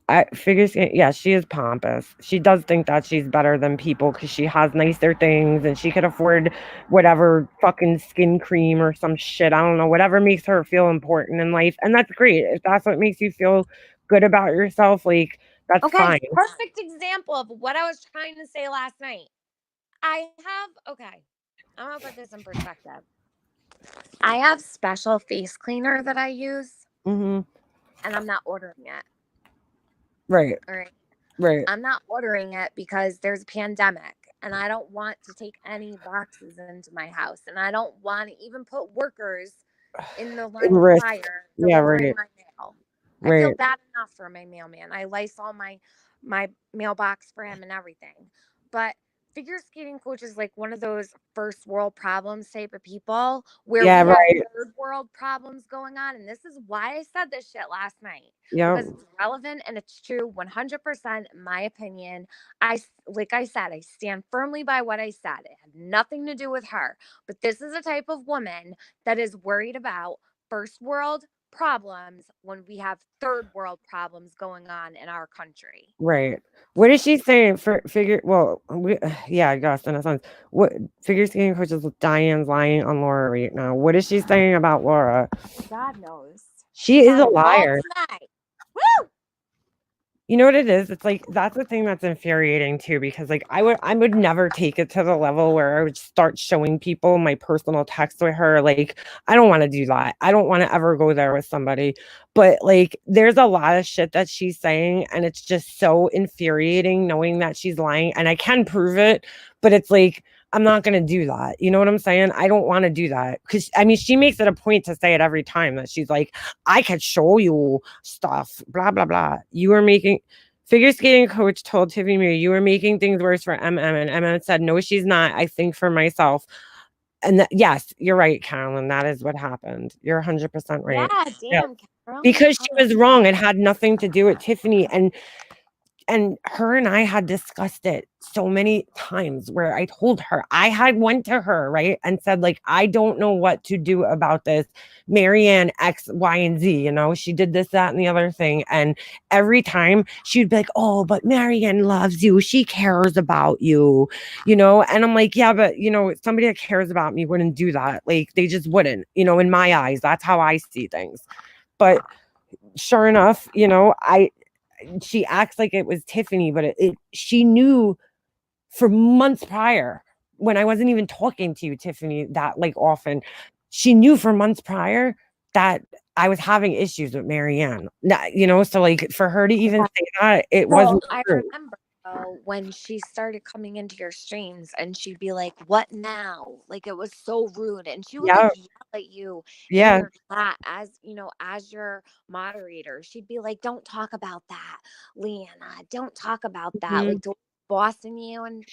I figures, yeah, she is pompous. She does think that she's better than people because she has nicer things and she could afford whatever fucking skin cream or some shit. I don't know, whatever makes her feel important in life. And that's great. If that's what makes you feel good about yourself, like that's Okay, fine. perfect example of what I was trying to say last night. I'm gonna put this in perspective. I have special face cleaner that I use, Mm-hmm. and I'm not ordering it. Right. All right. Right. I'm not ordering it because there's a pandemic and I don't want to take any boxes into my house. And I don't want to even put workers in the line of Risk. fire Yeah, delivering right. my mail. I feel Right. bad enough for my mailman. I Lysol my mailbox for him and everything. But figure skating coach is like one of those first world problems type of people where Yeah, we have right. third world problems going on. And this is why I said this shit last night. Yeah. Because it's relevant and it's true 100% in my opinion. Like I said, I stand firmly by what I said. It had nothing to do with her. But this is a type of woman that is worried about first world problems when we have third world problems going on in our country. Right. What is she saying for figure? Well, yeah, I guess in a sense. What figure skating coach is Diane's lying on Laura right now? What is she saying about Laura? God knows. She is a Got it all liar. tonight. Woo! You know what it is? It's like that's the thing that's infuriating too, because like I would never take it to the level where I would start showing people my personal text with her. Like, I don't want to do that. I don't want to ever go there with somebody. But like there's a lot of shit that she's saying, and it's just so infuriating knowing that she's lying. And I can prove it, but it's like I'm not gonna do that. You know what I'm saying? I don't want to do that. Cause I mean she makes it a point to say it every time that she's like, I could show you stuff, blah, blah, blah. You were making figure skating coach told Tiffany Marie you were making things worse for MM. And MM said, no, she's not. I think for myself. And yes, you're right, Carolyn. That is what happened. You're 100% right. Yeah, damn, Carol. Because she was wrong. It had nothing to do with Tiffany. And her and I had discussed it so many times where I told her, I had went to her, right, and said, like, I don't know what to do about this. Marianne X, Y, and Z, you know, she did this, that, and the other thing. And every time she'd be like, oh, but Marianne loves you. She cares about you, you know? And I'm like, yeah, but, you know, somebody that cares about me wouldn't do that. Like, they just wouldn't, you know, in my eyes. That's how I see things. But sure enough, you know, she acts like it was Tiffany, but she knew for months prior when I wasn't even talking to you, Tiffany, that like often. She knew for months prior that I was having issues with Marianne. You know, so like for her to even say that, it Well, wasn't I true. remember when she started coming into your streams and she'd be like, "What now?" Like it was so rude, and she would Yeah, like yell at you in yeah. your chat as as your moderator. She'd be like, "Don't talk about that, Leanna. Don't talk about that." Mhm. Like bossing you, and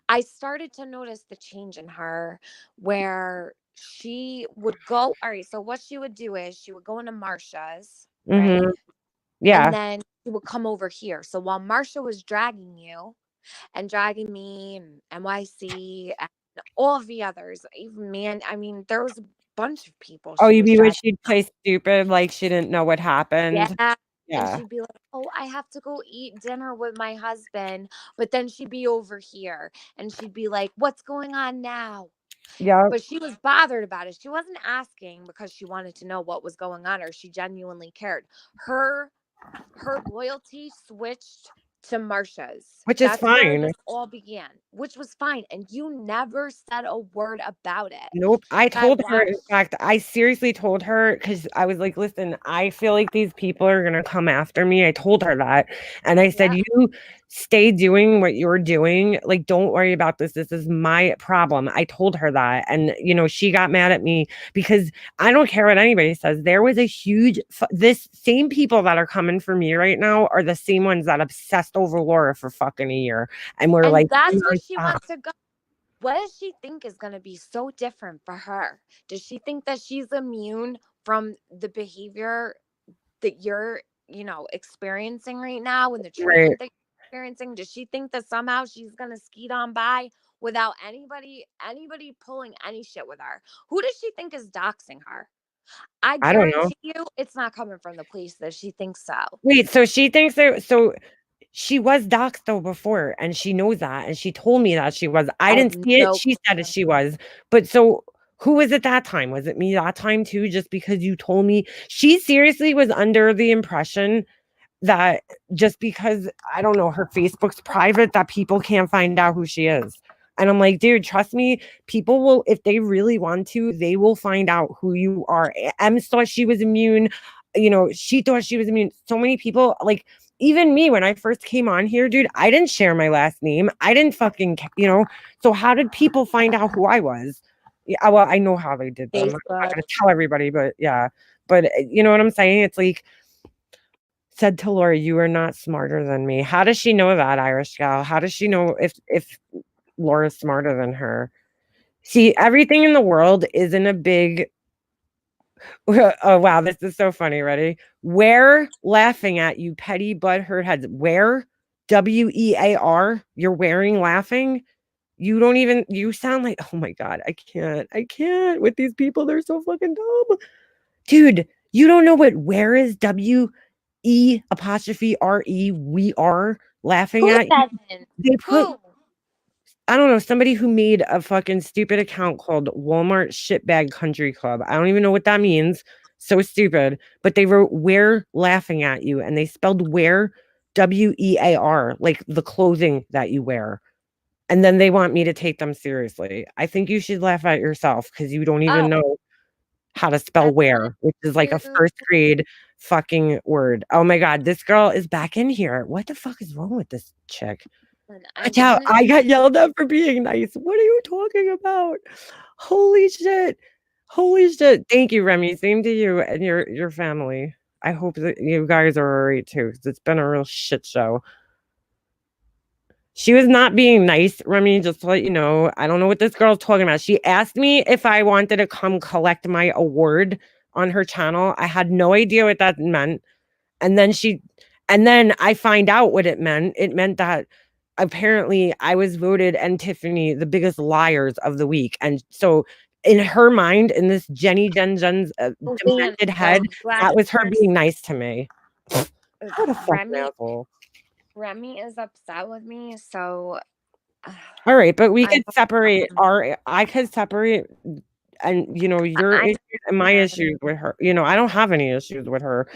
I started to notice the change in her where she would go. All right, so what she would do is she would go into Marsha's, right? Mhm. And Yeah. then she would come over here. So while Marsha was dragging you and dragging me and NYC and all of the others, even man, I mean, there was a bunch of people Oh, she you was mean when dragging. she'd play stupid, like she didn't know what Yeah. happened? And Yeah. she'd be like, "Oh, I have to go eat dinner with my husband." But then she'd be over here and she'd be like, "What's going on now?" Yeah. But she was bothered about it. She wasn't asking because she wanted to know what was going on or she genuinely cared. Her loyalty switched to Marsha's. Which is That's where fine. this all began, which was fine. And you never said a word about it. Nope. I I told her, in watched. fact, I seriously told her because I was like, listen, I feel like these people are going to come after me. I told her that. And I said, Yeah. you stay doing what you're doing. Like, don't worry about this. This is my problem. I told her that. And, she got mad at me because I don't care what anybody says. There was a huge, this same people that are coming for me right now are the same ones that obsessed over Laura for fucking a year. And we're And like, that's where she nonstop. wants to go. What does she think is going to be so different for her? Does she think that she's immune from the behavior that you're, experiencing right now and the Right. treatment that you're experiencing? Does she think that somehow she's going to skeet on by without anybody pulling any shit with her? Who does she think is doxing her? I I don't know. guarantee you it's not coming from the police that she thinks so. Wait, so she thinks that she was doxxed though before, and she knows that, and she told me that she was. I I have didn't see it. no She said that clue. she was. But so who was it that time? Was it me that time too? Just because you told me she seriously was under the impression that just because I don't know, her Facebook's private, that people can't find out who she is. And I'm like, dude, trust me, people will, if they really want to, they will find out who you are. Em thought she was immune. She thought she was immune. So many people, like, even me, when I first came on here, dude, I didn't share my last name. I didn't fucking, so how did people find out who I was? Yeah, well, I know how they did that. I'm not Facebook. gonna tell everybody, but yeah. But you know what I'm saying? It's like, said to Laura, "You are not smarter than me." How does she know that, Irish gal? How does she know if Laura's smarter than her? See, everything in the world isn't a big oh wow, this is so funny. Ready? Wear laughing at you, petty butthurt heads. Where? WEAR. You're wearing laughing. You sound like, oh my God, I can't with these people. They're so fucking dumb. Dude, you don't know what where is WE''RE, we are laughing Who at you. doesn't? They put, Who? I don't know, somebody who made a fucking stupid account called Walmart Shitbag Country Club. I don't even know what that means. So stupid. But they wrote "we're laughing at you" and they spelled wear WEAR, like the clothing that you wear. And then they want me to take them seriously. I think you should laugh at yourself because you don't even Oh, know how to spell I where, which is like a want first grade fucking word. Oh my God, this girl is back in here. What the fuck is wrong with this chick? I Watch out. want I got yelled at for being nice. What are you talking about? Holy shit. Holy shit. Thank you, Remy. Same to you and your family. I hope that you guys are all right too, because it's been a real shit show. She was not being nice, Remy, just to let you know. I don't know what this girl's talking about. She asked me if I wanted to come collect my award on her channel. I had no idea what that meant. And then I find out what it meant. It meant that apparently I was voted and Tiffany the biggest liars of the week. And so in her mind, in this Jen's Leanna, demented head, I'm glad that was her you're being nice to me. What a fucking Remy. asshole. Remy is upset with me, so All right, but we I could separate I could separate and your I issues and my issues with her. I don't have any issues with her.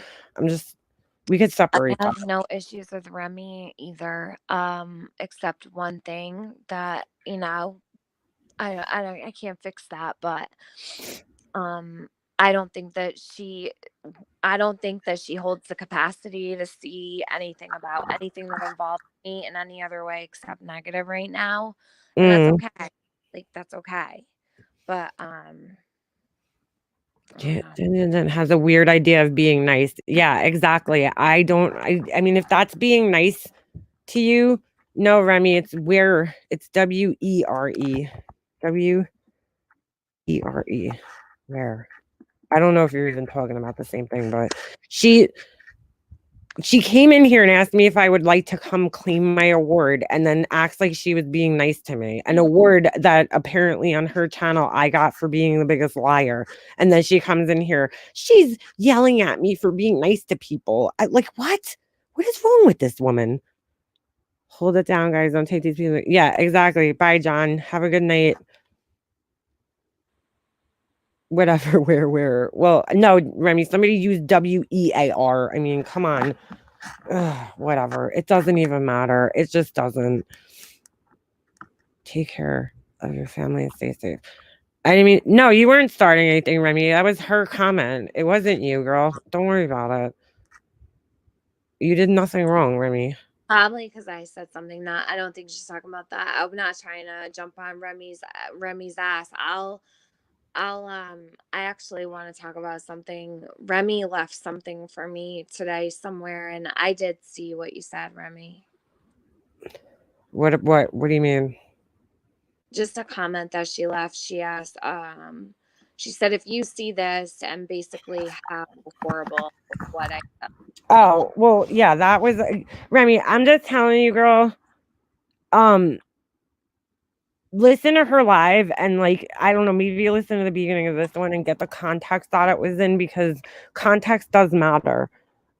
We could separate that. have no issues with Remy either. Except one thing that I can't fix that, but I don't think that she holds the capacity to see anything about anything that involves me in any other way except negative right now. And that's okay. Like, that's okay. But I don't know. Jen has a weird idea of being nice. Yeah, exactly. I mean, if that's being nice to you, no, Remy, it's Were. It's W-E-R-E. W-E-R-E. Where? I don't know if you're even talking about the same thing, but she came in here and asked me if I would like to come claim my award, and then acts like she was being nice to me. An award that apparently on her channel I got for being the biggest liar. And then she comes in here, she's yelling at me for being nice to people. Like, what? What is wrong with this woman? Hold it down, guys. Don't take these people. Yeah, exactly. Bye, John. Have a good night. Whatever, where. Well, no, Remy, somebody used W-E-A-R. I mean, come on. Ugh, whatever. It doesn't even matter. It just doesn't. Take care of your family and stay safe. I mean, no, you weren't starting anything, Remy. That was her comment. It wasn't you, girl. Don't worry about it. You did nothing wrong, Remy. Probably because I said something that I don't think she's talking about that. I'm not trying to jump on Remy's ass. I actually want to talk about something. Remy left something for me today somewhere, and I did see what you said, Remy. What do you mean? Just a comment that she left. She asked, she said, if you see this, and basically how horrible what I said. Oh, well, yeah, that was Remy. I'm just telling you, girl. Listen to her live and, like, I don't know, maybe listen to the beginning of this one and get the context that it was in, because context does matter.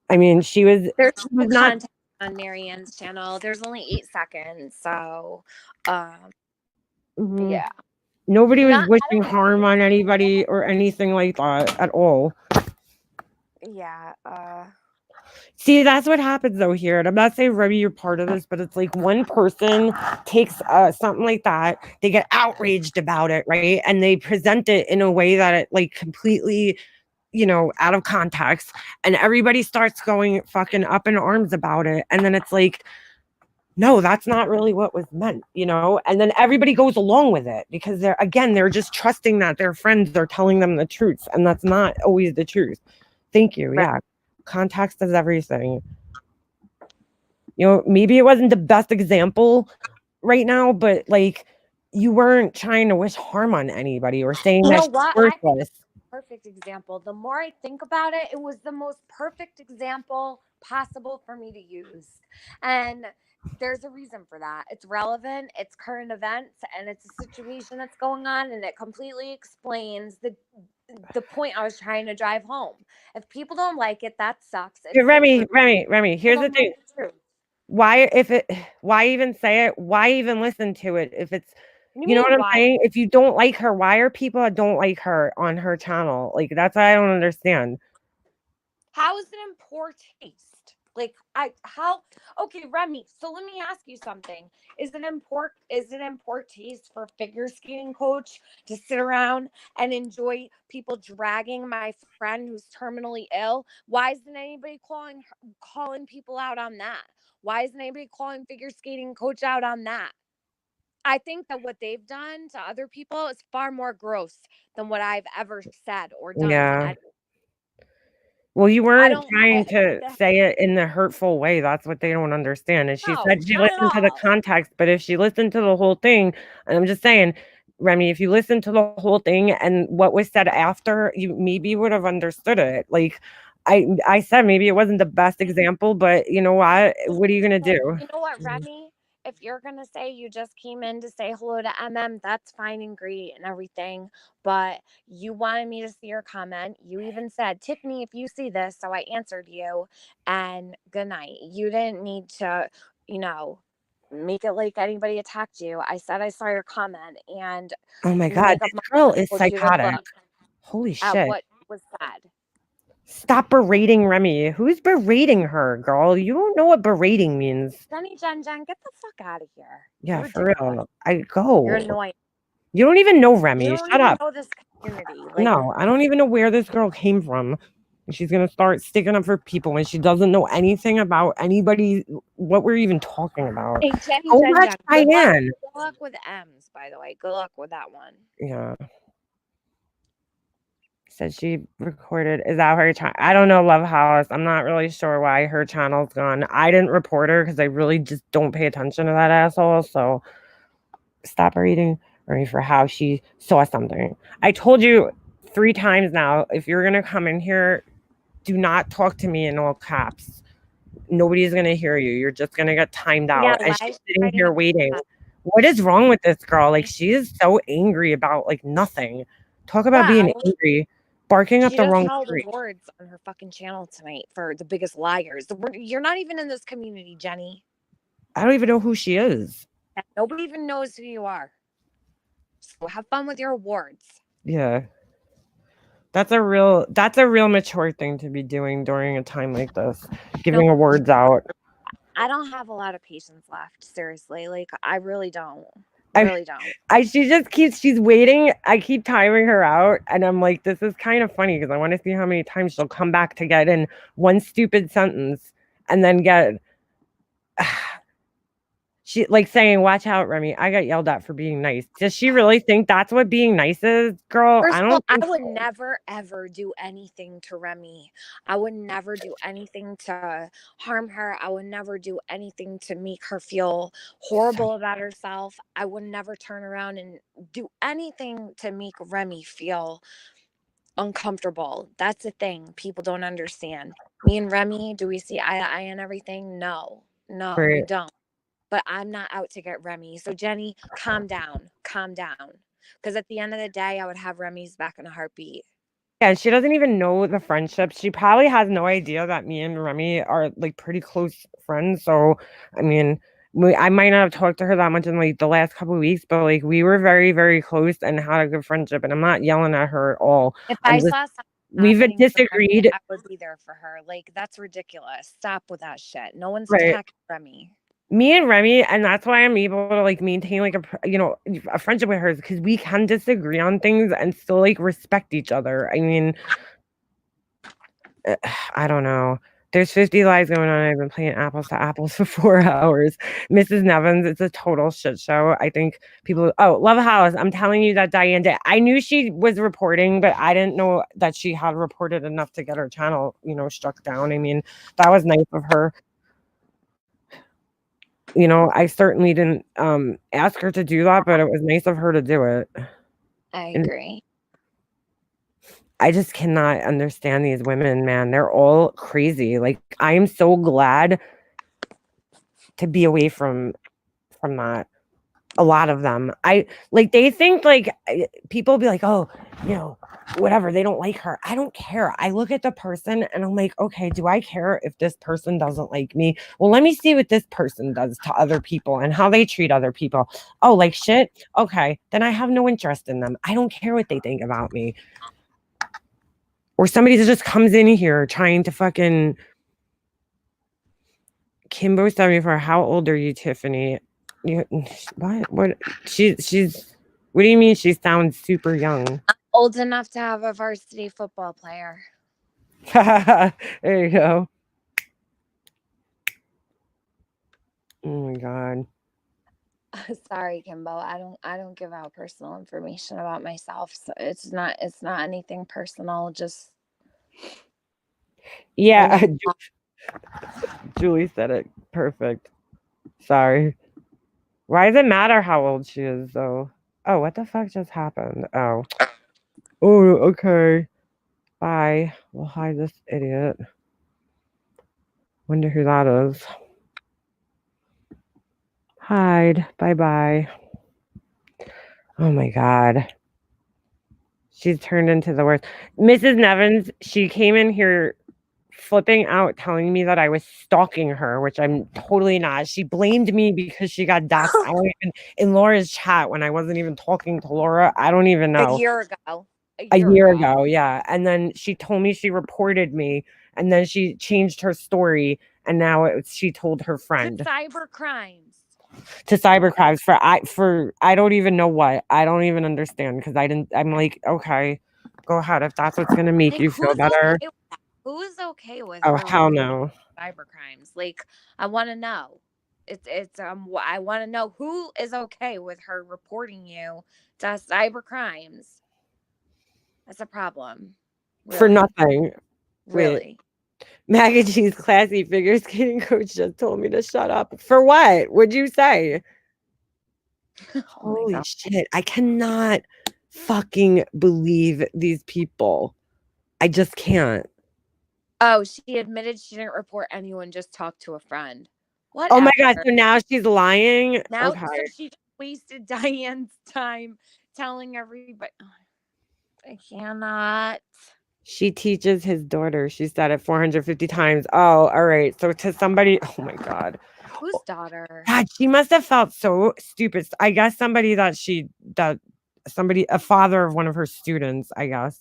I mean, there's no context on Marianne's channel. There's only 8 seconds, so yeah. Nobody was wishing harm on anybody or anything like that at all. Yeah. See, that's what happens though here. And I'm not saying, Remy, you're part of this, but it's like one person takes something like that, they get outraged about it, right? And they present it in a way that it, like, completely, you know, out of context, and everybody starts going fucking up in arms about it. And then it's like, no, that's not really what was meant, you know? And then everybody goes along with it because they're just trusting that their friends are telling them the truth. And that's not always the truth. Thank you. Right. Yeah. Context is everything. You know, maybe it wasn't the best example right now, but, like, you weren't trying to wish harm on anybody or saying that she's worthless. Perfect example. The more I think about it, it was the most perfect example possible for me to use. And there's a reason for that. It's relevant, it's current events, and it's a situation that's going on, and it completely explains the point I was trying to drive home. If people don't like it, that sucks. Remy, here's the thing. Why even say it? Why even listen to it if it's, you know what I'm saying? If you don't like her, why are people that don't like her on her channel? Like, that's what I don't understand. How is it in poor taste? Like, okay, Remy, so let me ask you something. Is it in poor taste for a figure skating coach to sit around and enjoy people dragging my friend who's terminally ill? Why isn't anybody calling people out on that? Why isn't anybody calling figure skating coach out on that? I think that what they've done to other people is far more gross than what I've ever said or done. Yeah. Well, you weren't trying to say it in the hurtful way. That's what they don't understand. And she said she listened to the context, but if she listened to the whole thing, and I'm just saying, Remy, if you listen to the whole thing and what was said after, you maybe would have understood it. Like, I said, maybe it wasn't the best example, but you know what? What are you gonna do? You know what, Remy? If you're gonna say you just came in to say hello to MM, that's fine and great and everything. But you wanted me to see your comment. You even said, Tiffany, if you see this, so I answered you. And good night. You didn't need to, you know, make it like anybody attacked you. I said I saw your comment, and oh my god, this girl is psychotic. Holy shit! What was said? Stop berating Remy. Who's berating her, girl? You don't know what berating means. Jen, get the fuck out of here. Yeah, for real. You're annoying. You don't even know You Remy. don't Shut even up. know this community. Like, No, I don't even know where this girl came from. She's gonna start sticking up for people when she doesn't know anything about anybody, what we're even talking about. hey, Jenny, Go Jen, watch Jen, good luck, Diane. good luck with M's, by the way. Good luck with that one. Yeah. Said she recorded. Is that her channel? I don't know, Love House. I'm not really sure why her channel's gone. I didn't report her because I really just don't pay attention to that asshole. So stop reading Marie for how she saw something. I told you 3 times now, if you're gonna come in here, do not talk to me in all caps. Nobody's gonna hear you. You're just gonna get timed Yeah, out. And why she's is sitting writing here about waiting. that? What is wrong with this girl? Like, she is so angry about like nothing. Talk about Yeah, being angry, barking up she the just wrong held tree. awards on her fucking channel tonight for the biggest liars. You're not even in this community, Jenny. I don't even know who she is. Nobody even knows who you are. So have fun with your awards. Yeah. That's a real mature thing to be doing during a time like this. Giving awards out. I don't have a lot of patience left. Seriously. Like, I really don't. I- Really don't. She just she's waiting. I keep timing her out, and I'm like, this is kind of funny because I want to see how many times she'll come back to get in one stupid sentence and then get she like saying, "Watch out, Remy. I got yelled at for being nice." Does she really think that's what being nice is, girl? First I of all, don't I think would so. never ever do anything to Remy. I would never do anything to harm her. I would never do anything to make her feel horrible about herself. I would never turn around and do anything to make Remy feel uncomfortable. That's the thing people don't understand. Me and Remy, do we see eye to eye and everything? No, we Right. don't. But I'm not out to get Remy. So Jenny, calm down. Because at the end of the day, I would have Remy's back in a heartbeat. Yeah, she doesn't even know the friendship. She probably has no idea that me and Remy are like pretty close friends. So, I mean, I might not have talked to her that much in like the last couple of weeks, but like we were very, very close and had a good friendship. And I'm not yelling at her at all. If I'm I just, saw something we've happening to Remy, disagreed. I would be there for her. Like, that's ridiculous. Stop with that shit. No one's Right. attacking Remy. Me and Remy, and that's why I'm able to like maintain like a friendship with her because we can disagree on things and still like respect each other. I mean, I don't know. There's 50 lies going on. I've been playing apples to apples for 4 hours. Mrs. Nevins, it's a total shit show. I think people. Oh, Love House. I'm telling you that Diane did. I knew she was reporting, but I didn't know that she had reported enough to get her channel, struck down. I mean, that was nice of her. I certainly didn't ask her to do that, but it was nice of her to do it. I agree. I just cannot understand these women, man. They're all crazy. Like, I am so glad to be away from that. A lot of them. They think like people be like, oh, whatever. They don't like her. I don't care. I look at the person and I'm like, okay, do I care if this person doesn't like me? Well, let me see what this person does to other people and how they treat other people. Oh, like shit. Okay. Then I have no interest in them. I don't care what they think about me. Or somebody that just comes in here trying to fucking Kimbo 74. How old are you, Tiffany? What? She's. What do you mean? She sounds super young. Old enough to have a varsity football player. There you go. Oh my god. Sorry, Kimbo. I don't give out personal information about myself. So it's not anything personal. Just yeah. Julie said it perfect. Sorry. Why does it matter how old she is though? Oh, what the fuck just happened? Oh, okay. Bye. We'll hide this idiot. Wonder who that is. Hide. Bye-bye. Oh my god. She's turned into the worst. Mrs. Nevins, she came in here flipping out, telling me that I was stalking her, which I'm totally not. She blamed me because she got doxxed. I don't even, in Laura's chat when I wasn't even talking to Laura. I don't even know. a year ago. A year ago, yeah. And then she told me she reported me, and then she changed her story, and now she told her friend. Cyber crimes. to cybercrimes for I don't even know what. I don't even understand because I'm like, okay, go ahead if that's what's gonna make Like, you feel better. okay with that? Who is okay with Oh her hell reporting no. cyber crimes? Like, I want to know. I want to know who is okay with her reporting you to cyber crimes. That's a problem. For Really, nothing. Wait. really. Maggie G's classy figure skating coach just told me to shut up. For what? What'd you say? Oh my Holy God. shit. I cannot fucking believe these people. I just can't. Oh, she admitted she didn't report anyone, just talked to a friend. Whatever. Oh my god, so now she's lying? Now, Okay. so she just wasted Diane's time telling everybody. I cannot. She teaches his daughter. She said it 450 times. Oh, all right. So to somebody, oh my god. Whose daughter? God, she must have felt so stupid. I guess somebody a father of one of her students, I guess,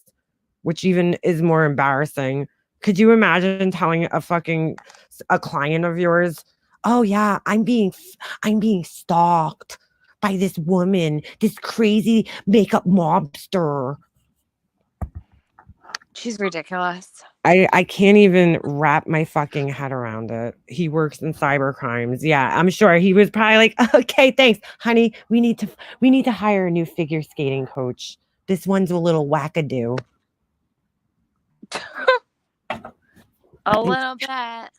which even is more embarrassing. Could you imagine telling a client of yours, "Oh yeah, I'm being stalked by this woman, this crazy makeup mobster." She's ridiculous. I can't even wrap my fucking head around it. He works in cyber crimes. Yeah, I'm sure he was probably like, "Okay, thanks, honey. We need to hire a new figure skating coach. This one's a little wackadoo." A little bit.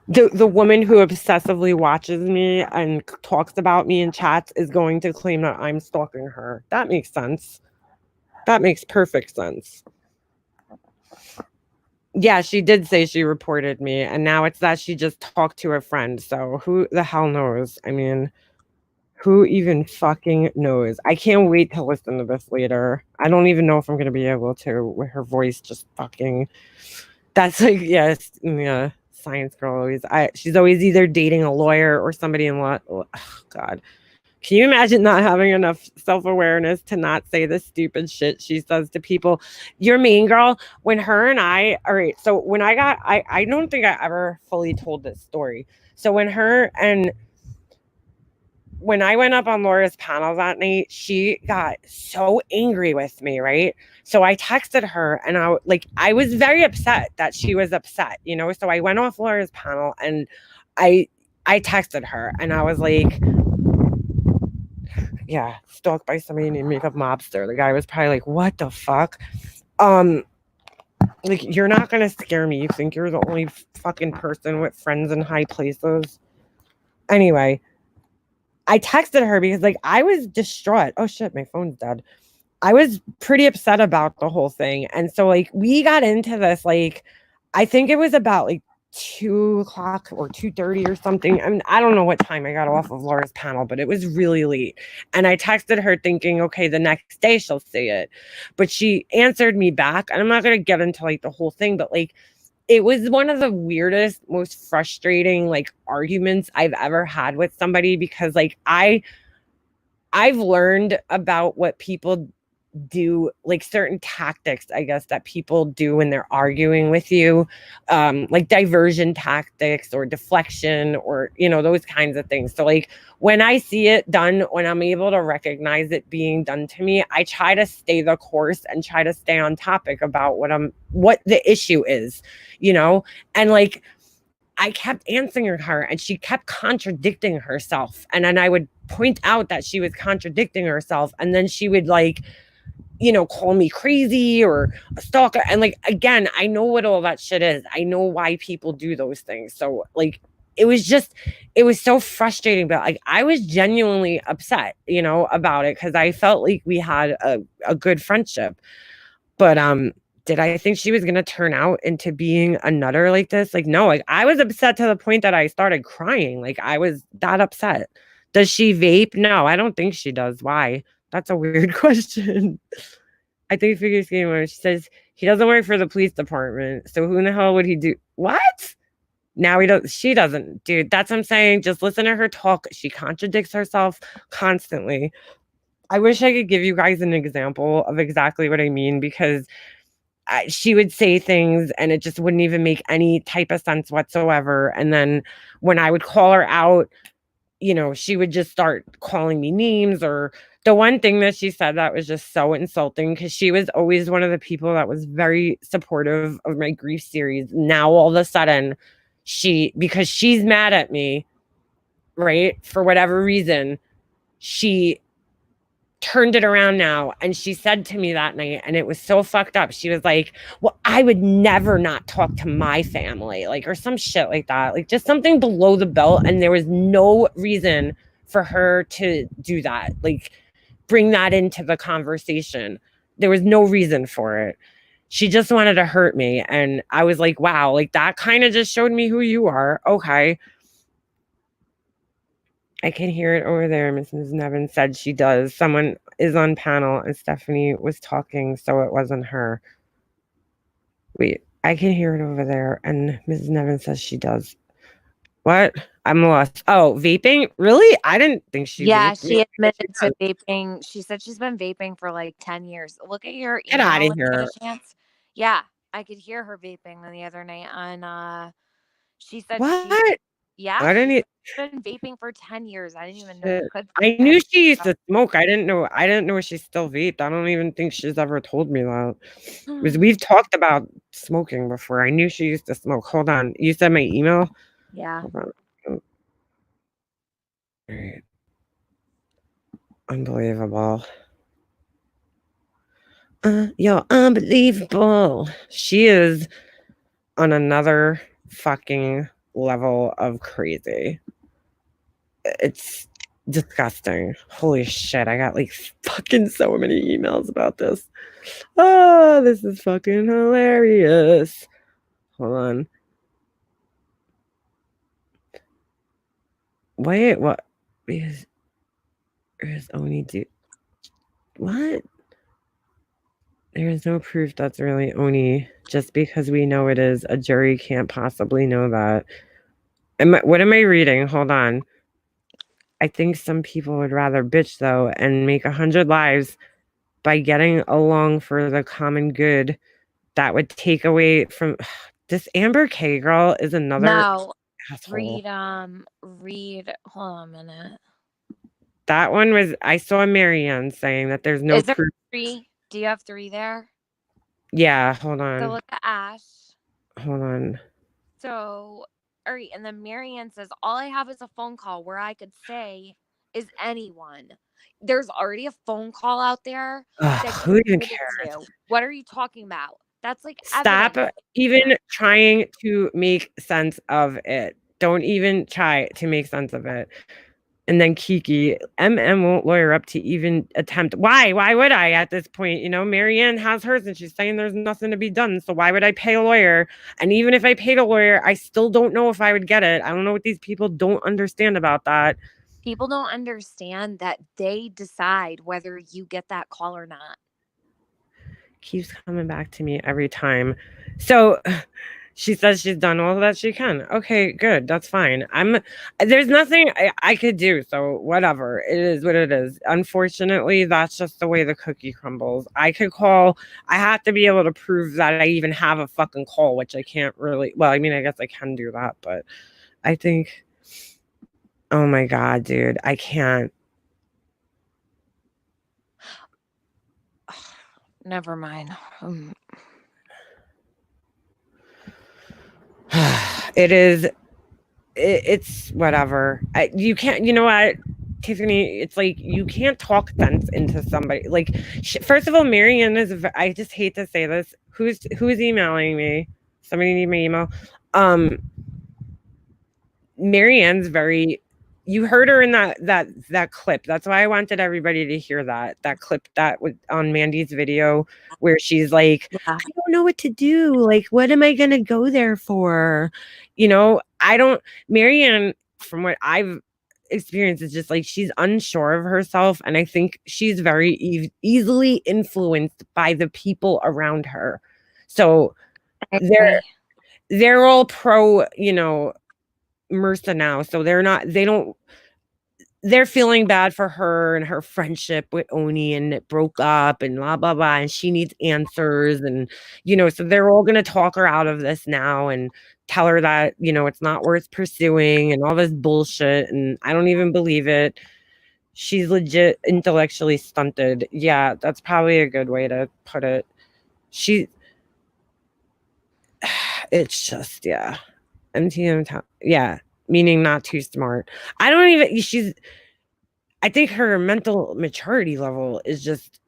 The woman who obsessively watches me and talks about me in chats is going to claim that I'm stalking her. That makes sense. That makes perfect sense. Yeah, she did say she reported me, and now it's that she just talked to a friend. So who the hell knows? I mean, who even fucking knows? I can't wait to listen to this later. I don't even know if I'm gonna be able to with her voice just fucking. That's like, yes, yeah, science girl always. She's always either dating a lawyer or somebody in law. Oh, God. Can you imagine not having enough self-awareness to not say the stupid shit she says to people? Your mean girl, when her and I, all right, so when I don't think I ever fully told this story. So when I went up on Laura's panel that night, she got so angry with me, right? So I texted her and I was very upset that she was upset, you know? So I went off Laura's panel and I texted her and I was like, yeah, stalked by somebody named Makeup Mobster. The guy was probably like, what the fuck? Like, you're not gonna scare me. You think you're the only fucking person with friends in high places? Anyway, I texted her because like I was distraught. Oh shit, my phone's dead. I was pretty upset about the whole thing. And so like we got into this, like, I think it was about like 2:00 or 2:30 or something. I mean, I don't know what time I got off of Laura's panel, but it was really late. And I texted her thinking, okay, the next day she'll see it. But she answered me back. And I'm not gonna get into like the whole thing, but like it was one of the weirdest, most frustrating like arguments I've ever had with somebody because like I've learned about what people do, like certain tactics, I guess, that people do when they're arguing with you, like diversion tactics or deflection or, you know, those kinds of things. So like when I see it done, when I'm able to recognize it being done to me, I try to stay the course and try to stay on topic about what the issue is, you know? And like, I kept answering her and she kept contradicting herself. And then I would point out that she was contradicting herself. And then she would like, you know, call me crazy or a stalker. And like, again, I know what all that shit is. I know why people do those things. So like, it was so frustrating, but like, I was genuinely upset, you know, about it. Cause I felt like we had a good friendship, but, did I think she was going to turn out into being a nutter like this? Like, no, like I was upset to the point that I started crying. Like I was that upset. Does she vape? No, I don't think she does. Why? That's a weird question. I think figure skating when she says he doesn't work for the police department. So who in the hell would he do? What? Now she doesn't, dude. That's what I'm saying. Just listen to her talk. She contradicts herself constantly. I wish I could give you guys an example of exactly what I mean because she would say things and it just wouldn't even make any type of sense whatsoever. And then when I would call her out, you know, she would just start calling me names. Or the one thing that she said that was just so insulting, because she was always one of the people that was very supportive of my grief series. Now all of a sudden because she's mad at me, right, for whatever reason, she turned it around now, and she said to me that night, and it was so fucked up. She was like, well, I would never not talk to my family, like, or some shit like that, like just something below the belt, and there was no reason for her to do that, like bring that into the conversation. There was no reason for it. She just wanted to hurt me, and I was like, wow, like that kind of just showed me who you are. Okay. I can hear it over there. Mrs. Nevin said she does. Someone is on panel and Stephanie was talking, so it wasn't her. Wait, I can hear it over there. And Mrs. Nevin says she does. What? I'm lost. Oh, vaping? Really? I didn't think she Yeah, vaped. she admitted to vaping. She said she's been vaping for like 10 years. Look at your Get out email of when you get here. a chance. Yeah, I could hear her vaping the other night on she said What? yeah, I didn't e- she's been vaping for 10 years. I didn't even know shit. you could. I knew she used to smoke. I didn't know she still vaped. I don't even think she's ever told me that. Because we've talked about smoking before. I knew she used to smoke. Hold on. You said my email? Yeah. Hold on. All right. Unbelievable. You're unbelievable. She is on another fucking level of crazy. It's disgusting. Holy shit. I got like fucking so many emails about this. Oh, this is fucking hilarious. Hold on. Wait, what is Oni do? What? There is no proof that's really Oni. Just because we know it is, a jury can't possibly know that. What am I reading? Hold on. I think some people would rather bitch though and make 100 lives by getting along for the common good. That would take away from this Amber K girl is another No, asshole. read. Hold on a minute. That one was, I saw Marianne saying that there's no Is there proof. 3? Do you have 3 there? Yeah, hold So on. look at Ash. Hold on. So, all right, and then Marianne says, all I have is a phone call where I could say is anyone. There's already a phone call out there. Ugh, That who you even admitted cares? to. What are you talking about? That's like Stop evidence. even trying to make sense of it. Don't even try to make sense of it. And then Kiki, MM won't lawyer up to even attempt. Why? Why would I at this point? You know, Marianne has hers and she's saying there's nothing to be done. So why would I pay a lawyer? And even if I paid a lawyer, I still don't know if I would get it. I don't know what these people don't understand about that. People don't understand that they decide whether you get that call or not. Keeps coming back to me every time. So she says she's done all that she can. Okay, good. That's fine. There's nothing I could do. So whatever. It is what it is. Unfortunately, that's just the way the cookie crumbles. I could call. I have to be able to prove that I even have a fucking call, which I can't really. Well, I mean, I guess I can do that, but I think, oh my God, dude, I can't. Never mind. It is. It's whatever. You can't. You know what, Tiffany? It's like you can't talk sense into somebody. Like, first of all, Marianne is. I just hate to say this. Who's emailing me? Somebody need my email. Marianne's very. You heard her in that clip. That's why I wanted everybody to hear that clip that was on Mandy's video where she's like, Yeah. I don't know what to do. Like, what am I gonna go there for? You know, Marianne, from what I've experienced, is just like she's unsure of herself, and I think she's very easily influenced by the people around her. So they're all pro, you know, MRSA now, so they don't they're feeling bad for her and her friendship with Oni, and it broke up and blah blah blah, and she needs answers, and so they're all gonna talk her out of this now and tell her that it's not worth pursuing and all this bullshit, and I don't even believe it. She's legit intellectually stunted. Yeah, that's probably a good way to put it. It's just, yeah. MTM, yeah, meaning not too smart. I think her mental maturity level is just,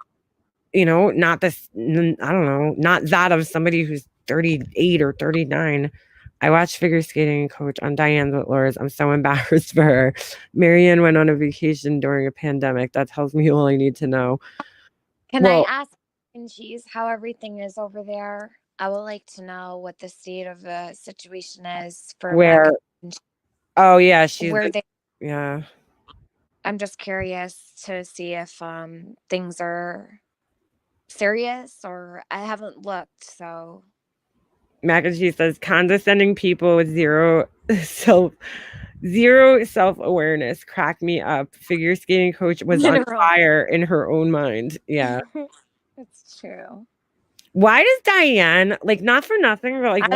not this, I don't know, not that of somebody who's 38 or 39. I watched Figure Skating Coach on Diane's with Laura's. I'm so embarrassed for her. Marianne went on a vacation during a pandemic. That tells me all I need to know. Can I ask and cheese how everything is over there? I would like to know what the state of the situation is for where. Oh yeah, yeah. I'm just curious to see if things are serious, or I haven't looked. So Mac and Cheese says condescending people with zero self-awareness crack me up. Figure Skating Coach was on fire in her own mind. Yeah. It's true. Why does Diane, like, not for nothing, but like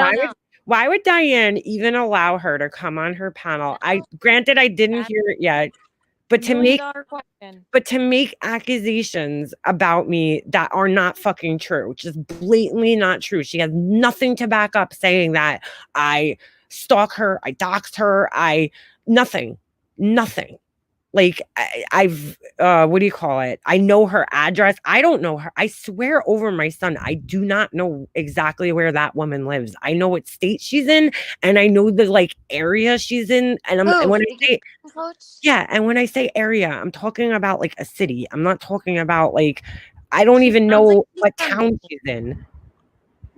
why would Diane even allow her to come on her panel? Granted I didn't hear it yet, but to make accusations about me that are not fucking true, just blatantly not true. She has nothing to back up saying that I stalk her, I doxed her, nothing. Like I've what do you call it? I know her address. I don't know her. I swear over my son, I do not know exactly where that woman lives. I know what state she's in, and I know the area she's in. And when I say area, I'm talking about like a city. I'm not talking about like I don't even know what town she's in.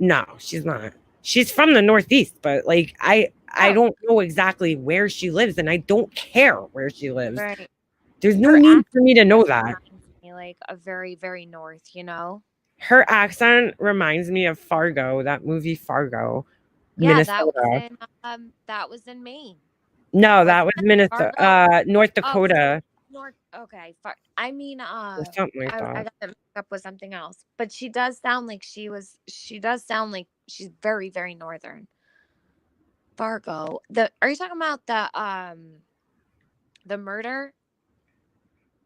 No, she's not. She's from the Northeast, but like I don't know exactly where she lives, and I don't care where she lives. Right. There's no need for me to know that. Like a very, very north, Her accent reminds me of Fargo, that movie Fargo. Yeah, Minnesota. that was in Maine. No, that was Minnesota, North Dakota. Okay. I mean, something like that. I got that mixed up with something else, but she does sound like she does sound like she's very, very northern. Fargo. Are you talking about the murder?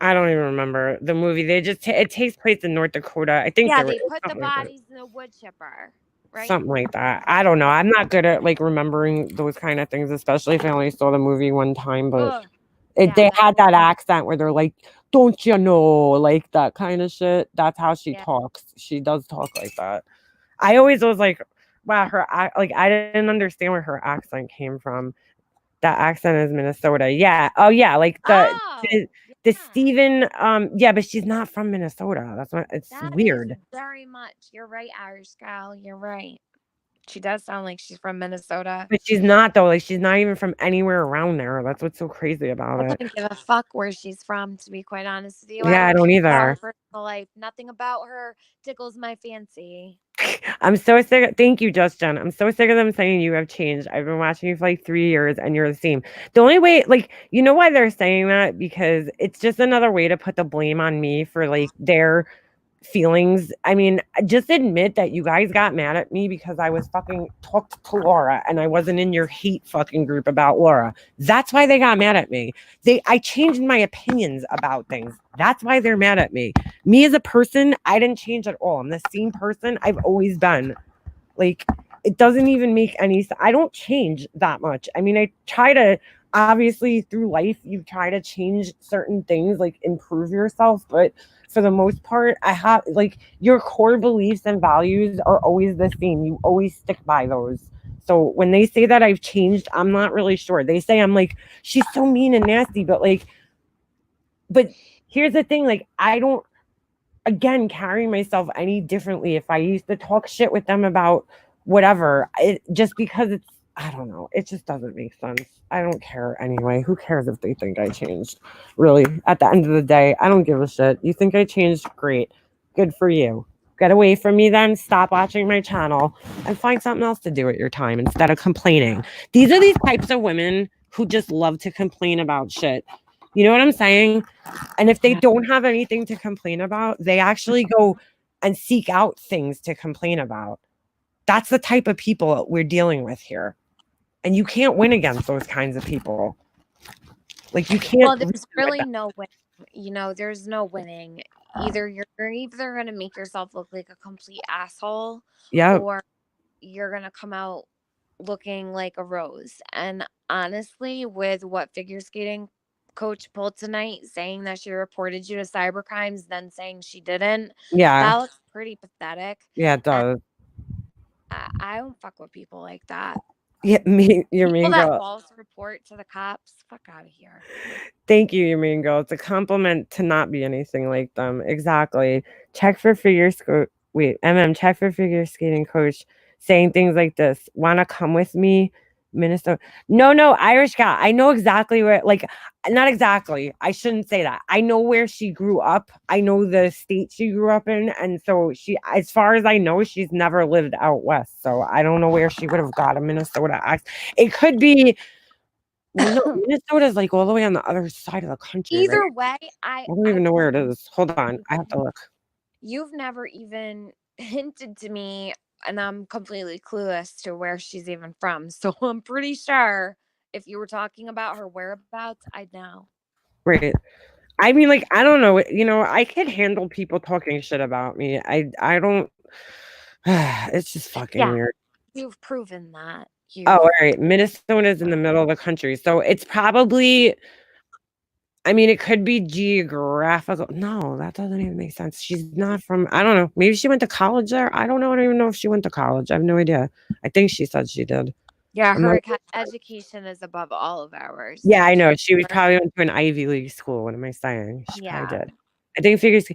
I don't even remember the movie. It takes place in North Dakota. I think. Yeah, they put the bodies in the wood chipper. Right? Something like that. I don't know. I'm not good at like remembering those kind of things, especially if I only saw the movie one time. But they had that accent where they're like, "Don't you know?" Like that kind of shit. That's how she talks. She does talk like that. I always was like, wow, I didn't understand where her accent came from. That accent is Minnesota. Yeah. Oh yeah, like the Steven, but she's not from Minnesota. That's what it's weird. Very much. You're right, Irish gal. You're right. She does sound like she's from Minnesota. But she's not though. Like she's not even from anywhere around there. That's what's so crazy about it. I don't give a fuck where she's from, to be quite honest with you. Yeah, I don't either. Her personal life. Nothing about her tickles my fancy. I'm so sick. Thank you, Justin. I'm so sick of them saying you have changed. I've been watching you for like 3 years and you're the same. The only way, like, you know why they're saying that? Because it's just another way to put the blame on me for like their feelings. I mean, just admit that you guys got mad at me because I was fucking talked to Laura and I wasn't in your hate fucking group about Laura. That's why they got mad at me. I changed my opinions about things. That's why they're mad at me. Me as a person, I didn't change at all. I'm the same person I've always been. Like, it doesn't even make any sense. I don't change that much. I mean, I try to, obviously through life, you try to change certain things, like improve yourself, but for the most part, I have like your core beliefs and values are always the same. You always stick by those. So when they say that I've changed, I'm not really sure. They say I'm like, she's so mean and nasty, but here's the thing, like I don't again carry myself any differently if I used to talk shit with them about whatever. Just because it's, I don't know, it just doesn't make sense. I don't care anyway. Who cares if they think I changed? Really, at the end of the day, I don't give a shit. You think I changed? Great. Good for you. Get away from me then. Stop watching my channel and find something else to do at your time instead of complaining. These are these types of women who just love to complain about shit. You know what I'm saying? And if they don't have anything to complain about, they actually go and seek out things to complain about. That's the type of people we're dealing with here. And you can't win against those kinds of people. Like you can't. Well, there's really no winning. You know, there's no winning. You're either gonna make yourself look like a complete asshole, Yeah. or you're gonna come out looking like a rose. And honestly, with what figure skating coach pulled tonight, saying that she reported you to cybercrimes, then saying she didn't, Yeah. that looks pretty pathetic. Yeah, it does. I don't fuck with people like that. Yeah, your mean People that girl. false report to the cops, fuck out of here. Thank you, your mean girl. It's a compliment to not be anything like them. Exactly. Check for figure check for figure skating coach saying things like this. Wanna come with me? Minnesota. No, Irish guy. I know exactly where, like, not exactly. I shouldn't say that. I know where she grew up. I know the state she grew up in. And so she, as far as I know, she's never lived out west. So I don't know where she would have got a Minnesota accent. It could be, well, no, Minnesota's like all the way on the other side of the country. Either Right? way, I don't even know where it is. Hold on. I have to look. You've never even hinted to me, and I'm completely clueless to where she's even from. So I'm pretty sure if you were talking about her whereabouts, I'd know. Right. I mean, like, I don't know. You know, I could handle people talking shit about me. I don't. It's just fucking weird. You've proven that. Oh, all right. Minnesota's in the middle of the country. So it's probably, I mean, it could be geographical. No, that doesn't even make sense. She's not from, I don't know. Maybe she went to college there. I don't know. I don't even know if she went to college. I have no idea. I think she said she did. Yeah, her education is above all of ours. Yeah, I know. She probably went to an Ivy League school. What am I saying? She probably did. I think figures.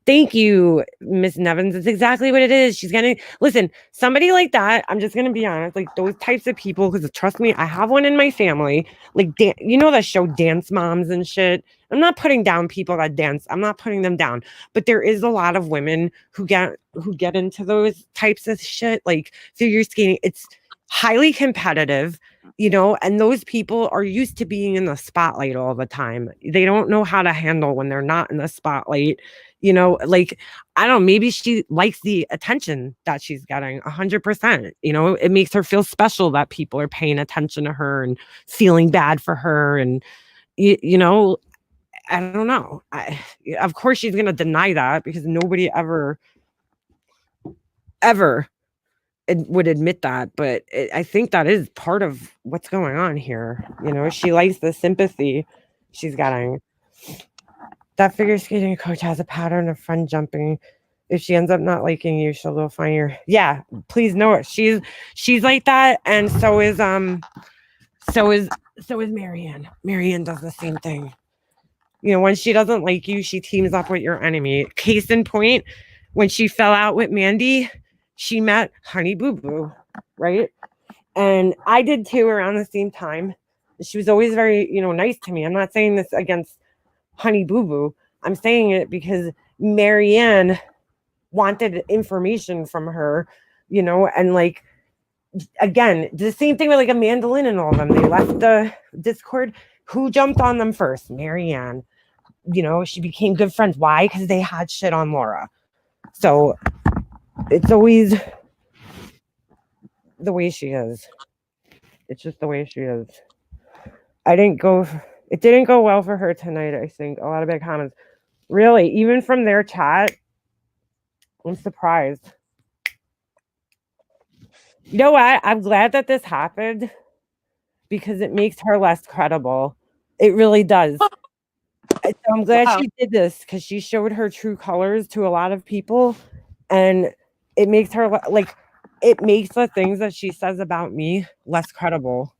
Thank you, Miss Nevins. It's exactly what it is. She's gonna listen. Somebody like that. I'm just gonna be honest. Like those types of people, because trust me, I have one in my family. Like you know that show Dance Moms and shit. I'm not putting down people that dance. I'm not putting them down. But there is a lot of women who get into those types of shit, like figure skating. It's highly competitive, you know, and those people are used to being in the spotlight all the time. They don't know how to handle when they're not in the spotlight, you know, like, I don't know, maybe she likes the attention that she's getting 100%, you know, it makes her feel special that people are paying attention to her and feeling bad for her. And, you know, I don't know. Of course she's going to deny that because nobody ever would admit that, but I think that is part of what's going on here. You know, she likes the sympathy she's getting. That figure skating coach has a pattern of friend jumping. If she ends up not liking you, she'll go find your. Yeah, please know it. She's like that, and so is Marianne. Marianne does the same thing. You know, when she doesn't like you, she teams up with your enemy. Case in point, when she fell out with Mandy, she met Honey Boo Boo, right? And I did too around the same time. She was always very, you know, nice to me. I'm not saying this against Honey Boo Boo. I'm saying it because Marianne wanted information from her, you know, and like, again, the same thing with like Amanda Lynn and all of them. They left the Discord. Who jumped on them first? Marianne. You know, she became good friends. Why? Because they had shit on Laura. So it's always the way she is. It's just the way she is. It didn't go well for her tonight, I think. A lot of bad comments. Really, even from their chat, I'm surprised. You know what? I'm glad that this happened because it makes her less credible. It really does. So I'm glad she did this because she showed her true colors to a lot of people, and it makes her like, it makes the things that she says about me less credible.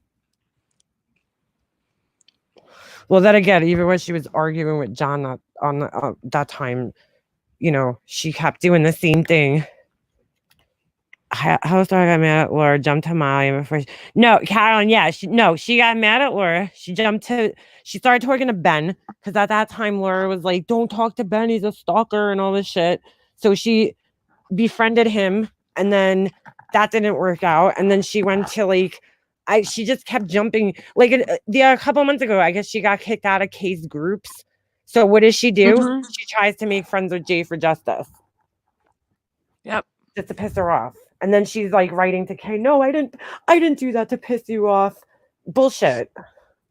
Well, then again, even when she was arguing with John on that time, you know, she kept doing the same thing. How started I got mad at Laura, jumped to Molly before no, Carolyn, yeah, she got mad at Laura. She started talking to Ben because at that time Laura was like, don't talk to Ben, he's a stalker and all this shit. So she befriended him, and then that didn't work out. And then she went to like she just kept jumping. Like a couple months ago, I guess she got kicked out of Kay's groups. So what does she do? Mhm. She tries to make friends with Jay for Justice. Yep. Just to piss her off. And then she's like writing to Kay, no, I didn't do that to piss you off. Bullshit.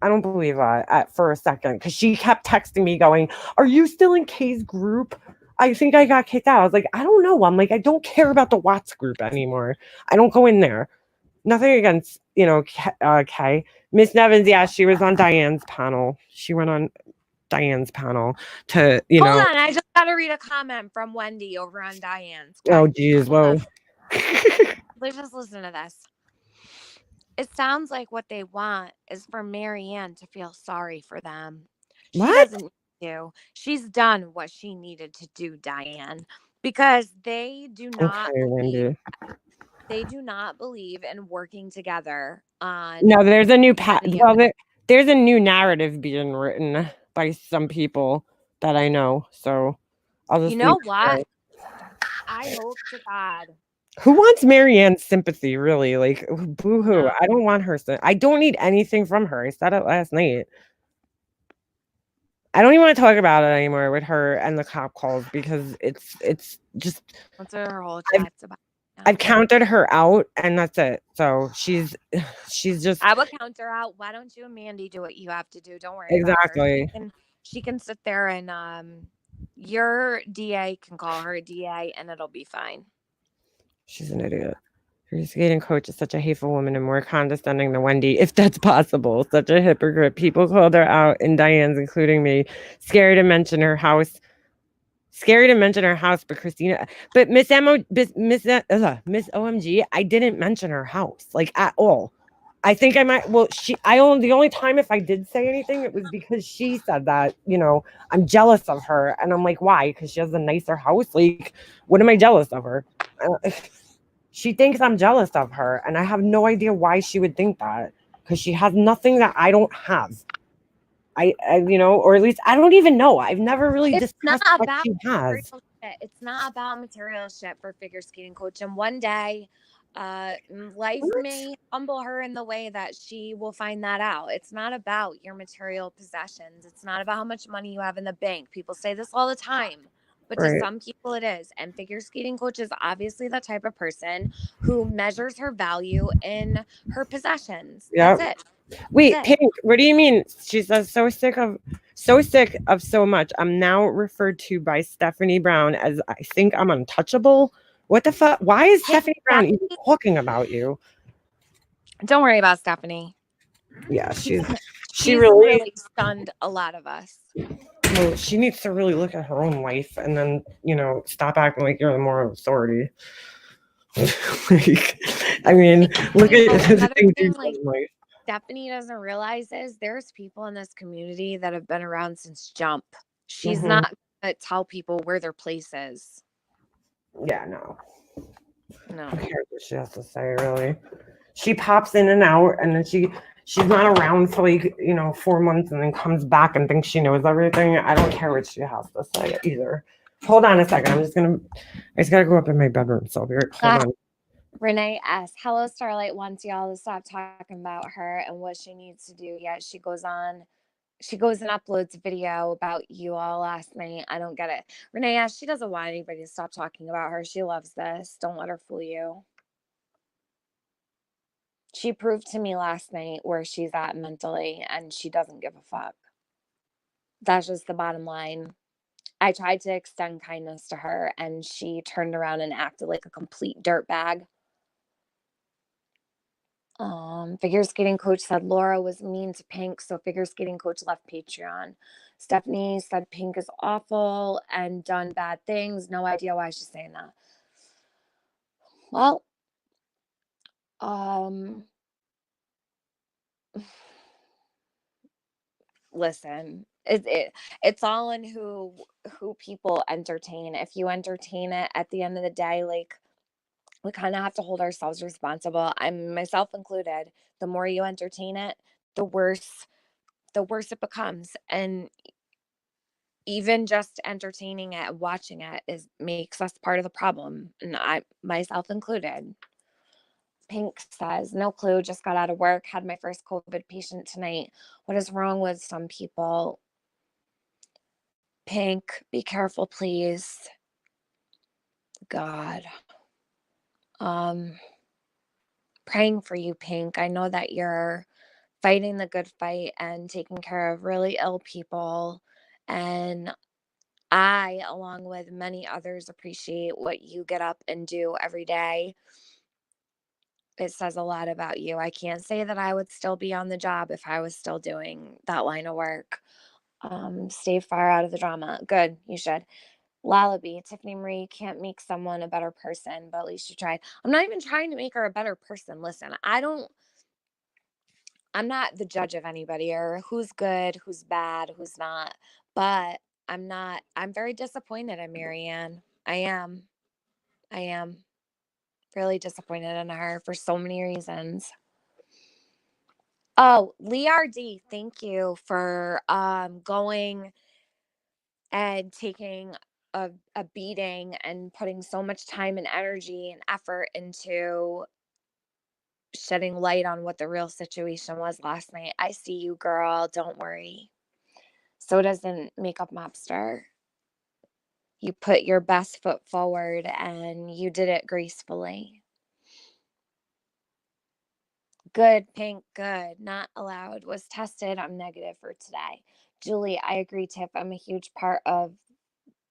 I don't believe that for a second, because she kept texting me going, are you still in Kay's group? I think I got kicked out. I was like, I don't know. I'm like, I don't care about the Watts group anymore. I don't go in there. Nothing against, Kay. Miss Nevins, yeah, she was on Diane's panel. She went on Diane's panel to, Hold on, I just got to read a comment from Wendy over on Diane's. Oh, geez, whoa. Let's just listen to this. It sounds like what they want is for Marianne to feel sorry for them. She What? doesn't need to. She's done what she needed to do, Diane, because they do not Okay, Wendy. they do not believe in working together on. No, there's a new any of well, there's a new narrative being written by some people that I know. So I'll just You know leave it there. what? I hope to God. Who wants Marianne's sympathy, really? Like, boo-hoo. No. I don't want her. I don't need anything from her. I said it last night. I don't even want to talk about it anymore with her and the cop calls, because it's just That's what her whole chat's about. I've counted her out, and that's it. So she's just I would count her out. Why don't you and Mandy do what you have to do? Don't worry exactly. about her. She can sit there and your DA can call her a DA and it'll be fine. She's an idiot. Her skating coach is such a hateful woman and more condescending than Wendy, if that's possible. Such a hypocrite. People called her out, in Diane's, including me. Scary to mention her house. But Christina, but Miss OMG, I didn't mention her house, like, at all. I think I might. Well, the only time if I did say anything, it was because she said that, I'm jealous of her, and I'm like, why? Because she has a nicer house. Like, what am I jealous of her? She thinks I'm jealous of her, and I have no idea why she would think that, because she has nothing that I don't have. I or at least I don't even know. I've never really discussed what she has. It's not about material shit for figure skating coach. And one day, life may humble her in the way that she will find that out. It's not about your material possessions. It's not about how much money you have in the bank. People say this all the time. But to some people it is. And figure skating coach is obviously the type of person who measures her value in her possessions. Yep. That's it. Wait, Pink, what do you mean? She says so sick of so much. I'm now referred to by Stephanie Brown as I think I'm untouchable. What the fuck? Why is Stephanie Brown even talking about you? Don't worry about Stephanie. Yeah, she really stunned a lot of us. Well, she needs to really look at her own life and then, stop acting like you're the moral authority. Like, I mean, look at the things you've done in life. Stephanie doesn't realize is there's people in this community that have been around since jump. She's not going to tell people where their place is. Yeah, no. No. Who cares what she has to say, really? She pops in and out, and then she's not around for 4 months and then comes back and thinks she knows everything. I don't care what she has to say either. Hold on a second. I just gotta go up in my bedroom. So hold on. Renee S. Hello, Starlight wants y'all to stop talking about her and what she needs to do. Yet she goes and uploads a video about you all last night. I don't get it. Renee S. She doesn't want anybody to stop talking about her. She loves this. Don't let her fool you. She proved to me last night where she's at mentally, and she doesn't give a fuck. That's just the bottom line. I tried to extend kindness to her, and she turned around and acted like a complete dirtbag. Figure skating coach said Laura was mean to Pink, so figure skating coach left Patreon. Stephanie said Pink is awful and done bad things. No idea why she's saying that. Well, listen, it's all in who people entertain. If you entertain it, at the end of the day, like, we kind of have to hold ourselves responsible. I'm myself included. The more you entertain it, the worse it becomes. And even just entertaining it, watching it makes us part of the problem. And I, myself included. Pink says, no clue, just got out of work, had my first COVID patient tonight. What is wrong with some people? Pink, be careful, please. God. Praying for you, Pink. I know that you're fighting the good fight and taking care of really ill people. And I, along with many others, appreciate what you get up and do every day. It says a lot about you. I can't say that I would still be on the job if I was still doing that line of work. Stay far out of the drama. Good, you should. Lullaby, Tiffany Marie can't make someone a better person, but at least you tried. I'm not even trying to make her a better person. Listen, I'm not the judge of anybody or who's good, who's bad, who's not. But I'm very disappointed in Marianne. I am really disappointed in her for so many reasons. Oh, Lee RD, thank you for going and taking a beating and putting so much time and energy and effort into shedding light on what the real situation was last night. I see you, girl. Don't worry. So doesn't Makeup Mobster. You put your best foot forward and you did it gracefully. Good, Pink, good. Not allowed. Was tested. I'm negative for today. Julie, I agree, Tiff. I'm a huge part of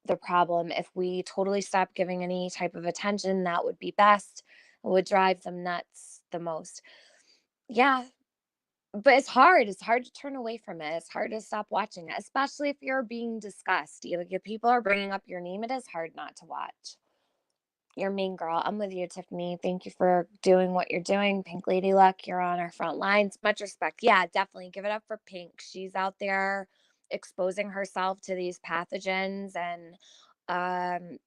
the problem. If we totally stop giving any type of attention, that would be best. It would drive them nuts the most. Yeah, but it's hard. It's hard to turn away from it. It's hard to stop watching it, especially if you're being discussed. If people are bringing up your name, it is hard not to watch. You're mean, girl. I'm with you, Tiffany. Thank you for doing what you're doing. Pink Lady Luck, you're on our front lines. Much respect. Yeah, definitely give it up for Pink. She's out there exposing herself to these pathogens, and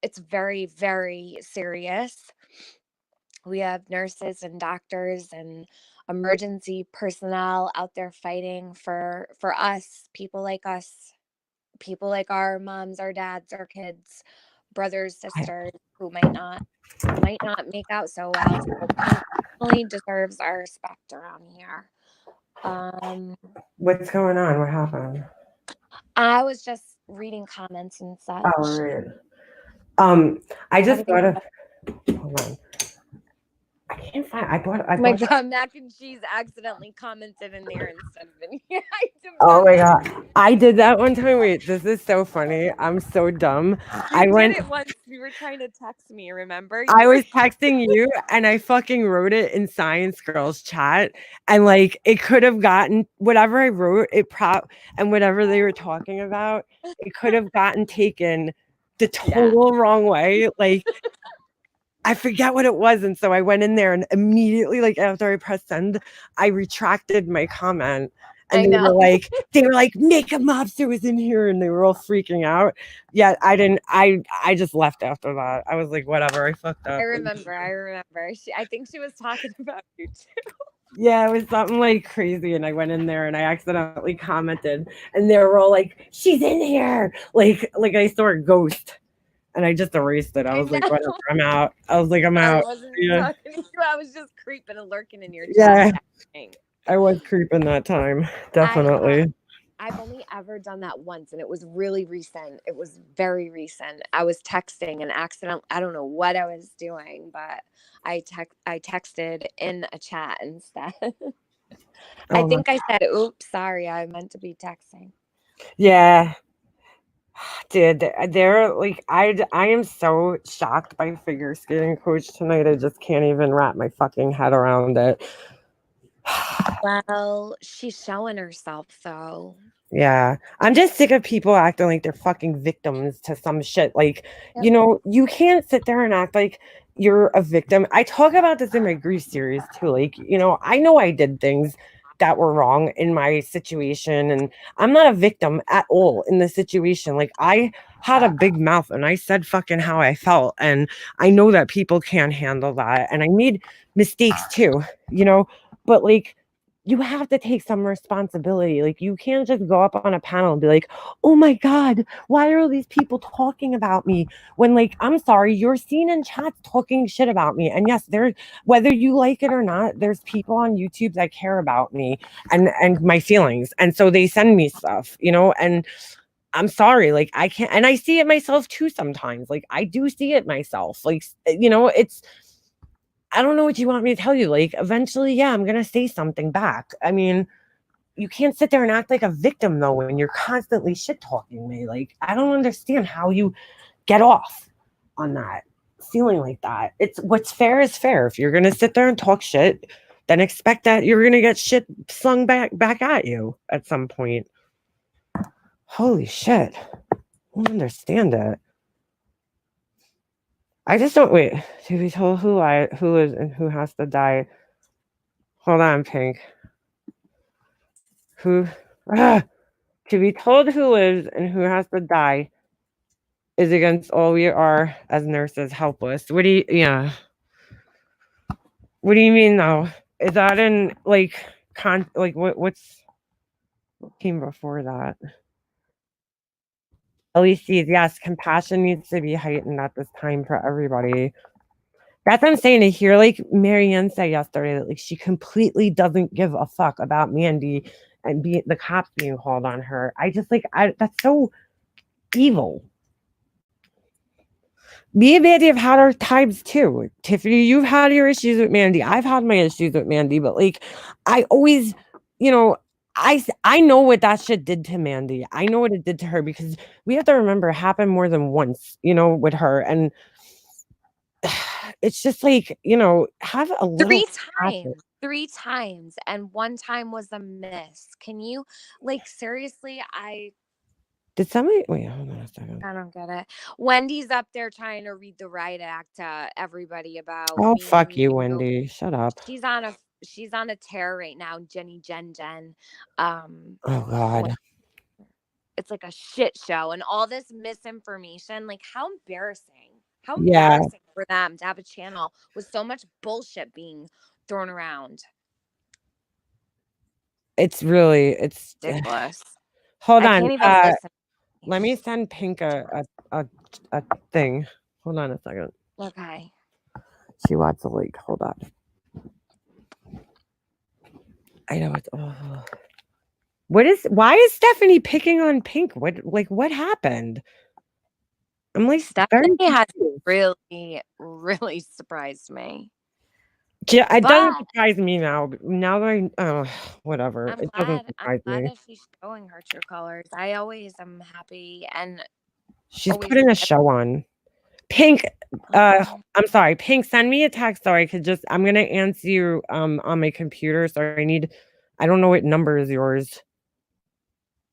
it's very, very serious. We have nurses and doctors and emergency personnel out there fighting for us, people like our moms, our dads, our kids, brothers, sisters who might not make out so well. So Pink definitely deserves our respect around here. What's going on? What happened? I was just reading comments and such. Oh, right. I just thought of. Hold on. I can't find. Oh my God, mac and cheese accidentally commented in there instead of in here. Oh my God, I did that one time. Wait, this is so funny. I'm so dumb. I did it once. You were trying to text me. Remember? I was texting you, and I fucking wrote it in Science Girls chat, and like it could have gotten whatever I wrote. And whatever they were talking about, it could have gotten taken the total wrong way. Like. I forget what it was. And so I went in there and immediately, like after I pressed send, I retracted my comment. And they were like, Makeup Mobster was in here, and they were all freaking out. Yeah, I didn't. I just left after that. I was like, whatever. I fucked up. I remember. I think she was talking about you too. Yeah, it was something like crazy, and I went in there and I accidentally commented, and they were all like, "She's in here!" Like I saw a ghost. And I just erased it. I was like, whatever, I'm out. I was like, I'm out. I wasn't talking to you. I was just creeping and lurking in your chat. Yeah. I was creeping that time. Definitely. I've only ever done that once, and it was really recent. It was very recent. I was texting and accidentally, I don't know what I was doing, but I texted in a chat instead. I think I said, oops, sorry, I meant to be texting. Yeah. Dude, they're like, I am so shocked by figure skating coach tonight. I just can't even wrap my fucking head around it. Well, she's showing herself though. Yeah, I'm just sick of people acting like they're fucking victims to some shit. Like, you can't sit there and act like you're a victim. I talk about this in my grief series too. Like, I know I did things that were wrong in my situation, and I'm not a victim at all in the situation. Like, I had a big mouth and I said fucking how I felt, and I know that people can't handle that, and I made mistakes too, but like, you have to take some responsibility. Like, you can't just go up on a panel and be like, oh my God, why are all these people talking about me? When, like, I'm sorry, you're seen in chats talking shit about me. And yes, there, whether you like it or not, there's people on YouTube that care about me and my feelings. And so they send me stuff, you know, and I'm sorry, like, I can't, and I see it myself too sometimes. Like, I do see it myself. Like, you know, it's, I don't know what you want me to tell you. Like, eventually, yeah, I'm gonna say something back. I mean, you can't sit there and act like a victim though when you're constantly shit talking me. Like, I don't understand how you get off on that, feeling like that. It's what's fair is fair. If you're gonna sit there and talk shit, then expect that you're gonna get shit slung back at you at some point. Holy shit. I don't understand it. I just don't wait to be told who is and who has to die. Hold on, Pink. To be told who lives and who has to die is against all we are as nurses, helpless. What do you What do you mean though? Is that in like what's what came before that? LECs, yes, compassion needs to be heightened at this time for everybody. That's what I'm saying, to hear like Marianne say yesterday that like she completely doesn't give a fuck about Mandy and the cops being called on her. I just like that's so evil. Me and Mandy have had our times too. Tiffany, you've had your issues with Mandy. I've had my issues with Mandy, but like I always, you know, I know what that shit did to Mandy. I know what it did to her because we have to remember it happened more than once, you know, with her. And it's just like, you know, have a little three times, and one time was a miss. Can you, like, seriously? Did somebody wait? Hold on a second. I don't get it. Wendy's up there trying to read the riot act to everybody about. Oh, fuck you, Wendy. Shut up. She's on a tear right now, Jenny Jen. Oh God. It's like a shit show, and all this misinformation. Like, how embarrassing! How Yeah. embarrassing for them to have a channel with so much bullshit being thrown around. It's ridiculous. Hold I on. can't even listen. Let me send Pink a thing. Hold on a second. Okay. She wants a link. Hold on. I know it's why is Stephanie picking on Pink? What happened? I'm like, Stephanie has really, really surprised me. Yeah, it doesn't surprise me now. Now that whatever. I'm glad that she's showing her true colors. I always am happy, and she's putting a show on. Pink, I'm sorry, Pink, send me a text so I could I'm gonna answer you on my computer. So I don't know what number is yours.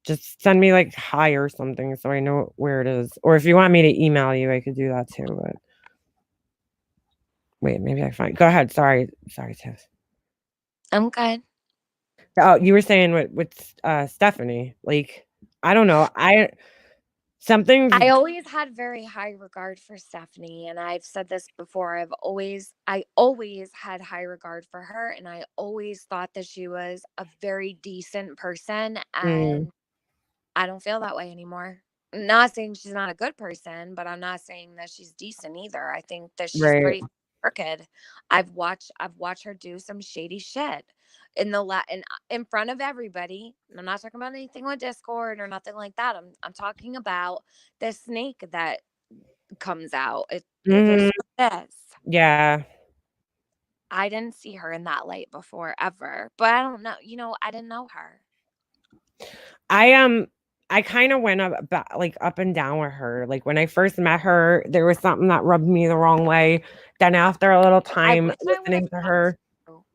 Just send me like hi or something so I know where it is. Or if you want me to email you, I could do that too. But wait, maybe I find. Go ahead. Sorry, Tiff. I'm good. Oh, you were saying with Stephanie. Like, I don't know. I always had very high regard for Stephanie, and I've said this before. I always had high regard for her, and I always thought that she was a very decent person, and I don't feel that way anymore. I'm not saying she's not a good person, but I'm not saying that she's decent either. I think that she's pretty crooked. I've watched her do some shady shit in front of everybody. I'm not talking about anything with Discord or nothing like that. I'm talking about the snake that comes out. It looks like this. Yeah. I didn't see her in that light before ever, but I don't know. You know, I didn't know her. I kind of went up and down with her. Like, when I first met her, there was something that rubbed me the wrong way. Then after a little time listening to her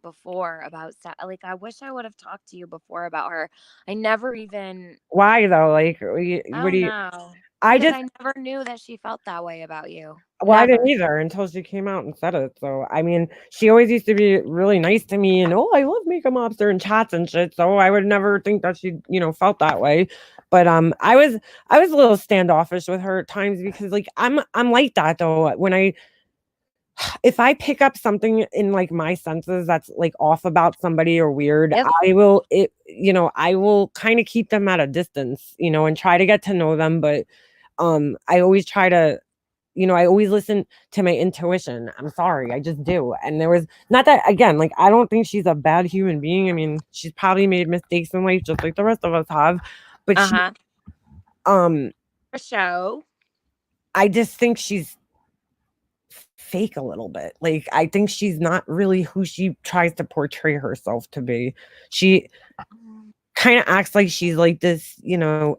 before about like, I wish I would have talked to you before about her. I never even. Why though? Like, what do you? Know. I never knew that she felt that way about you. Well, I didn't either until she came out and said it. So, I mean, she always used to be really nice to me, and I love Makeup Mobster and chats and shit. So I would never think that she, felt that way. But I was a little standoffish with her at times because, like, I'm like that though. When if I pick up something in like my senses that's like off about somebody or weird, Yep. I will kind of keep them at a distance, and try to get to know them. But I always try to, I always listen to my intuition. I'm sorry, I just do. And there was not that again, like I don't think she's a bad human being. I mean, she's probably made mistakes in life just like the rest of us have. But she For show. I just think she's fake a little bit. Like I think she's not really who she tries to portray herself to be. She kind of acts like she's like this,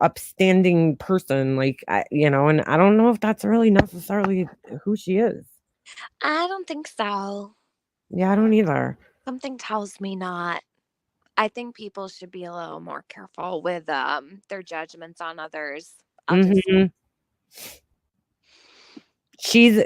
upstanding person, like and I don't know if that's really necessarily who she is. I don't think so. Yeah, I don't either. Something tells me not. I think people should be a little more careful with their judgments on others. Mhm. She's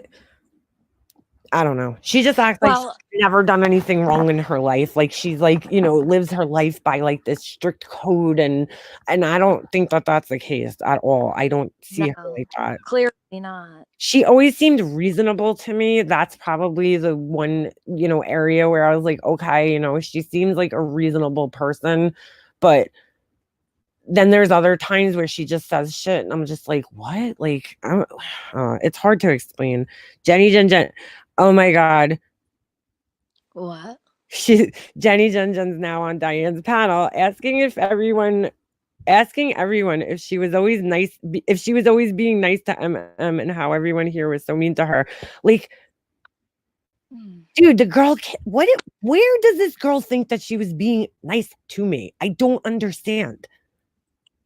I don't know. She just acts like Well, she's never done anything wrong in her life. Like she's like, lives her life by like this strict code and I don't think that that's the case at all. I don't see her no, like that. clearly not. She always seemed reasonable to me. That's probably the one, area where I was like, okay, she seems like a reasonable person, but then there's other times where she just says shit and I'm just like, what? Like, it's hard to explain. Jenny Jen. Oh my God. What? Jenny Jen's now on Diane's panel asking everyone if she was always nice, if she was always being nice to MM and how everyone here was so mean to her. Like, dude, the girl, where does this girl think that she was being nice to me? I don't understand.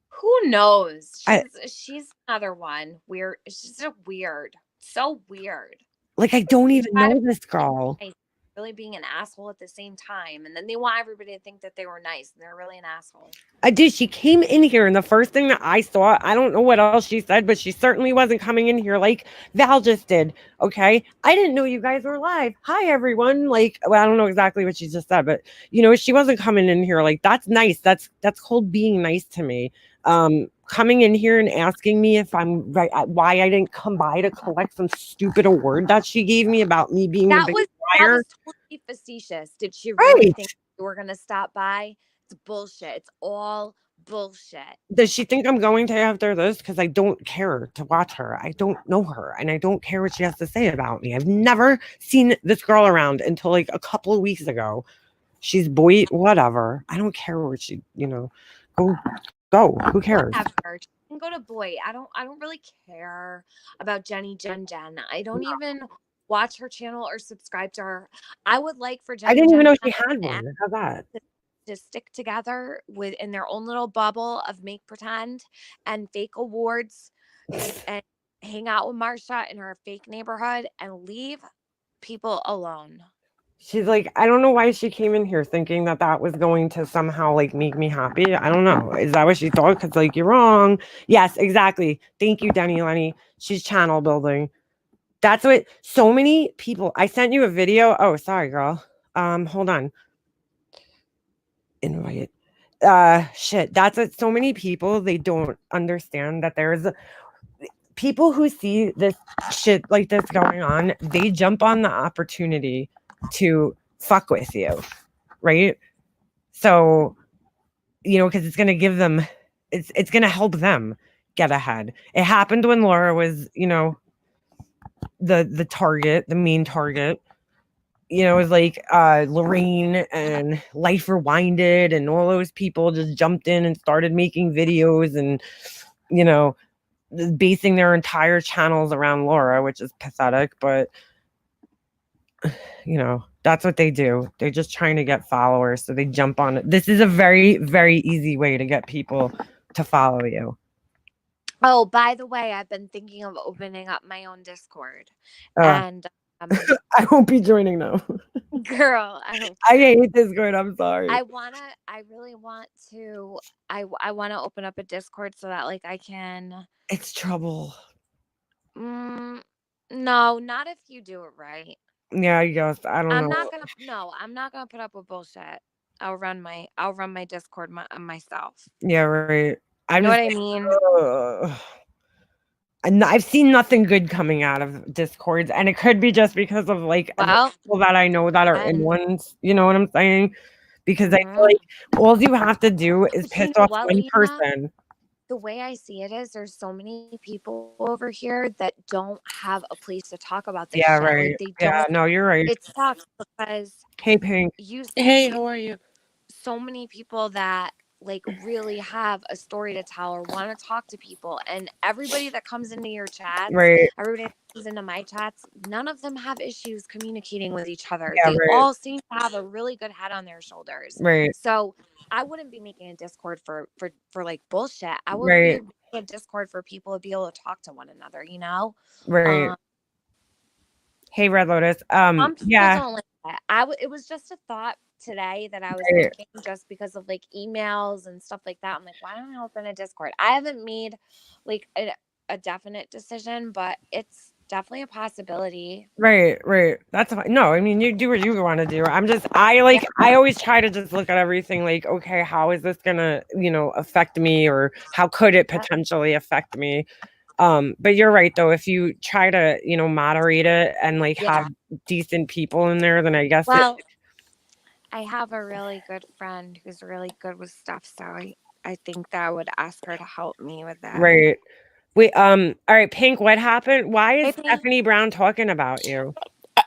Who knows? She's another one. Weird. She's so weird. So weird. Like, I don't even know this girl. Really being an asshole at the same time. And then they want everybody to think that they were nice and they're really an asshole. I did. She came in here and the first thing that I saw, I don't know what else she said, but she certainly wasn't coming in here like Val just did. Okay. I didn't know you guys were live. Hi, everyone. Like, well, I don't know exactly what she just said, but she wasn't coming in here like that's nice. That's called being nice to me. Coming in here and asking me if I'm right, why I didn't come by to collect some stupid award that she gave me about me being a big liar. That was totally facetious. Did she really think you were gonna stop by? It's bullshit. It's all bullshit. Does she think I'm going to after this? Because I don't care to watch her. I don't know her, and I don't care what she has to say about me. I've never seen this girl around until like a couple of weeks ago. She's whatever. I don't care what she, go. Who cares? Whatever. She can go to Boy. I don't really care about Jenny Jen. I don't even watch her channel or subscribe to her. I would like for Jenny I didn't even know she Jen had one. How's that? to stick together in their own little bubble of make pretend and fake awards and hang out with Marsha in her fake neighborhood and leave people alone. She's like, I don't know why she came in here thinking that was going to somehow like make me happy. I don't know. Is that what she thought? Because like, you're wrong. Yes, exactly. Thank you, Denny Lenny. She's channel building. That's what so many people. I sent you a video. Oh, sorry, girl. Hold on. Invite. Shit. That's what so many people, they don't understand that there's people who see this shit like this going on. They jump on the opportunity to fuck with you, right? So, because it's going to give them, it's going to help them get ahead. It happened when Laura was, the target, the main target. It was like Lorraine and Life Rewinded and all those people just jumped in and started making videos and, basing their entire channels around Laura, which is pathetic, but that's what they do. They're just trying to get followers, so they jump on it. This is a very, very easy way to get people to follow you. Oh, by the way, I've been thinking of opening up my own Discord, and I won't be joining now. Girl, I hate Discord. I'm sorry. I really want to. I want to open up a Discord so that like I can. It's trouble. No, not if you do it right. Yeah, I guess. I don't know. I'm not gonna put up with bullshit. I'll run my Discord myself. Yeah, right. You know what I mean? and I've seen nothing good coming out of Discords, and it could be just because of like the Well, people that I know that are in and ones. You know what I'm saying? Because I feel mhm. like all you have to do is But you piss know off what, one Lena? person. The way I see it is there's so many people over here that don't have a place to talk about this Yeah, shit. Like right. they Yeah, don't. no, you're right. It sucks because Hey, Pink. you Hey, see how are you? so many people that like really have a story to tell or want to talk to people, and everybody that comes into your chats, Right. everybody that comes into my chats, none of them have issues communicating with each other. Yeah, They right. all seem to have a really good head on their shoulders. Right. So I wouldn't be making a Discord for like bullshit. I would Right. be making a Discord for people to be able to talk to one another, you know? Right. Hey, Red Lotus. Some people Yeah. don't like that. It was just a thought today that I was Right. thinking, just because of like emails and stuff like that. I'm like, why don't I open a Discord? I haven't made like a definite decision, but it's definitely a possibility. Right, right. That's fine. No, I mean, you do what you want to do. I always try to just look at everything like, okay, how is this gonna, affect me, or how could it potentially affect me? But you're right though. If you try to, moderate it and like Yeah. have decent people in there, then I guess Well, I have a really good friend who's really good with stuff, so I think that I would ask her to help me with that. right. Wait, all right, Pink, what happened? Why is Hey, Pink. Stephanie Brown talking about you?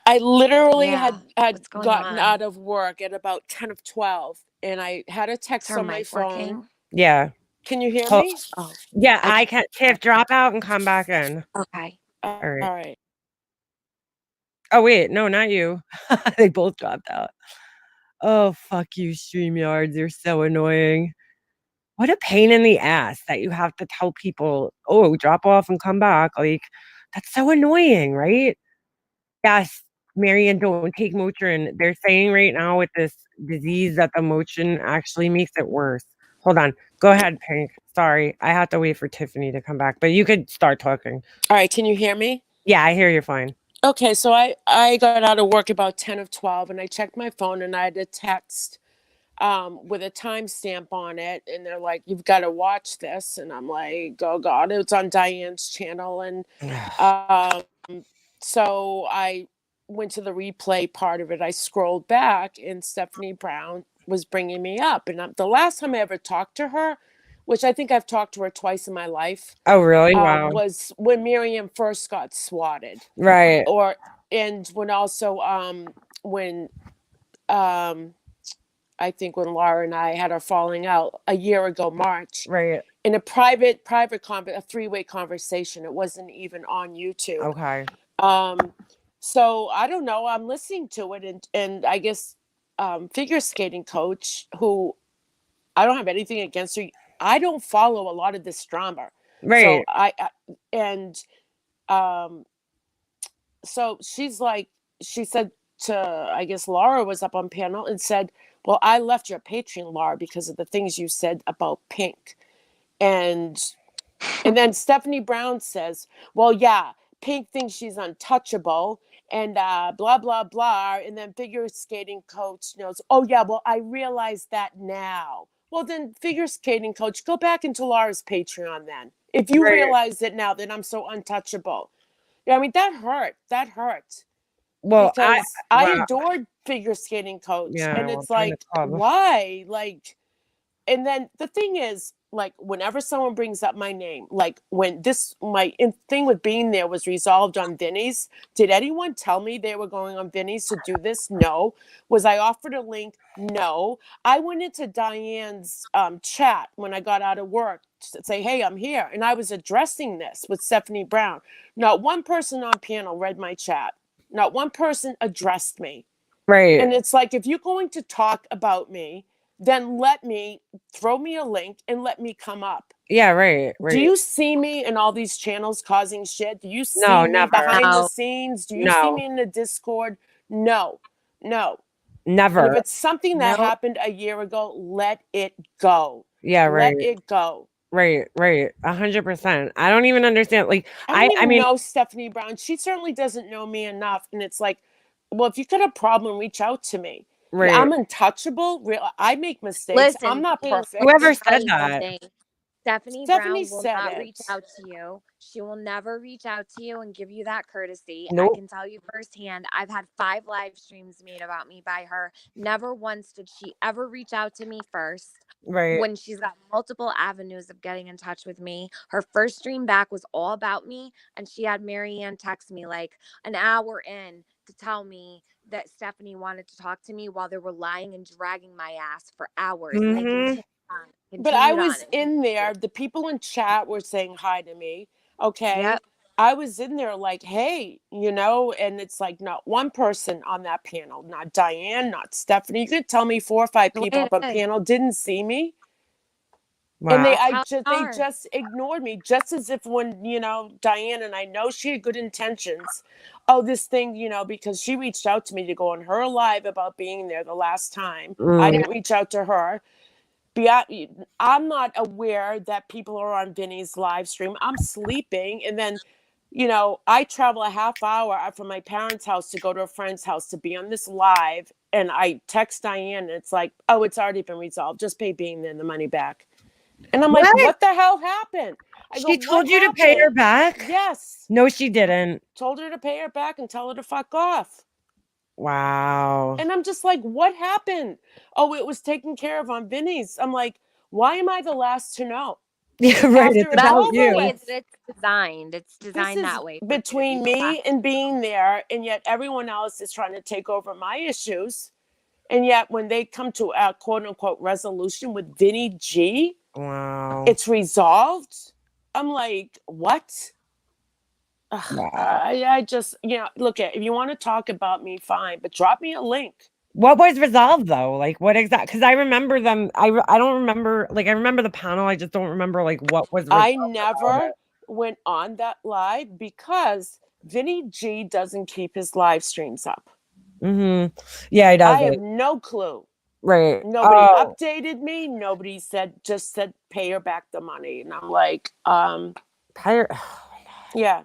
I literally Yeah, had what's going gotten on? out of work at about 10 of 12, and I had a Is text her on my mic phone. working? Yeah. Can you hear Hold- me? Oh, Yeah, I I can. Tiff, drop out and come back in. okay. All right. right. Oh wait, no, not you. They both dropped out. Oh, fuck you, StreamYards. You're so annoying. What a pain in the ass that you have to tell people, oh, drop off and come back. Like, that's so annoying, right? Yes, Marion, don't take Motrin. They're saying right now with this disease that the Motrin actually makes it worse. Hold on. Go ahead, Pink. Sorry. I have to wait for Tiffany to come back, but you could start talking. All right, can you hear me? Yeah, I hear you fine. Okay, so I got out of work about 10 of 12, and I checked my phone, and I had a text with a timestamp on it, and they're like, you've got to watch this, and I'm like, oh God, it's on Diane's channel, and so I went to the replay part of it. I scrolled back, and Stephanie Brown was bringing me up, and the last time I ever talked to her, which I think I've talked to her twice in my life, Oh, really? Wow. was when Miriam first got swatted, Right. and when also when I think when Laura and I had our falling out a year ago, March, Right. in a private a three-way conversation. It wasn't even on YouTube. Okay. So I don't know. I'm listening to it, and I guess figure skating coach, who I don't have anything against her. I don't follow a lot of this drama. Right. So she said to, I guess Laura was up on panel and said, well, I left your Patreon, Laura, because of the things you said about Pink. And then Stephanie Brown says, well, yeah, Pink thinks she's untouchable and blah, blah, blah. And then figure skating coach knows, oh, yeah, well, I realize that now. Well, then figure skating coach, go back into Laura's Patreon then. If you realize it now, that I'm so untouchable. Yeah, I mean, that hurt. That hurt. Well, because I adored figure skating coach. Yeah, and it's like, why? Like, and then the thing is, like, whenever someone brings up my name, like when my thing with being there was resolved on Vinny's, did anyone tell me they were going on Vinny's to do this? No. Was I offered a link? No. I went into Diane's chat when I got out of work to say, hey, I'm here. And I was addressing this with Stephanie Brown. Not one person on panel read my chat. Not one person addressed me. Right. And it's like, if you're going to talk about me, then throw me a link and let me come up. Yeah, right. Do you see me in all these channels causing shit? Do you see me never. behind the scenes? Do you see me in the Discord? No. Never. And if it's something that happened a year ago, let it go. Yeah, right. Let it go. Right. 100%. I don't even understand. Like, I mean, know Stephanie Brown. She certainly doesn't know me enough. And it's like, well, if you got a problem, reach out to me. Right. I'm untouchable. I make mistakes. Listen, I'm not perfect. Whoever said that. Stephanie Stephanie Brown will said not reach it. out to you. She will never reach out to you and give you that courtesy. I Nope. can tell you firsthand. I've had 5 live streams made about me by her. Never once did she ever reach out to me first. Right. When she's got multiple avenues of getting in touch with me. Her first stream back was all about me, and she had Marianne text me like an hour in to tell me that Stephanie wanted to talk to me while they were lying and dragging my ass for hours. And they Mhm. continued on. But I Continued on. was in there. The people in chat were saying hi to me. Okay. Yep. I was in there like, hey, you know, and it's like not one person on that panel, not Diane, not Stephanie. You could tell me 4 or 5 The way people it up on is. panel didn't see me. Wow. And That's how they they are. just ignored me, just as if when, you know, Diane, and I know she had good intentions. Oh, this thing, you know, because she reached out to me to go on her live about being there the last time. I didn't reach out to her. I'm not aware that people are on Vinny's live stream. I'm sleeping. And then, you know, I travel a half hour from my parents' house to go to a friend's house to be on this live. And I text Diane and it's like, oh, it's already been resolved. Just pay Beam then the money back. And I'm like, what the hell happened? She told you to pay her back? Yes. No, she didn't. Told her to pay her back and tell her to fuck off. Wow. And I'm just like, what happened? Oh, it was taken care of on Vinny's. I'm like, why am I the last to know? Yeah, right. After It's it's about over the you. way with. that it's designed. It's This designed is that way. for you to between be me left. and being there, and yet everyone else is trying to take over my issues. And yet when they come to a quote unquote resolution with Vinny G, Wow. it's resolved. I'm like, what? Wow. I just, you know, look at, if you want to talk about me, fine, but drop me a link. What was resolved though? Like what exactly? Because I remember them. I don't remember. Like I remember the panel. I just don't remember like what was. I never went on that live because Vinny G doesn't keep his live streams up. Mm-hmm. Yeah, he I doesn't. have no clue. Right. Nobody Oh, updated me. Nobody just said pay her back the money. And I'm like, pirate. yeah.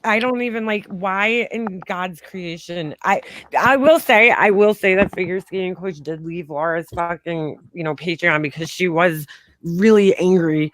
I don't even like why in God's creation. I will say that Figure Skating Coach did leave Laura's fucking, you know, Patreon because she was really angry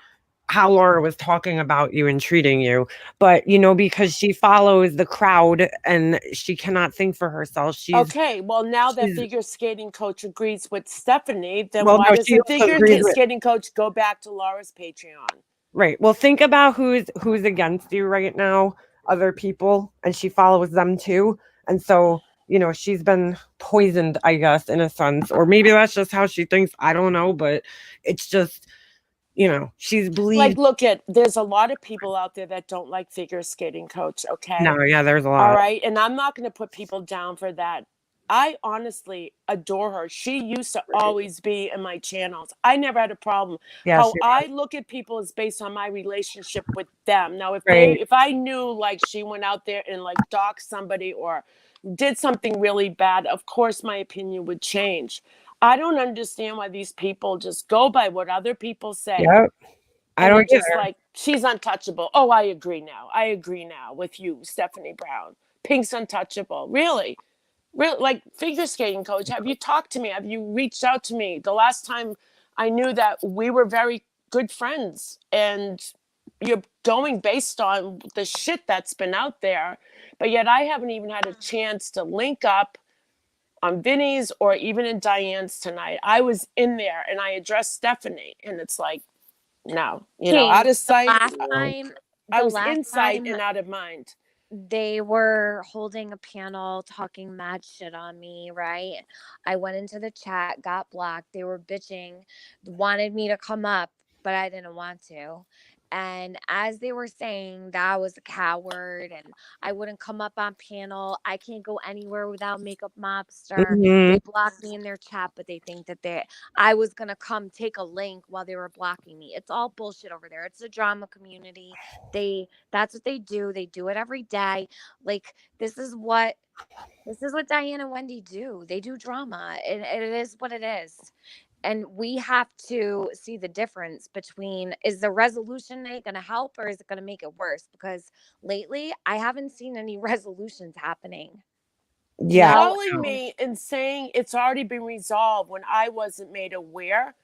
how Laura was talking about you and treating you. But you know, because she follows the crowd and she cannot think for herself. She's Okay, well, now that she's- Figure Skating Coach agrees with Stephanie, then Well, why no, doesn't she also Figure agrees with- Skating Coach go back to Laura's Patreon? right. Well, think about who's against you right now. Other people, and she follows them too. And so, you know, she's been poisoned, I guess, in a sense, or maybe that's just how she thinks. I don't know, but it's just, you know, she's Like, believed. look there's a lot of people out there that don't like Figure Skating Coach. Okay. No, yeah, there's a lot. All right. And I'm not going to put people down for that. I honestly adore her. She used to always be in my channels. I never had a problem. Yeah, How she I look at people is based on my relationship with them. Now, Right. if I knew like she went out there and like doxed somebody or did something really bad, of course my opinion would change. I don't understand why these people just go by what other people say. Yep. I And don't they're just either. like, she's untouchable. Oh, I agree now. I agree now with you, Stephanie Brown. Pink's untouchable. Really? Like, Figure Skating Coach, have you talked to me? Have you reached out to me? The last time I knew that we were very good friends, and you're going based on the shit that's been out there. But yet I haven't even had a chance to link up on Vinny's or even in Diane's tonight. I was in there and I addressed Stephanie, and it's like, no, you know, out of sight. I was in sight and out of mind. They were holding a panel talking mad shit on me, right? I went into the chat, got blocked. They were bitching, wanted me to come up, but I didn't want to. And as they were saying that I was a coward and I wouldn't come up on panel, I can't go anywhere without Makeup Mobster. Mhm. They blocked me in their chat, but they think that I was gonna come take a link while they were blocking me. It's all bullshit over there. It's a drama community. That's what they do. They do it every day. Like this is what Diane and Wendy do. They do drama. And it is what it is. And we have to see the difference between, is the resolution night going to help or is it going to make it worse? Because lately I haven't seen any resolutions happening. Yeah. Calling me and saying it's already been resolved when I wasn't made aware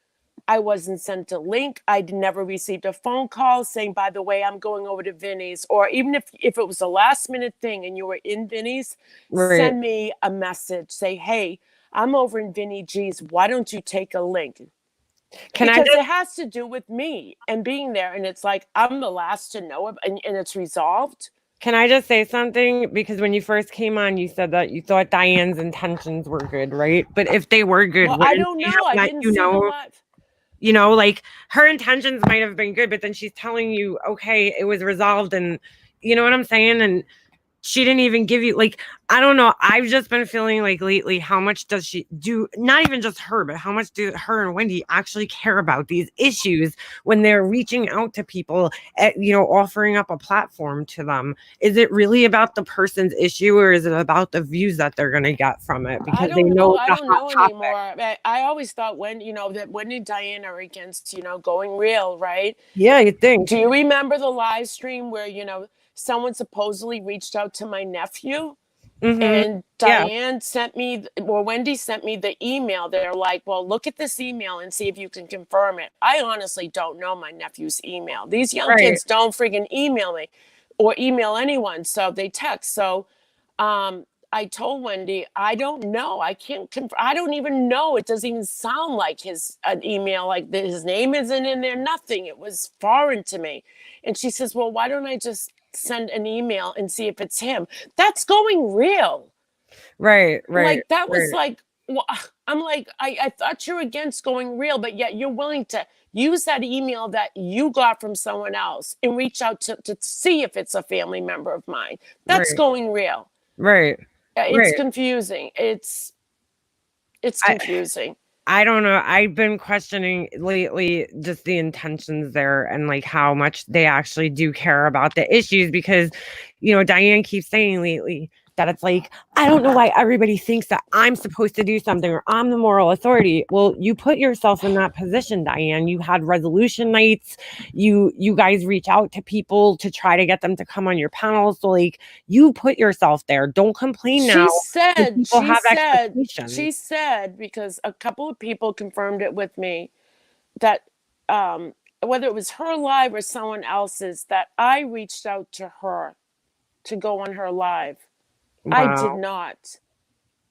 I wasn't sent a link. I never received a phone call saying, by the way, I'm going over to Vinny's. Or even if it was a last minute thing and you were in Vinny's, Right. send me a message. Say, hey, I'm over in Vinny G's. Why don't you take a link? Can I Because just it has to do with me and being there. And it's like, I'm the last to know it, and it's resolved. Can I just say something? Because when you first came on, you said that you thought Diane's intentions were good, right? But if they were good, Well, I wouldn't don't she know. have I let didn't you see the know? live. You know, like her intentions might have been good, but then she's telling you, okay, it was resolved, and you know what I'm saying? And she didn't even give you, like, I don't know. I've just been feeling like lately, how much does she do? Not even just her, but how much do her and Wendy actually care about these issues when they're reaching out to people, you know, offering up a platform to them? Is it really about the person's issue, or is it about the views that they're going to get from it? I Because they don't know know. it's I a don't hot know topic. anymore. I always thought that Wendy and Diane are against, going real, right? Yeah, you think. Do you remember the live stream where, someone supposedly reached out to my nephew? Mm-hmm. And Yeah. Diane sent me, or Wendy sent me the email. They're like, well, look at this email and see if you can confirm it. I honestly don't know my nephew's email. These young Right. kids don't friggin' email me or email anyone. So they text. So I told Wendy, I don't know. I can't confirm. I don't even know. It doesn't even sound like his an email. Like his name isn't in there. Nothing. It was foreign to me. And she says, well, why don't I just send an email and see if it's him? That's going real. Right. Like that was right. like, well, I'm like, I thought you're against going real, but yet you're willing to use that email that you got from someone else and reach out to see if it's a family member of mine. That's Right. going real. Right. It's Right. confusing. It's confusing. I don't know. I've been questioning lately just the intentions there and like how much they actually do care about the issues, because, you know, Diane keeps saying lately that it's like, I don't know why everybody thinks that I'm supposed to do something or I'm the moral authority. Well, you put yourself in that position, Diane. You had resolution nights. You guys reach out to people to try to get them to come on your panel. So like, you put yourself there. Don't complain now. People have expectations. She said, because a couple of people confirmed it with me, that whether it was her live or someone else's, that I reached out to her to go on her live. Wow. I did not.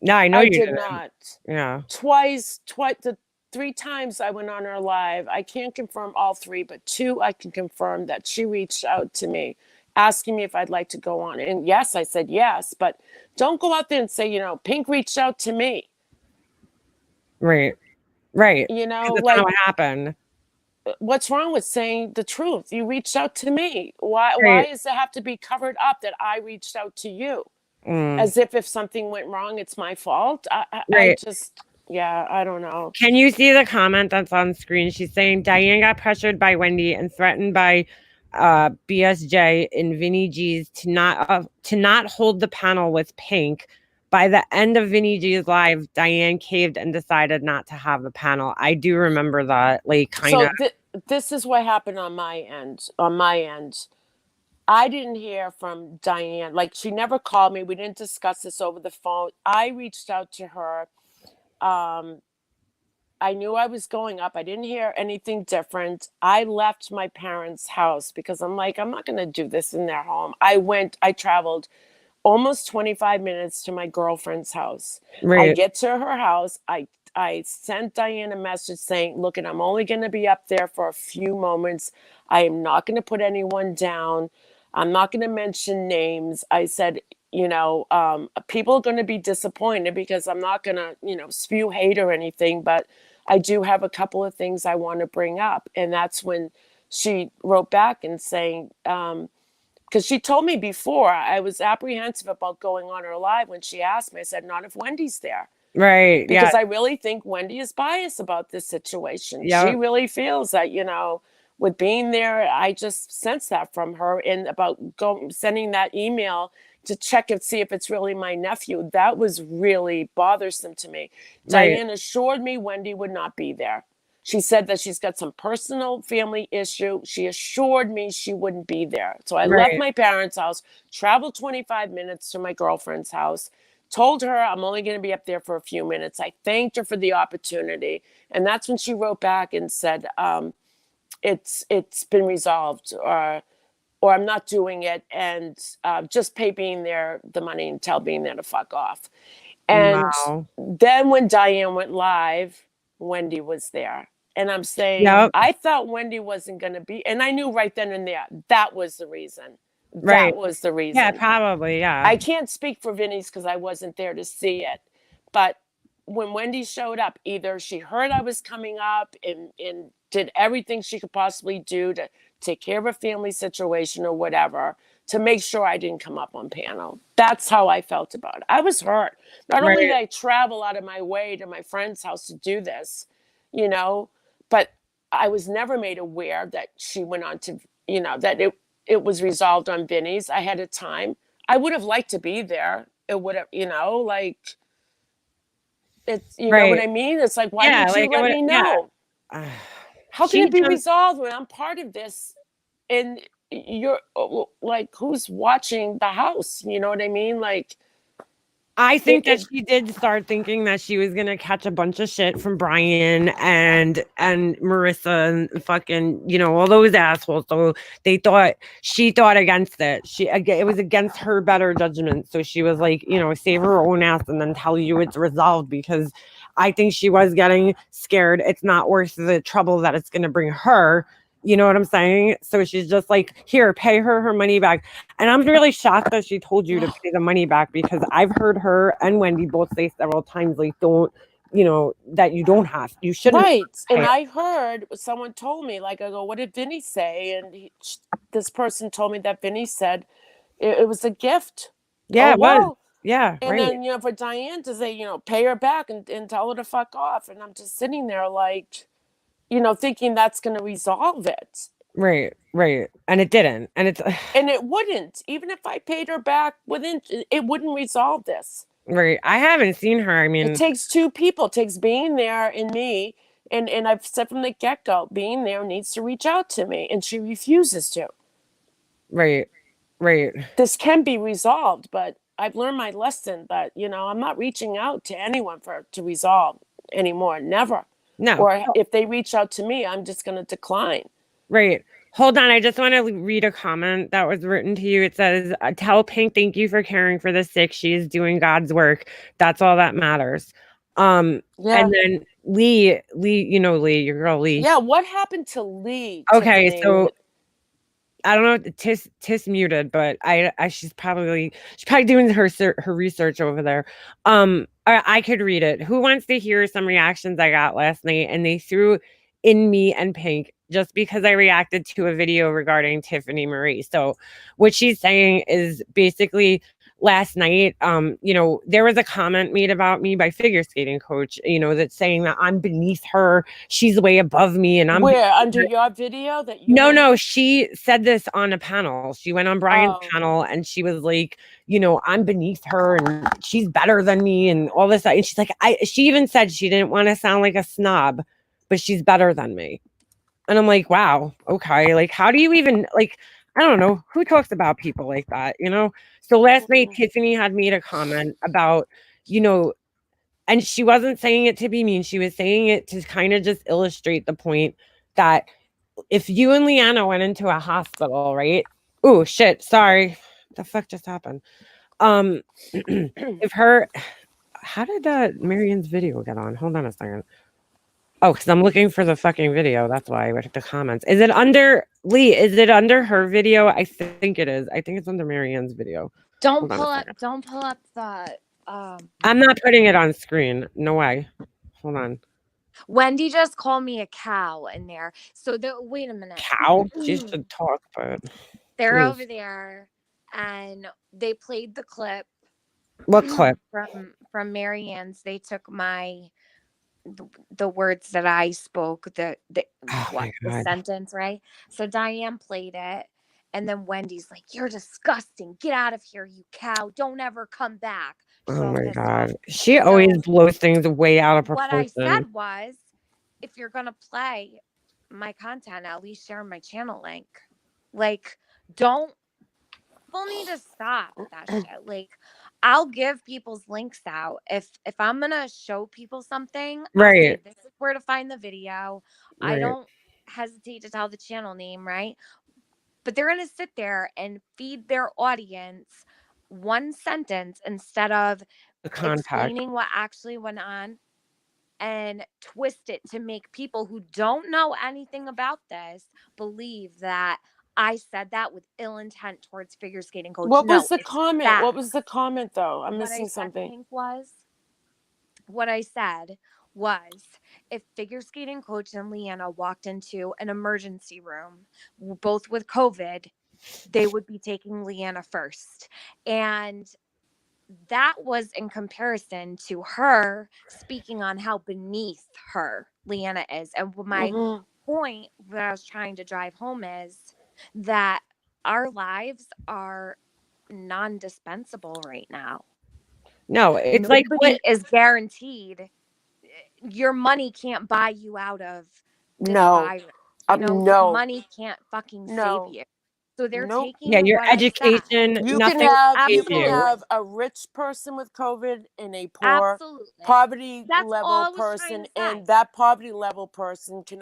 No, I know I you did didn't. not. Yeah. The 3 times I went on her live, I can't confirm all 3, but 2 I can confirm that she reached out to me asking me if I'd like to go on. And yes, I said yes, but don't go out there and say, Pink reached out to me. Right. Right. That's like not what happened. What's wrong with saying the truth? You reached out to me. Why does it have to be covered up that I reached out to you? As if something went wrong, it's my fault. I just, I don't know. Can you see the comment that's on screen? She's saying Diane got pressured by Wendy and threatened by BSJ and Vinny G's to not hold the panel with Pink. By the end of Vinny G's live, Diane caved and decided not to have the panel. I do remember that, like, kind of. So this is what happened on my end. I didn't hear from Diane. Like, she never called me. We didn't discuss this over the phone. I reached out to her. I knew I was going up. I didn't hear anything different. I left my parents' house because I'm like, I'm not going to do this in their home. I traveled almost 25 minutes to my girlfriend's house. I get to her house. I sent Diane a message saying, look, and I'm only going to be up there for a few moments. I am not going to put anyone down. I'm not going to mention names. I said, people are going to be disappointed because I'm not going to, spew hate or anything, but I do have a couple of things I want to bring up. And that's when she wrote back and saying, because she told me before, I was apprehensive about going on her live when she asked me. I said, not if Wendy's there. Right. Because I really think Wendy is biased about this situation. Yeah. She really feels that, with being there, I just sense that from her. And about sending that email to check and see if it's really my nephew, that was really bothersome to me. Right. Diane assured me Wendy would not be there. She said that she's got some personal family issue. She assured me she wouldn't be there. So I left my parents' house, traveled 25 minutes to my girlfriend's house, told her I'm only going to be up there for a few minutes. I thanked her for the opportunity. And that's when she wrote back and said, it's been resolved, or I'm not doing it, and just pay being there the money and tell being there to fuck off. And Wow. then when Diane went live, Wendy was there. And I'm saying, Yep. I thought Wendy wasn't going to be, and I knew right then and there, that was the reason. Right. That was the reason. Yeah, probably. Yeah. I can't speak for Vinny's because I wasn't there to see it. But when Wendy showed up, either she heard I was coming up and did everything she could possibly do to take care of a family situation or whatever, to make sure I didn't come up on panel. That's how I felt about it. I was hurt. Not only did I travel out of my way to my friend's house to do this, you know, but I was never made aware that she went on to, you know, that it was resolved on Vinny's ahead of time. I would have liked to be there. It would have, you know, like, it's, you know what I mean? It's like, why didn't you let me know? How can it be resolved when I'm part of this and you're like, who's watching the house? You know what I mean? Like, I think that she did start thinking that she was gonna catch a bunch of shit from Brian and Marissa and fucking, you know, all those assholes. So she thought against it. It was against her better judgment. So she was like, you know, save her own ass and then tell you it's resolved, because I think she was getting scared. It's not worth the trouble that it's gonna bring her. You know what I'm saying? So she's just like, here, pay her money back. And I'm really shocked that she told you to pay the money back, because I've heard her and Wendy both say several times, like, don't, you know, that you don't have, you shouldn't. Right. And I heard someone told me, like, I go, what did Vinny say? And this person told me that Vinny said it was a gift. Yeah, it was. Yeah. And then, you know, for Diane to say, you know, pay her back and tell her to fuck off. And I'm just sitting there like, you know, thinking that's going to resolve it. Right. And it didn't. And it wouldn't. Even if I paid her back it wouldn't resolve this. Right. I haven't seen her. I mean, it takes two people. It takes being there and me. And I've said from the get-go, being there needs to reach out to me. And she refuses to. Right. This can be resolved, but I've learned my lesson that, you know, I'm not reaching out to anyone to resolve anymore. Never. No. Or if they reach out to me, I'm just going to decline. Right. Hold on. I just want to read a comment that was written to you. It says, tell Pink, thank you for caring for the sick. She is doing God's work. That's all that matters. And then Lee, you know, Lee, your girl, Lee. Yeah. What happened to Lee? Okay. Tiffany? So I don't know. Tis muted, but she's probably doing her research over there. I could read it. Who wants to hear some reactions I got last night? And they threw in me and Pink just because I reacted to a video regarding Tiffany Marie. So what she's saying is basically, last night, you know, there was a comment made about me by Figure Skating Coach, you know, that's saying that I'm beneath her. She's way above me. And I'm under your video that you No, she said this on a panel. She went on Brian's panel and she was like, you know, I'm beneath her and she's better than me and all this. And she's like, she even said she didn't want to sound like a snob, but she's better than me. And I'm like, wow, okay. Like, how do you even, like, I don't know who talks about people like that, you know? So last night, Tiffany had made a comment about, you know, and she wasn't saying it to be mean. She was saying it to kind of just illustrate the point that if you and Leanna went into a hospital, right? Oh, shit. Sorry. What the fuck just happened? How did Marianne's video get on? Hold on a second. Oh, because I'm looking for the fucking video. That's why. With the comments. Is it under Lee? Is it under her video? I think it is. I think it's under Marianne's video. Don't pull up the I'm not putting it on screen. No way. Hold on. Wendy just called me a cow in there. So wait a minute. Cow? She should talk, but they're over there and they played the clip. What clip? From Marianne's. They took the words that I spoke, the sentence, right? So Diane played it, and then Wendy's like, "You're disgusting. Get out of here, you cow. Don't ever come back." Oh my God. She always blows things way out of proportion. What I said was, if you're gonna play my content, at least share my channel link. Like, people need to stop that shit. Like, I'll give people's links out. If I'm gonna show people something, I'll say Right. this is where to find the video. I Right. don't hesitate to tell the channel name, right? But they're gonna sit there and feed their audience one sentence instead of The contact. explaining what actually went on and twist it to make people who don't know anything about this believe that I said that with ill intent towards figure skating coach. What No, was the it's comment? facts. What was the comment though? I'm What I missing said, something. Pink, was what I said was if figure skating coach and Leanna walked into an emergency room, both with COVID, they would be taking Leanna first. And that was in comparison to her speaking on how beneath her Leanna is. And my Mhm. point that I was trying to drive home is that our lives are non-dispensable right now. No, it's like Nobody what is guaranteed. Your money can't buy you out of this No. virus. You know, your No. money can't fucking No. save you. So they're Nope. taking yeah, your what I said. education, You can nothing have will you save can you. have a rich person with COVID and a poor Absolutely. poverty That's all I level was trying person, to say. and that poverty level person can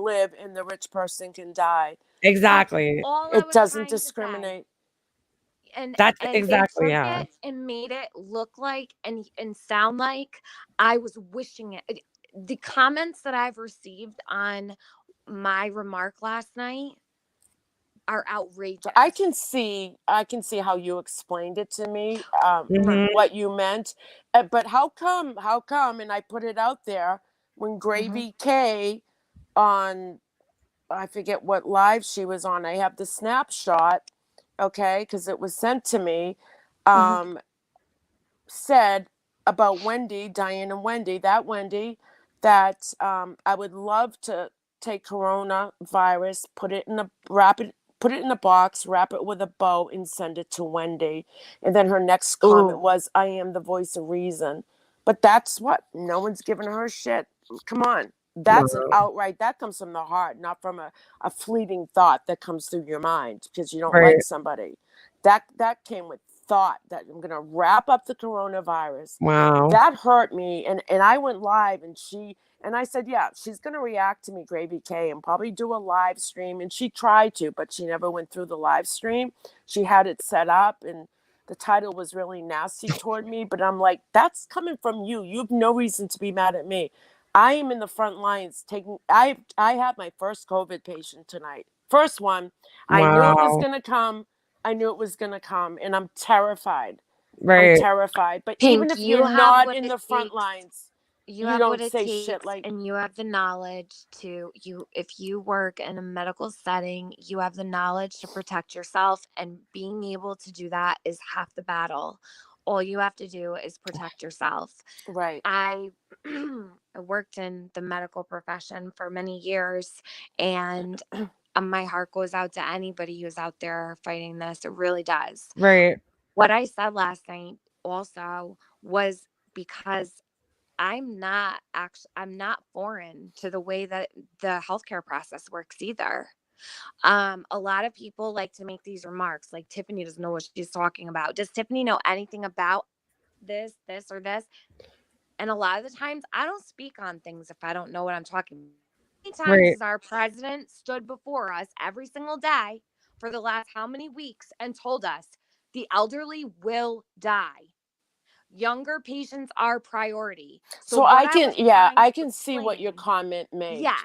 live and the rich person can die. Exactly. All I It was doesn't trying to say. discriminate. And That's they exactly, took yeah. it and made it look like and sound like I was wishing it. The comments that I've received on my remark last night are outrageous. I can see how you explained it to me, Mhm. what you meant. But how come, and I put it out there when Gravy K on, I forget what live she was on. I have the snapshot, okay, because it was sent to me, said about Wendy, Diane and Wendy, that I would love to take coronavirus, put it in a box, wrap it with a bow, and send it to Wendy. And then her next comment was, I am the voice of reason. But that's what, no one's giving her shit. Come on. That's an outright, that comes from the heart, not from a fleeting thought that comes through your mind because you don't Right. like somebody. That came with thought that I'm going to wrap up the coronavirus. Wow. That hurt me. And I went live and I said, yeah, she's going to react to me, Gravy K, and probably do a live stream. And she tried to, but she never went through the live stream. She had it set up and the title was really nasty toward me. But I'm like, that's coming from you. You have no reason to be mad at me. I am in the front lines I have my first COVID patient tonight. First one. I knew it was Wow. going to come. And I'm terrified. Right. I'm terrified. But Pink, even if you you're have not what in it the front takes. lines, You you have don't what it say takes, shit like, and you have the knowledge to if you work in a medical setting, you have the knowledge to protect yourself, and being able to do that is half the battle. All you have to do is protect yourself. right. I worked in the medical profession for many years, and my heart goes out to anybody who's out there fighting this. It really does. Right. What I said last night also was because I'm not foreign to the way that the healthcare process works either. A lot of people like to make these remarks like Tiffany doesn't know what she's talking about. Does Tiffany know anything about this, or this? And a lot of the times I don't speak on things if I don't know what I'm talking about. How many times Right. has our president stood before us every single day for the last how many weeks and told us the elderly will die? Younger patients are priority. So what I was can, trying I to can see what your explain- comment made. Yes.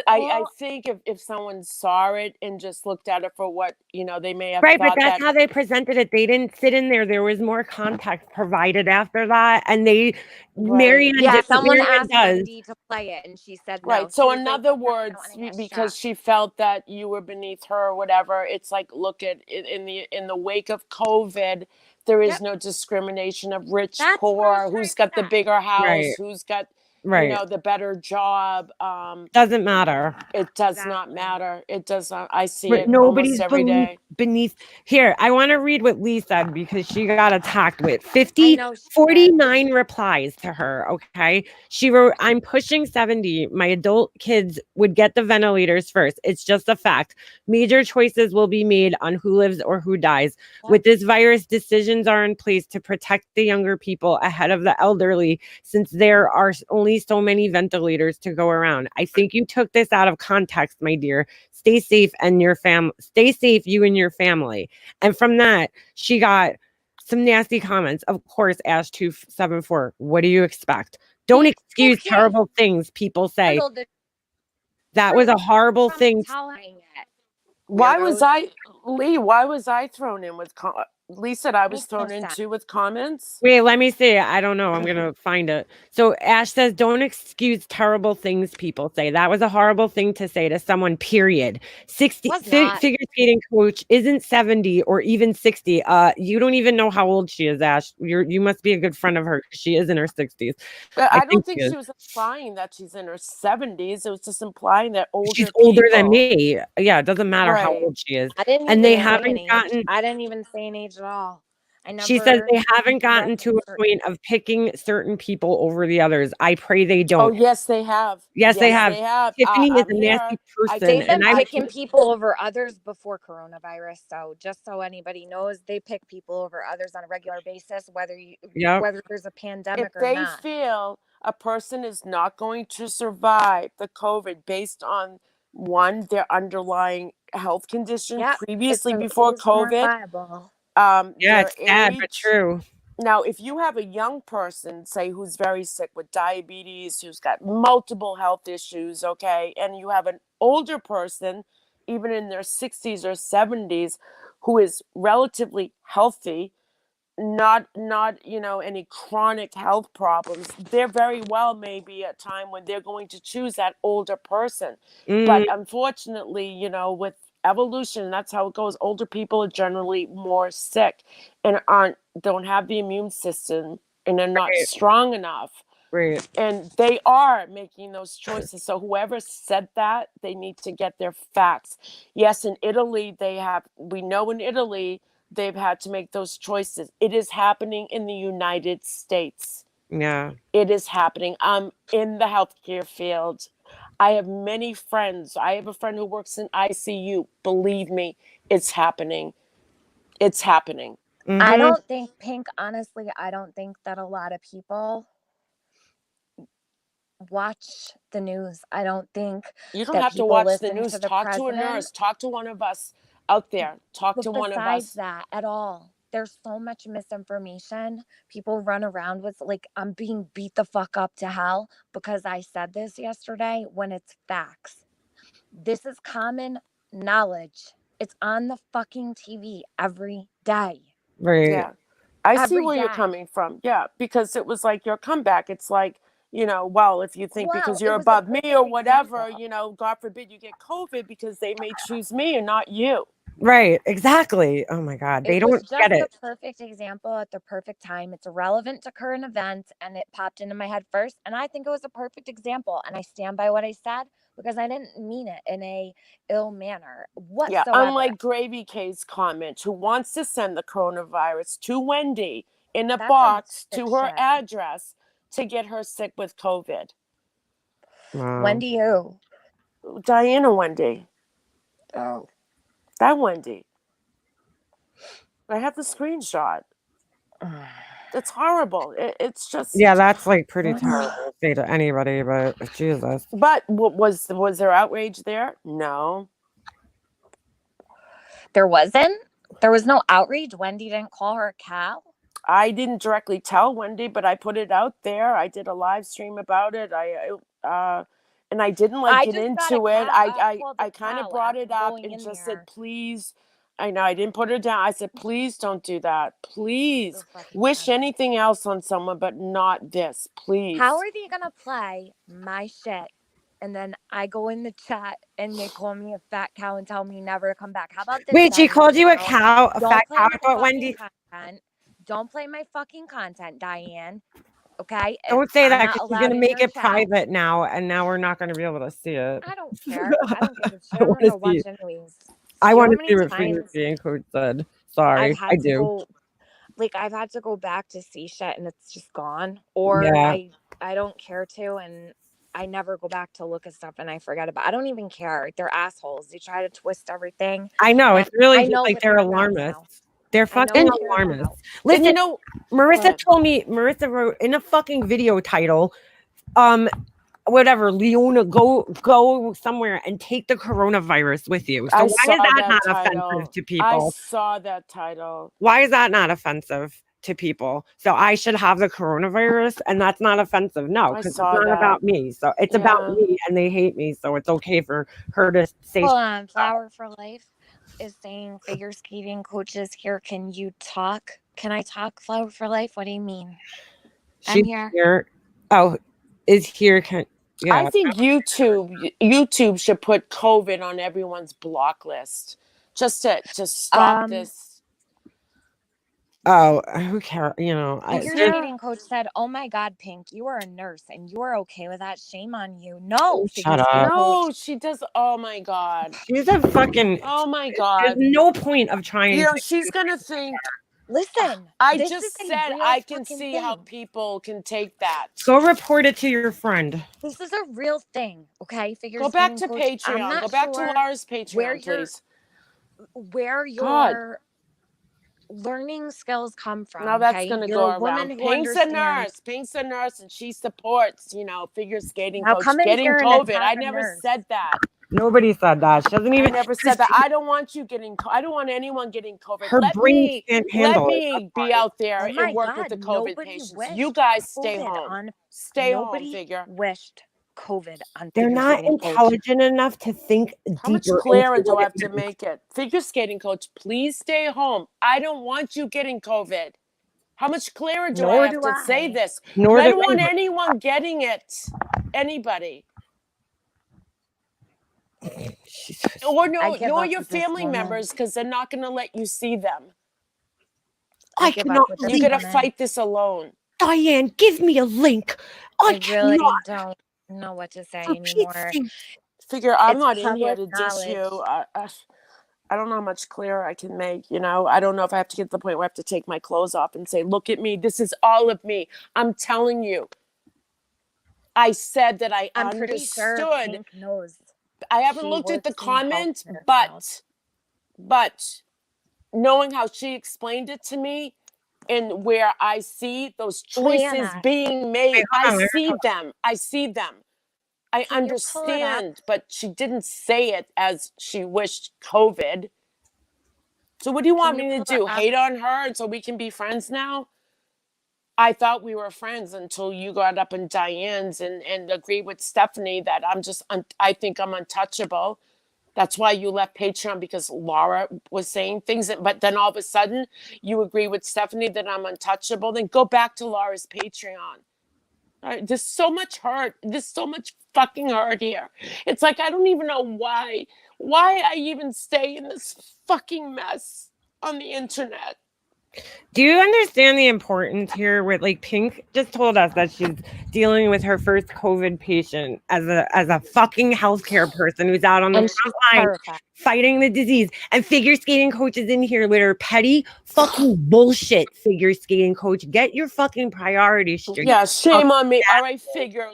I Well, think if someone saw it and just looked at it for what, they may have Right, but thought that's that. how they presented it. They didn't sit in there. There was more context provided after that, and they Right. yeah, someone Marianne asked does. Wendy to play it, and she said no. Right. She So was in like, other "No, I don't words, wanna get because shot." she felt that you were beneath her or whatever, it's like, look at in the wake of COVID, there is Yep. no discrimination of rich, That's what I poor, was who's trying got to the say. bigger house, Right. who's got, Right. the better job. Doesn't matter. It does not Exactly. matter. It does not. I see But it almost nobody's every day. beneath. Here, I want to read what Lee said because she got attacked with I know she did. 49 replies to her. Okay. She wrote, I'm pushing 70. My adult kids would get the ventilators first. It's just a fact. Major choices will be made on who lives or who dies. Yep. With this virus, decisions are in place to protect the younger people ahead of the elderly, since there are only so many ventilators to go around. I think you took this out of context, my dear. Stay safe and your family. Stay safe, you and your family. And from that, she got some nasty comments. Of course, Ash 274. What do you expect? Don't excuse Okay. terrible things people say. Handled it That was a horrible from thing. telling it. Why was Weirdos. Lee? Why was I thrown in with? Lee said I was Makes no thrown in sense. too with comments. Wait, let me see. I don't know. I'm going to find it. So Ash says, don't excuse terrible things people say. That was a horrible thing to say to someone, period. 60 Was not. figure skating coach isn't 70 or even 60. You don't even know how old she is, Ash. You must be a good friend of her. She is in her 60s. But I don't think she she was implying that she's in her 70s. It was just implying that She's older than people- me. Yeah, it doesn't matter how Right. old she is. I didn't And even they say an haven't age. gotten. I didn't even say an age at all. I never. She says they haven't gotten to a referenced her point of picking certain people over the others. I pray they Oh don't. yes, they have. Yes, they have. They have. Tiffany is I'm a nasty here. person, They've been and I picking people over others before coronavirus. So just so anybody knows, they pick people over others on a regular basis, whether there's a pandemic If or they not. feel a person is not going to survive the COVID based on one, their underlying health condition Yep, previously it's before more COVID, viable. yeah, their it's sad but age. true. Now, if you have a young person, say, who's very sick with diabetes, who's got multiple health issues, okay, and you have an older person, even in their 60s or 70s, who is relatively healthy, not any chronic health problems, there very well may be a time when they're going to choose that older person. But unfortunately, with evolution, that's how it goes. Older people are generally more sick and don't have the immune system, and they're not strong enough. Right. And they are making those choices. So whoever said that, they need to get their facts. Yes, in Italy, we know in Italy, they've had to make those choices. It is happening in the United States. Yeah. It is happening. I'm in the healthcare field. I have many friends. I have a friend who works in ICU. Believe me, it's happening. It's happening. I don't think, Pink, honestly, I don't think that a lot of people watch the news. I don't think you don't that have to people watch the listen news. to the Talk to a president. nurse. Talk to one of us out there. Talk But to one of us. besides that, at all, there's so much misinformation. People run around with, like, I'm being beat the fuck up to hell because I said this yesterday, when it's facts. This is common knowledge. It's on the fucking TV every day. Right. Yeah. I see Every where you're day. coming from. Yeah, because it was like your comeback. It's like, well, if you think Well, because it you're was a above me perfect or whatever, example. God forbid you get COVID, because they may choose me and not you. Right. Exactly. Oh my God. They It don't was just get the it. perfect example at the perfect time. It's relevant to current events, and it popped into my head first. And I think it was a perfect example. And I stand by what I said because I didn't mean it in a ill manner whatsoever. Yeah, unlike Gravy K's comment, who wants to send the coronavirus to Wendy in a box to her address to get her sick with COVID. Wow. Wendy who? Diana Wendy. Oh. That Wendy. I have the screenshot. It's horrible. It's just. Yeah, that's like pretty terrible to say to anybody, but Jesus. But was there outrage there? No. There wasn't? There was no outrage? Wendy didn't call her a cow? I didn't directly tell Wendy, but I put it out there. I did a live stream about it. And I didn't get into it. I kind of brought it up and just said, please. I know I didn't put her down. I said, please don't do that. Please wish anything else on someone, but not this. Please. How are they gonna play my shit? And then I go in the chat and they call me a fat cow and tell me never to come back. How about this? Wait, she Diane? called you a cow, a Don't fat play cow? my I thought Wendy. content. Don't play my fucking content, Diane. Okay. Don't say I'm that not because she's allowed gonna in make your it chat. private now, and now we're not gonna be able to see it. I don't care. I don't give a shit. I I'm want gonna to go watch see. anyways. I You know want how to see many what Finger times Skating Coach said. I've Sorry, I had to do. go, like I've had to go back to see shit and it's just gone, or Yeah. I don't care to, and I never go back to look at stuff and I forget about. I don't even care. They're assholes. They try to twist everything. I know And it's really I just know like what they're that means now. alarmists. They're I know fucking what they're alarmists. about. And Listen, you know, Marissa ahead. told me. Marissa wrote in a fucking video title, whatever, Leona, go somewhere and take the coronavirus with you. So I why saw is that that not title. offensive to I people? saw that title. Why is that not offensive to people? So I should have the coronavirus and that's not offensive. No, I because it's saw not that. about me. So it's about Yeah. me and they hate me. So it's okay for her to say Hold on. Flower for Life is saying figure skating coaches here. Can you talk? Can I talk, Flower for Life? What do you mean? I'm she's here. Oh, is here. Yeah. I think YouTube should put COVID on everyone's block list just to stop this. Oh, who cares? You know, Figure Yeah. skating coach said, "Oh my God, Pink, you are a nurse and you are okay with that. Shame on you." No, figure shut skating up. No, coach. she does. Oh my God. She's a fucking. Oh my There's God. no point of trying. You know, to she's gonna think. Listen, I this just is a said real I can fucking see thing. how people can take that. Go report it to your friend. This is a real thing, okay? Figure Go back to skating coach. I'm Patreon. not Go back sure to Laura's where Patreon, your please. where God. your learning skills come from. Now that's Okay, gonna you're go a woman around. who Pink's a understands. nurse. Pink's a nurse, and she supports, figure skating Now coach come in getting here and COVID. attack I a never nurse. said that. Nobody said that. She doesn't I even. never said that. I don't want you getting. I don't want anyone getting COVID. Her Let brain me can't handle it. me be out there Oh my and work with God, the COVID nobody patients. wished You guys stay COVID home. on. Stay home, Nobody figure. wished COVID on They're figure not skating coach. intelligent enough to think How much deeper. clearer into do what I it have to means. make it? Figure skating coach, please stay home. I don't want you getting COVID. How much clearer do Nor I have do to say I. this? Nor I do don't want I. anyone getting it. Anybody. Or I give nor up your with this family woman. members, because they're not going to let you see them. I I give cannot up with this You're going to woman. fight this alone. Diane, give me a link. I I really cannot. don't know what to say For Pete's anymore. sake. Figure I'm It's not in here to public dish you. knowledge. I don't know how much clearer I can make, I don't know if I have to get to the point where I have to take my clothes off and say, look at me. This is all of me. I'm telling you. I said that I I'm pretty sure understood. Pink knows. I haven't She looked at the works in the comments, healthcare field. but knowing how she explained it to me and where I see those choices Leanna. being made, Wait, hold on, I let her see talk. them. I see them. I Can you pull it up? understand, but she didn't say it as she wished COVID. So what do you want Can you me to pull it do? up? Hate on her and so we can be friends now? I thought we were friends until you got up in Diane's and agreed with Stephanie that I think I'm untouchable. That's why you left Patreon, because Laura was saying things. But then all of a sudden you agree with Stephanie that I'm untouchable. Then go back to Laura's Patreon. All right, there's so much hurt. There's so much fucking hurt here. It's like I don't even know why I even stay in this fucking mess on the internet. Do you understand the importance here with like Pink just told us that she's dealing with her first COVID patient as a fucking healthcare person who's out on the And front she's line terrified. fighting the disease, and figure skating coach is in here with her petty fucking bullshit. Figure skating coach, get your fucking priorities straight. Yeah, shame on me. All right, figure.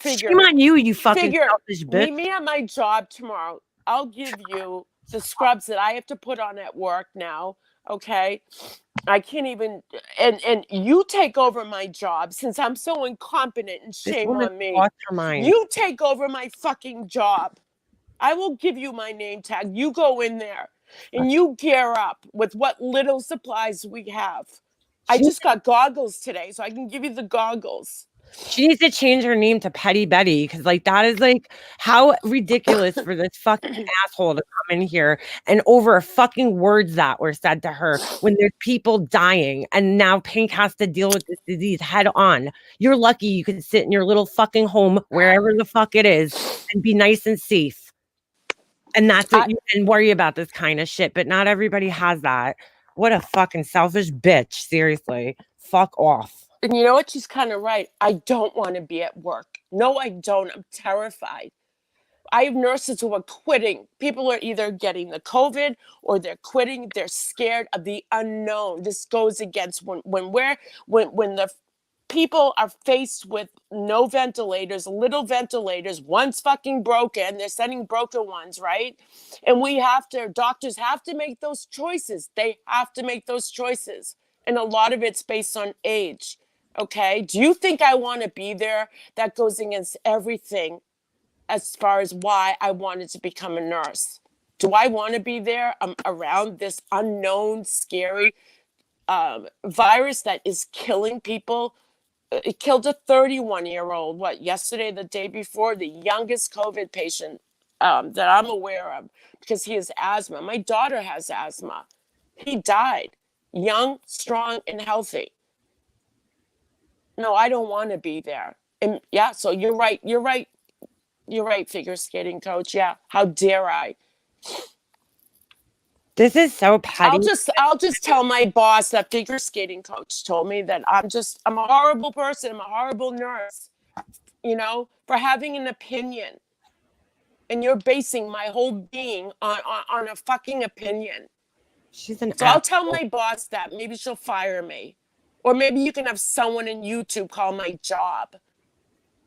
Shame on you fucking Figure. selfish bitch. Meet me at my job tomorrow. I'll give you the scrubs that I have to put on at work now. Okay. I can't even, and you take over my job since I'm so incompetent, and This shame woman on me. lost her mind. You take over my fucking job. I will give you my name tag. You go in there and you gear up with what little supplies we have. I just got goggles today, so I can give you the goggles. She needs to change her name to Petty Betty, because like that is like how ridiculous for this fucking asshole to come in here and over fucking words that were said to her when there's people dying, and now Pink has to deal with this disease head on. You're lucky you can sit in your little fucking home wherever the fuck it is and be nice and safe. And that's it. You can worry about this kind of shit, but not everybody has that. What a fucking selfish bitch. Seriously. Fuck off. And you know what? She's kind of right. I don't want to be at work. No, I don't. I'm terrified. I have nurses who are quitting. People are either getting the COVID or they're quitting. They're scared of the unknown. This goes against when the people are faced with no ventilators, little ventilators, one's fucking broken. They're sending broken ones, right? And doctors have to make those choices. They have to make those choices. And a lot of it's based on age. Okay. Do you think I want to be there? That goes against everything as far as why I wanted to become a nurse. Do I want to be there around this unknown, scary virus that is killing people? It killed a 31-year-old, yesterday, the day before, the youngest COVID patient that I'm aware of, because he has asthma. My daughter has asthma. He died, young, strong, and healthy. No, I don't want to be there. And yeah, so you're right. You're right, figure skating coach. Yeah, how dare I? This is so petty. I'll just tell my boss that figure skating coach told me that I'm a horrible person. I'm a horrible nurse, for having an opinion. And you're basing my whole being on a fucking opinion. She's an So I'll tell my boss that. Maybe she'll fire me. Or maybe you can have someone in YouTube call my job,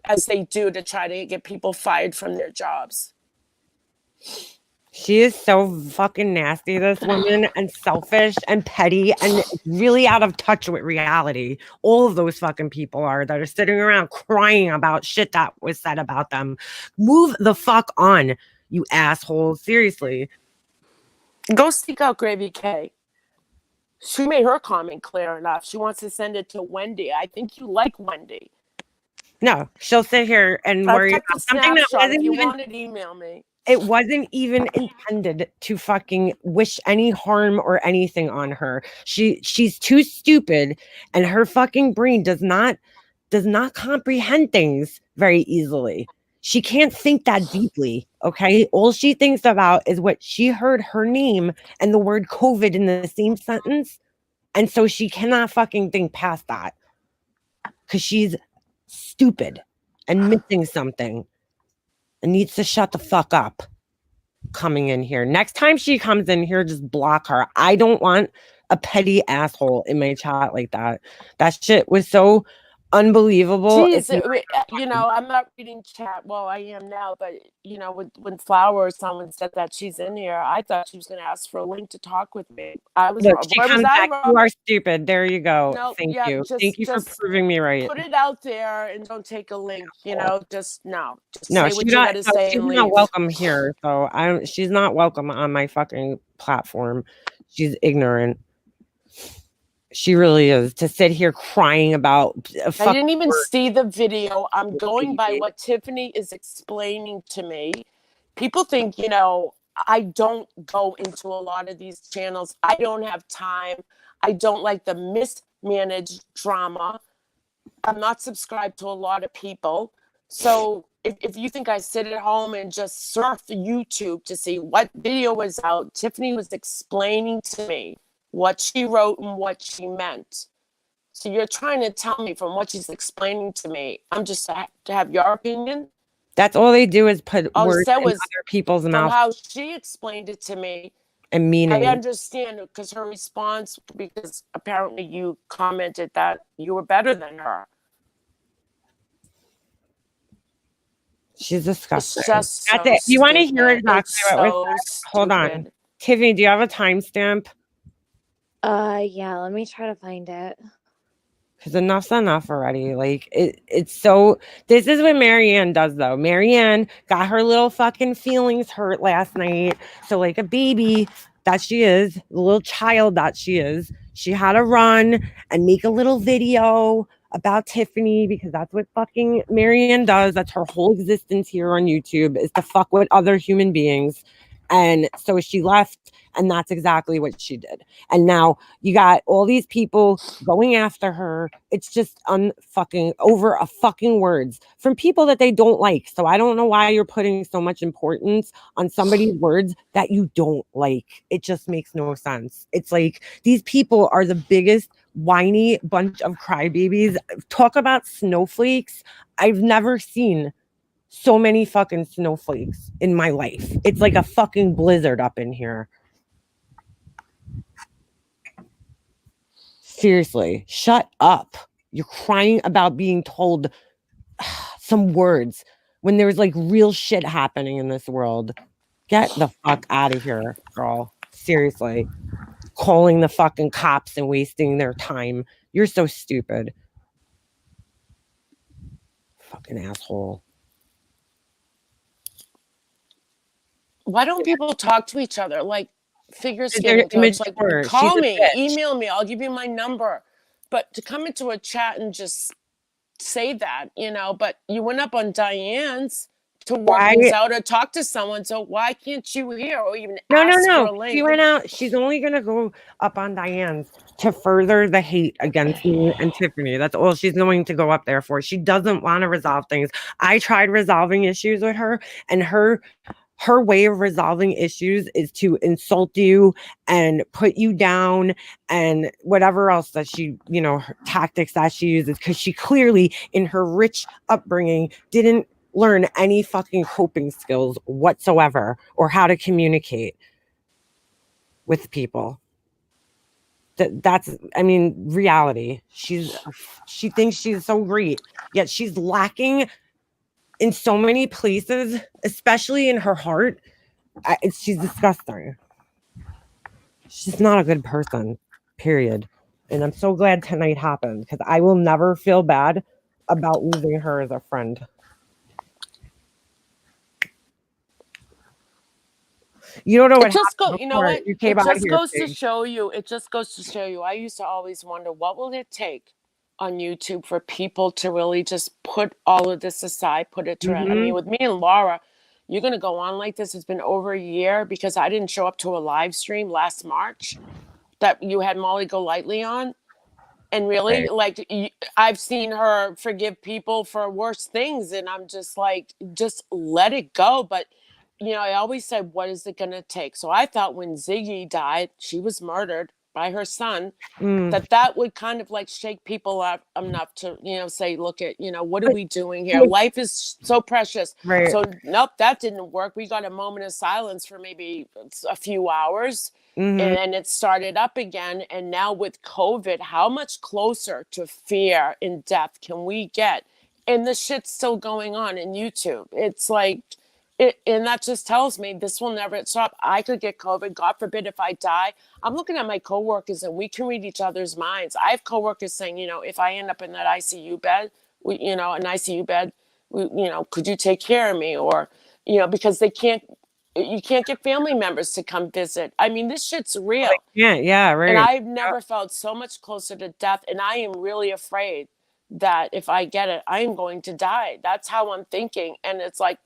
as they do to try to get people fired from their jobs. She is so fucking nasty, this woman, and selfish and petty and really out of touch with reality. All of those fucking people that are sitting around crying about shit that was said about them. Move the fuck on, you assholes. Seriously. Go seek out Gravy K. She made her comment clear enough. She wants to send it to Wendy. I think you like Wendy. No, she'll sit here and worry about something that wasn't you even... wanted, email me. It wasn't even intended to fucking wish any harm or anything on her. She's too stupid, and her fucking brain does not comprehend things very easily. She can't think that deeply, okay? All she thinks about is what she heard her name and the word COVID in the same sentence, and so she cannot fucking think past that because she's stupid and missing something. And needs to shut the fuck up coming in here. Next time she comes in here, just block her. I don't want a petty asshole in my chat like that. That shit was so unbelievable. Jeez, I'm not reading chat. Well, I am now, but when Flower or someone said that she's in here, I thought she was going to ask for a link to talk with me. I was Look, she comes back. You are stupid. There you go. No, Thank yeah, you. Thank you for proving me right. Put it out there and don't take a link. Just no. Say what you gotta say. She's not welcome here. So she's not welcome on my fucking platform. She's ignorant. She really is, to sit here crying about. I didn't even see the video. I'm going by what Tiffany is explaining to me. People think, I don't go into a lot of these channels. I don't have time. I don't like the mismanaged drama. I'm not subscribed to a lot of people. So if you think I sit at home and just surf YouTube to see what video was out, Tiffany was explaining to me what she wrote and what she meant. So you're trying to tell me from what she's explaining to me, I'm just to have your opinion? That's all they do is put words in other people's mouths. How she explained it to me. And meaning. I understand because her response, because apparently you commented that you were better than her. She's disgusting. It's just so That's it. You want to hear stupid. exactly what was said? Hold on. Tiffany, do you have a timestamp? Yeah, let me try to find it. Because enough's enough already. Like, it's so... This is what Marianne does, though. Marianne got her little fucking feelings hurt last night. So, like a baby that she is, the little child that she is, she had to run and make a little video about Tiffany, because that's what fucking Marianne does. That's her whole existence here on YouTube, is to fuck with other human beings. And so she left, and that's exactly what she did. And now you got all these people going after her. It's just unfucking over a fucking words from people that they don't like. So I don't know why you're putting so much importance on somebody's words that you don't like. It just makes no sense. It's like these people are the biggest whiny bunch of crybabies. Talk about snowflakes. I've never seen so many fucking snowflakes in my life. It's like a fucking blizzard up in here. Seriously, shut up. You're crying about being told some words when there's like real shit happening in this world. Get the fuck out of here, girl. Seriously. Calling the fucking cops and wasting their time. You're so stupid. Fucking asshole. Why don't people talk to each other? Like figure They're skating coach, like immature. call She's a me, bitch. email me, I'll give you my number. But to come into a chat and just say that, you know, but you went up on Diane's to work Why- things out or talk to someone. So why can't you hear or even No, ask for a no. link? She went out. She's only gonna go up on Diane's to further the hate against me and Tiffany. That's all she's going to go up there for. She doesn't want to resolve things. I tried resolving issues with her, and her way of resolving issues is to insult you and put you down and whatever else that she, you know, her tactics that she uses, because she clearly in her rich upbringing didn't learn any fucking coping skills whatsoever or how to communicate with people. That's I mean reality. She thinks she's so great, yet she's lacking in so many places, especially in her heart. She's disgusting. She's not a good person, period. And I'm so glad tonight happened, because I will never feel bad about losing her as a friend. You don't know what It just happened go, you know before what? you came It out just here, goes to Sig. show you. It just goes to show you. I used to always wonder what will it take on YouTube for people to really just put all of this aside, put it to rest. I mean, with me and Laura, you're gonna go on like this. It's been over a year because I didn't show up to a live stream last March that you had Molly Golightly on. And really, like, I've seen her forgive people for worse things. And I'm just like, just let it go. But, you know, I always said, what is it going to take? So I thought when Ziggy died, she was murdered by her son, that would kind of like shake people up enough to, you know, say, look at, you know, what are we doing here? Life is so precious. Right. So, nope, that didn't work. We got a moment of silence for maybe a few hours. Mhm. And then it started up again. And now with COVID, how much closer to fear and death can we get? And the shit's still going on in YouTube. It's like, and that just tells me this will never stop. I could get COVID. God forbid if I die. I'm looking at my coworkers and we can read each other's minds. I have coworkers saying, you know, if I end up in that ICU bed, you know, an ICU bed, you know, could you take care of me? Or, you know, because you can't get family members to come visit. I mean, this shit's real. Yeah, right. And I've never felt so much closer to death. And I am really afraid that if I get it, I am going to die. That's how I'm thinking. And it's like,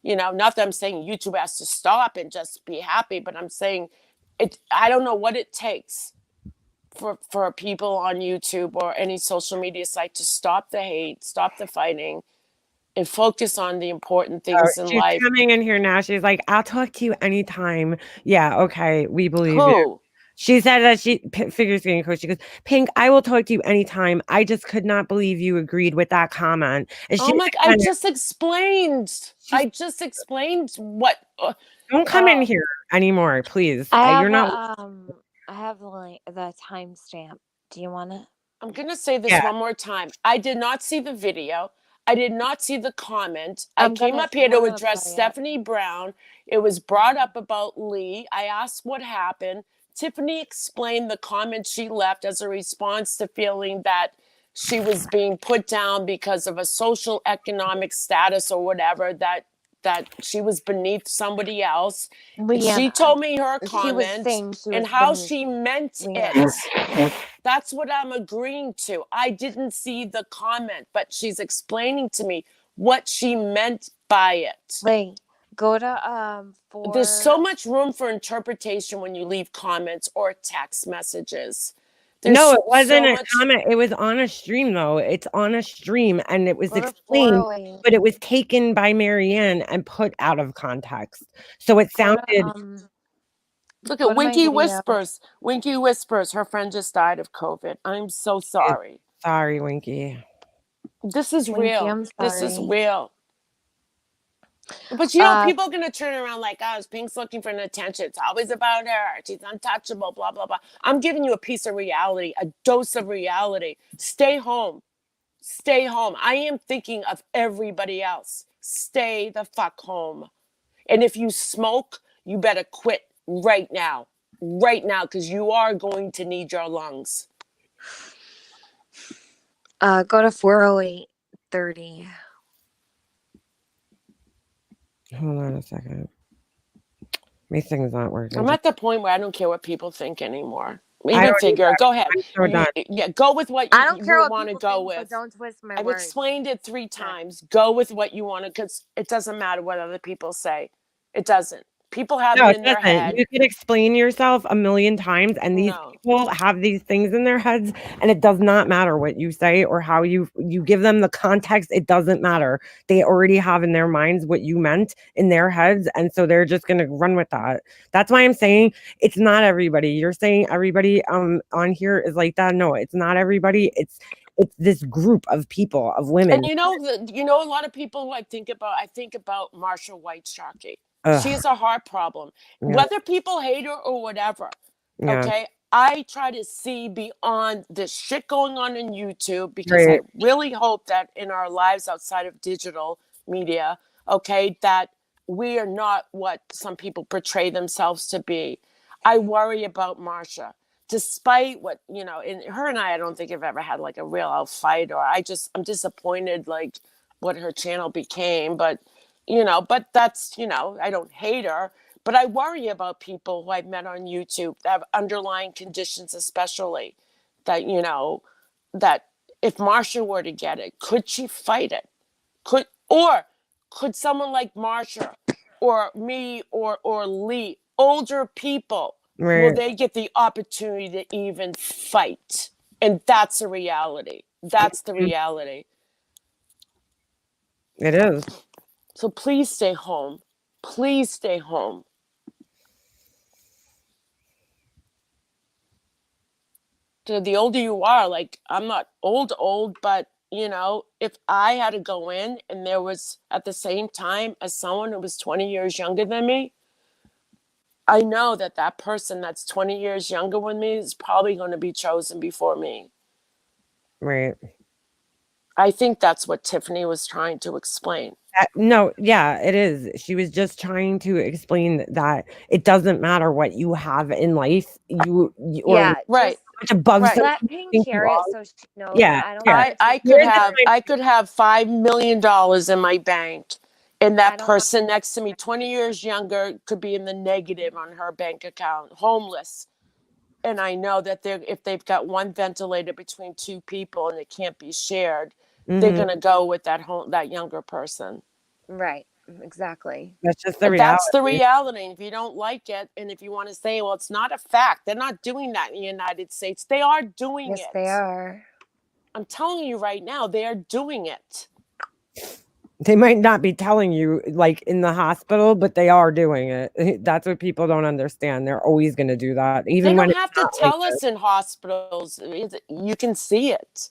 you know, not that I'm saying YouTube has to stop and just be happy, but I'm saying I don't know what it takes for people on YouTube or any social media site to stop the hate, stop the fighting, and focus on the important things in She's life. coming in here now. She's like, I'll talk to you anytime. Yeah, okay, we believe you. Who? She said that figure skating coach. She goes, Pink, I will talk to you anytime. I just could not believe you agreed with that comment. And she Oh my! I just explained. What. don't come in here anymore, please. You're not. I have the timestamp. Do you want it? I'm gonna say this one more time. I did not see the video. I did not see the comment. I came up here to address Stephanie Brown. It was brought up about Lee. I asked what happened. Tiffany explained the comment she left as a response to feeling that she was being put down because of a social economic status or whatever, that she was beneath somebody else. She told me her comment and how she meant it. That's what I'm agreeing to. I didn't see the comment, but she's explaining to me what she meant by it. Go to There's so for much room for interpretation when you leave comments or text messages. No, There's it wasn't so a much. comment. It was on a stream, though. It's on a stream, and it was go to explained, 408. but it was taken by Marianne and put out of context. So it Go sounded to Look go at to my Winky video. Whispers. Winky Whispers. Her friend just died of COVID. I'm so sorry. sorry, Winky. This is Winky, real. I'm This is sorry. real. But you know, Uh, people are gonna turn around like, oh, Pink's looking for an attention. It's always about her. She's untouchable, blah, blah, blah. I'm giving you a piece of reality, a dose of reality. Stay home. Stay home. I am thinking of everybody else. Stay the fuck home. And if you smoke, you better quit right now. Right now, because you are going to need your lungs. go to 408-30. Hold on a second. My thing's not working. I'm at the point where I don't care what people think anymore. I Even don't figure. either. Go ahead. I'm so done. Yeah, go with what I don't care you what want to people go think, with. but don't twist my I've words. explained it 3 times. Go with what you want to, because it doesn't matter what other people say. It doesn't. People have No, it it in their doesn't. head. You can explain yourself a million times, and these No. people have these things in their heads, and it does not matter what you say or how you give them the context. It doesn't matter. They already have in their minds what you meant in their heads, and so they're just gonna run with that. That's why I'm saying it's not everybody. You're saying everybody on here is like that. No, it's not everybody. It's this group of people, of women. And you know, a lot of people who I think about Marsha White Sharkey. Ugh, She has a heart problem. yeah, Whether people hate her or whatever, yeah, okay? I try to see beyond the shit going on in YouTube, because right. I really hope that in our lives outside of digital media, okay, that we are not what some people portray themselves to be. I worry about Marsha. Despite what, in her and I don't think I've ever had like a real out fight, or I'm disappointed like what her channel became, but but that's, I don't hate her, but I worry about people who I've met on YouTube that have underlying conditions, especially that, that if Marsha were to get it, could she fight it? Could someone like Marsha or me or Lee, older people, will Right. they get the opportunity to even fight? And that's a reality. That's the reality. It is. So please stay home. Please stay home. So the older you are, like, I'm not old, but if I had to go in and there was at the same time as someone who was 20 years younger than me, I know that person that's 20 years younger than me is probably going to be chosen before me. Right. I think that's what Tiffany was trying to explain. No, yeah, it is. She was just trying to explain that it doesn't matter what you have in life. Yeah, Right. Which above Right. let Pink think hear you it are. so she knows. Yeah, I don't yeah. want I to- could have $5 million in my bank, and I that don't person next to me, 20 years younger, could be in the negative on her bank account, homeless. And I know that if they've got one ventilator between 2 people and it can't be shared, they're Mhm. going to go with that younger person. Right. Exactly. That's just the And reality. that's the reality. And if you don't like it, and if you want to say, well, it's not a fact, they're not doing that in the United States. They are doing Yes, it. they are. I'm telling you right now, they are doing it. They might not be telling you like in the hospital, but they are doing it. That's what people don't understand. They're always going to do that, even They when don't it's have to not tell like us in hospitals. You can see it.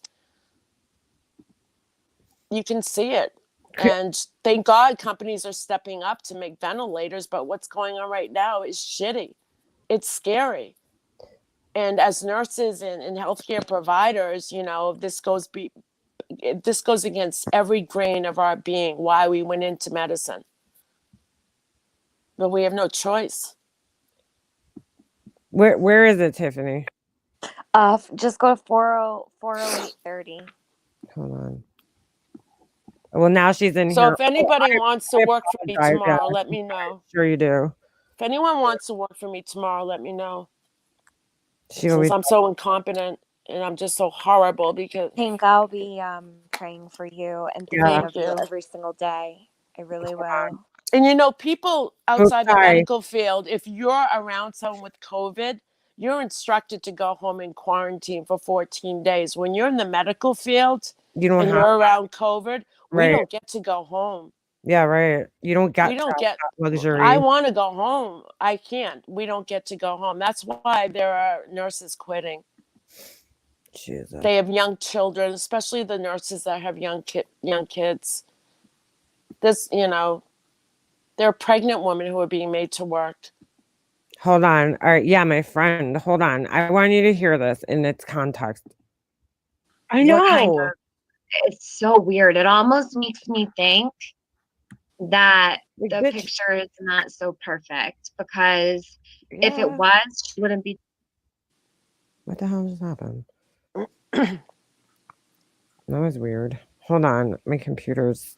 You can see it. And thank God companies are stepping up to make ventilators, but what's going on right now is shitty. It's scary. And as nurses and healthcare providers, this goes against every grain of our being, why we went into medicine. But we have no choice. Where is it, Tiffany? Just go to 408-30. Hold on. Well, now she's in So here. if anybody wants to I work for me apologize, tomorrow, yeah. let me know. Sure you do. If anyone wants to work for me tomorrow, let me know. She Since always I'm so incompetent and I'm just so horrible because Pink, I'll be praying for you and Yeah. thinking of you Thank you. every single day. I really will. And you know, people outside the sorry. medical field, if you're around someone with COVID, you're instructed to go home and quarantine for 14 days. When you're in the medical field You don't and have you're around COVID, we right. don't get to go home. Yeah, right. You don't We get don't get luxury. I want to go home. I can't. We don't get to go home. That's why there are nurses quitting. Jesus. They have young children, especially the nurses that have young kids. This, you know, there are pregnant women who are being made to work. Hold on. All right. Yeah, my friend. Hold on. I want you to hear this in its context. I What kind know. of, it's so weird. It almost makes me think that Like, the bitch. picture is not so perfect, because if it Yeah. was, she wouldn't be. What the hell just happened? That was weird. Hold on. My computer's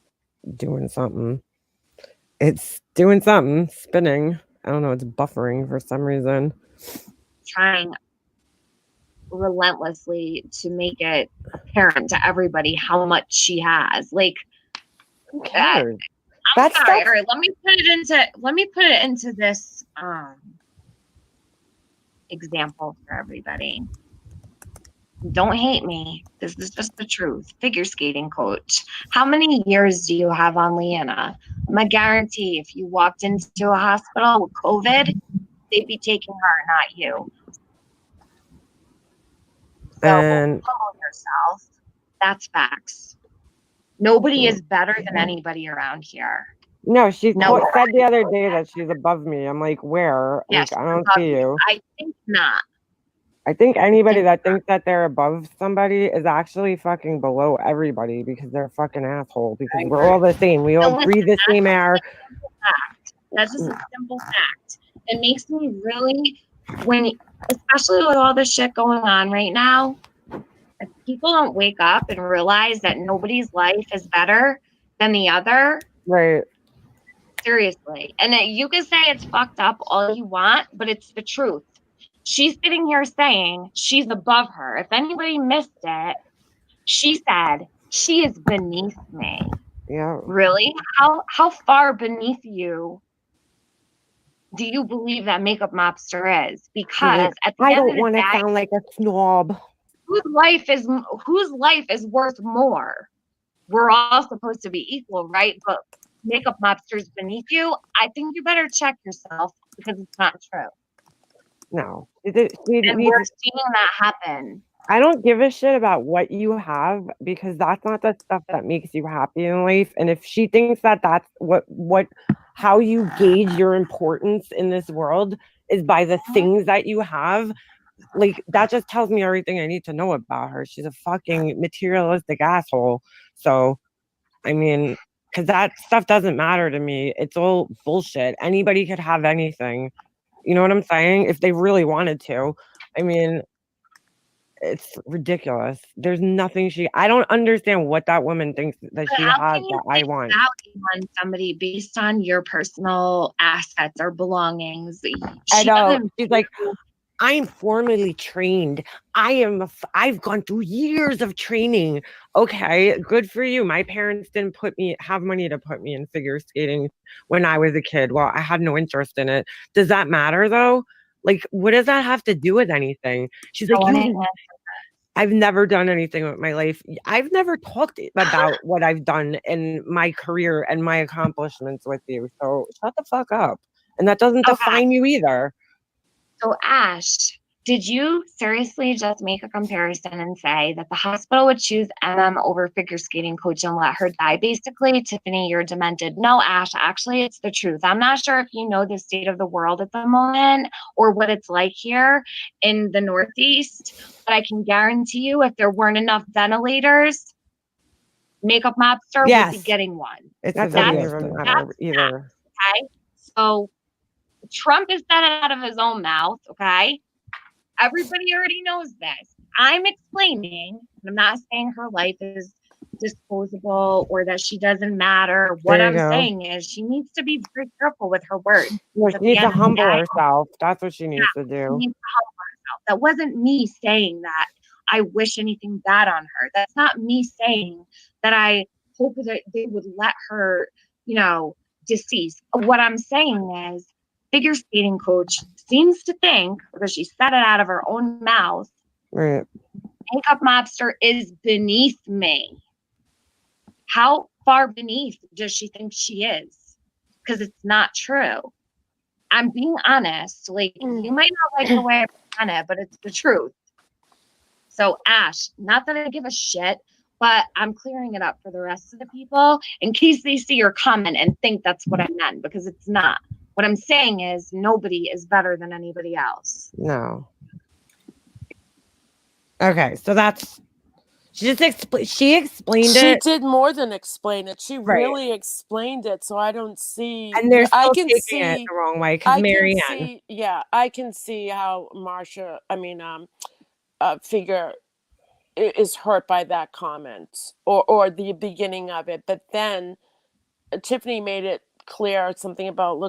doing something. It's doing something. Spinning. I don't know. It's buffering for some reason. Trying relentlessly to make it apparent to everybody how much she has. Like, Who cares? I'm That's sorry. stuff- All right, let me put it into this example for everybody. Don't hate me. This is just the truth. Figure skating coach. How many years do you have on Leanna? I guarantee if you walked into a hospital with COVID, they'd be taking her, not you. So And humble yourself. That's facts. Nobody is better than anybody around here. no, she No. said the other day that she's above me. I'm like, where? Yes, Like, I don't above see you. I think not. I think anybody think that thinks that they're above somebody is actually fucking below everybody because they're a fucking asshole. Because I we're agree. all the same. We all listen, breathe the same air. That's just a simple fact. It makes me really, especially with all this shit going on right now, if people don't wake up and realize that nobody's life is better than the other, Right. seriously. And you can say it's fucked up all you want, but it's the truth. She's sitting here saying she's above her. If anybody missed it, she said she is beneath me. Yeah. Really? How far beneath you do you believe that Makeup Mobster is? Because at the I end don't of the want to day, sound like a snob. whose life is worth more? We're all supposed to be equal, right? But Makeup Mobster's beneath you. I think you better check yourself, because it's not true. No. And we're seeing that happen. I don't give a shit about what you have because that's not the stuff that makes you happy in life. And if she thinks that that's how you gauge your importance in this world is by the things that you have, like, that just tells me everything I need to know about her. She's a fucking materialistic asshole. So, I mean, because that stuff doesn't matter to me. It's all bullshit. Anybody could have anything. You know what I'm saying? If they really wanted to. I mean, it's ridiculous. There's nothing I don't understand what that woman thinks that she has that I want. Value on somebody based on your personal assets or belongings. I know. She's like, I'm formally trained. I've gone through years of training. Okay, good for you. My parents didn't have money to put me in figure skating when I was a kid. Well, I had no interest in it. Does that matter though? Like, what does that have to do with anything? She's like, I've never done anything with my life. I've never talked about what I've done in my career and my accomplishments with you. So shut the fuck up. And that doesn't define you either. So Ash, did you seriously just make a comparison and say that the hospital would choose over figure skating coach and let her die? Basically, Tiffany, you're demented. No, Ash, actually, it's the truth. I'm not sure if you know the state of the world at the moment or what it's like here in the Northeast, but I can guarantee you if there weren't enough ventilators, Makeup Mobster would be getting one. It That's doesn't even matter either. Okay, so Trump has said it out of his own mouth, okay? Everybody already knows this. I'm explaining, and I'm not saying her life is disposable or that she doesn't matter. What I'm saying is she needs to be very careful with her words. No, she needs to humble herself. That's what she needs to do. She needs to humble herself. That wasn't me saying that I wish anything bad on her. That's not me saying that I hope that they would let her deceased. What I'm saying is, figure skating coach seems to think, because she said it out of her own mouth, Right. makeup mobster is beneath me. How far beneath does she think she is? Because it's not true. I'm being honest. Like, you might not like the way I put on it, but it's the truth. So, Ash, not that I give a shit, but I'm clearing it up for the rest of the people in case they see your comment and think that's what I meant, because it's not. What I'm saying is nobody is better than anybody else. No. Okay, so that's she explained She it, did more than explain it. She Right. really explained it. So I don't see. and they're I still can taking it see. the wrong way because I can Marianne. see. Yeah, I can see how Marsha. Figure is hurt by that comment or the beginning of it, but then Tiffany made it clear something about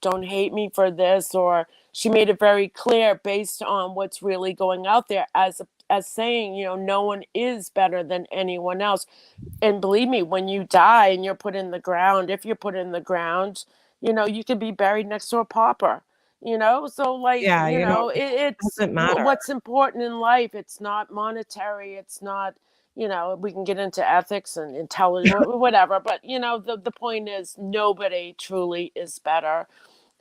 don't hate me for this, or she made it very clear based on what's really going out there as saying, no one is better than anyone else. And believe me, when you die and you're put in the ground, if you're put in the ground, you could be buried next to a pauper. So Yeah, it's doesn't matter. what's important in life. It's not monetary. It's not, we can get into ethics and intelligence, whatever. But the point is, nobody truly is better.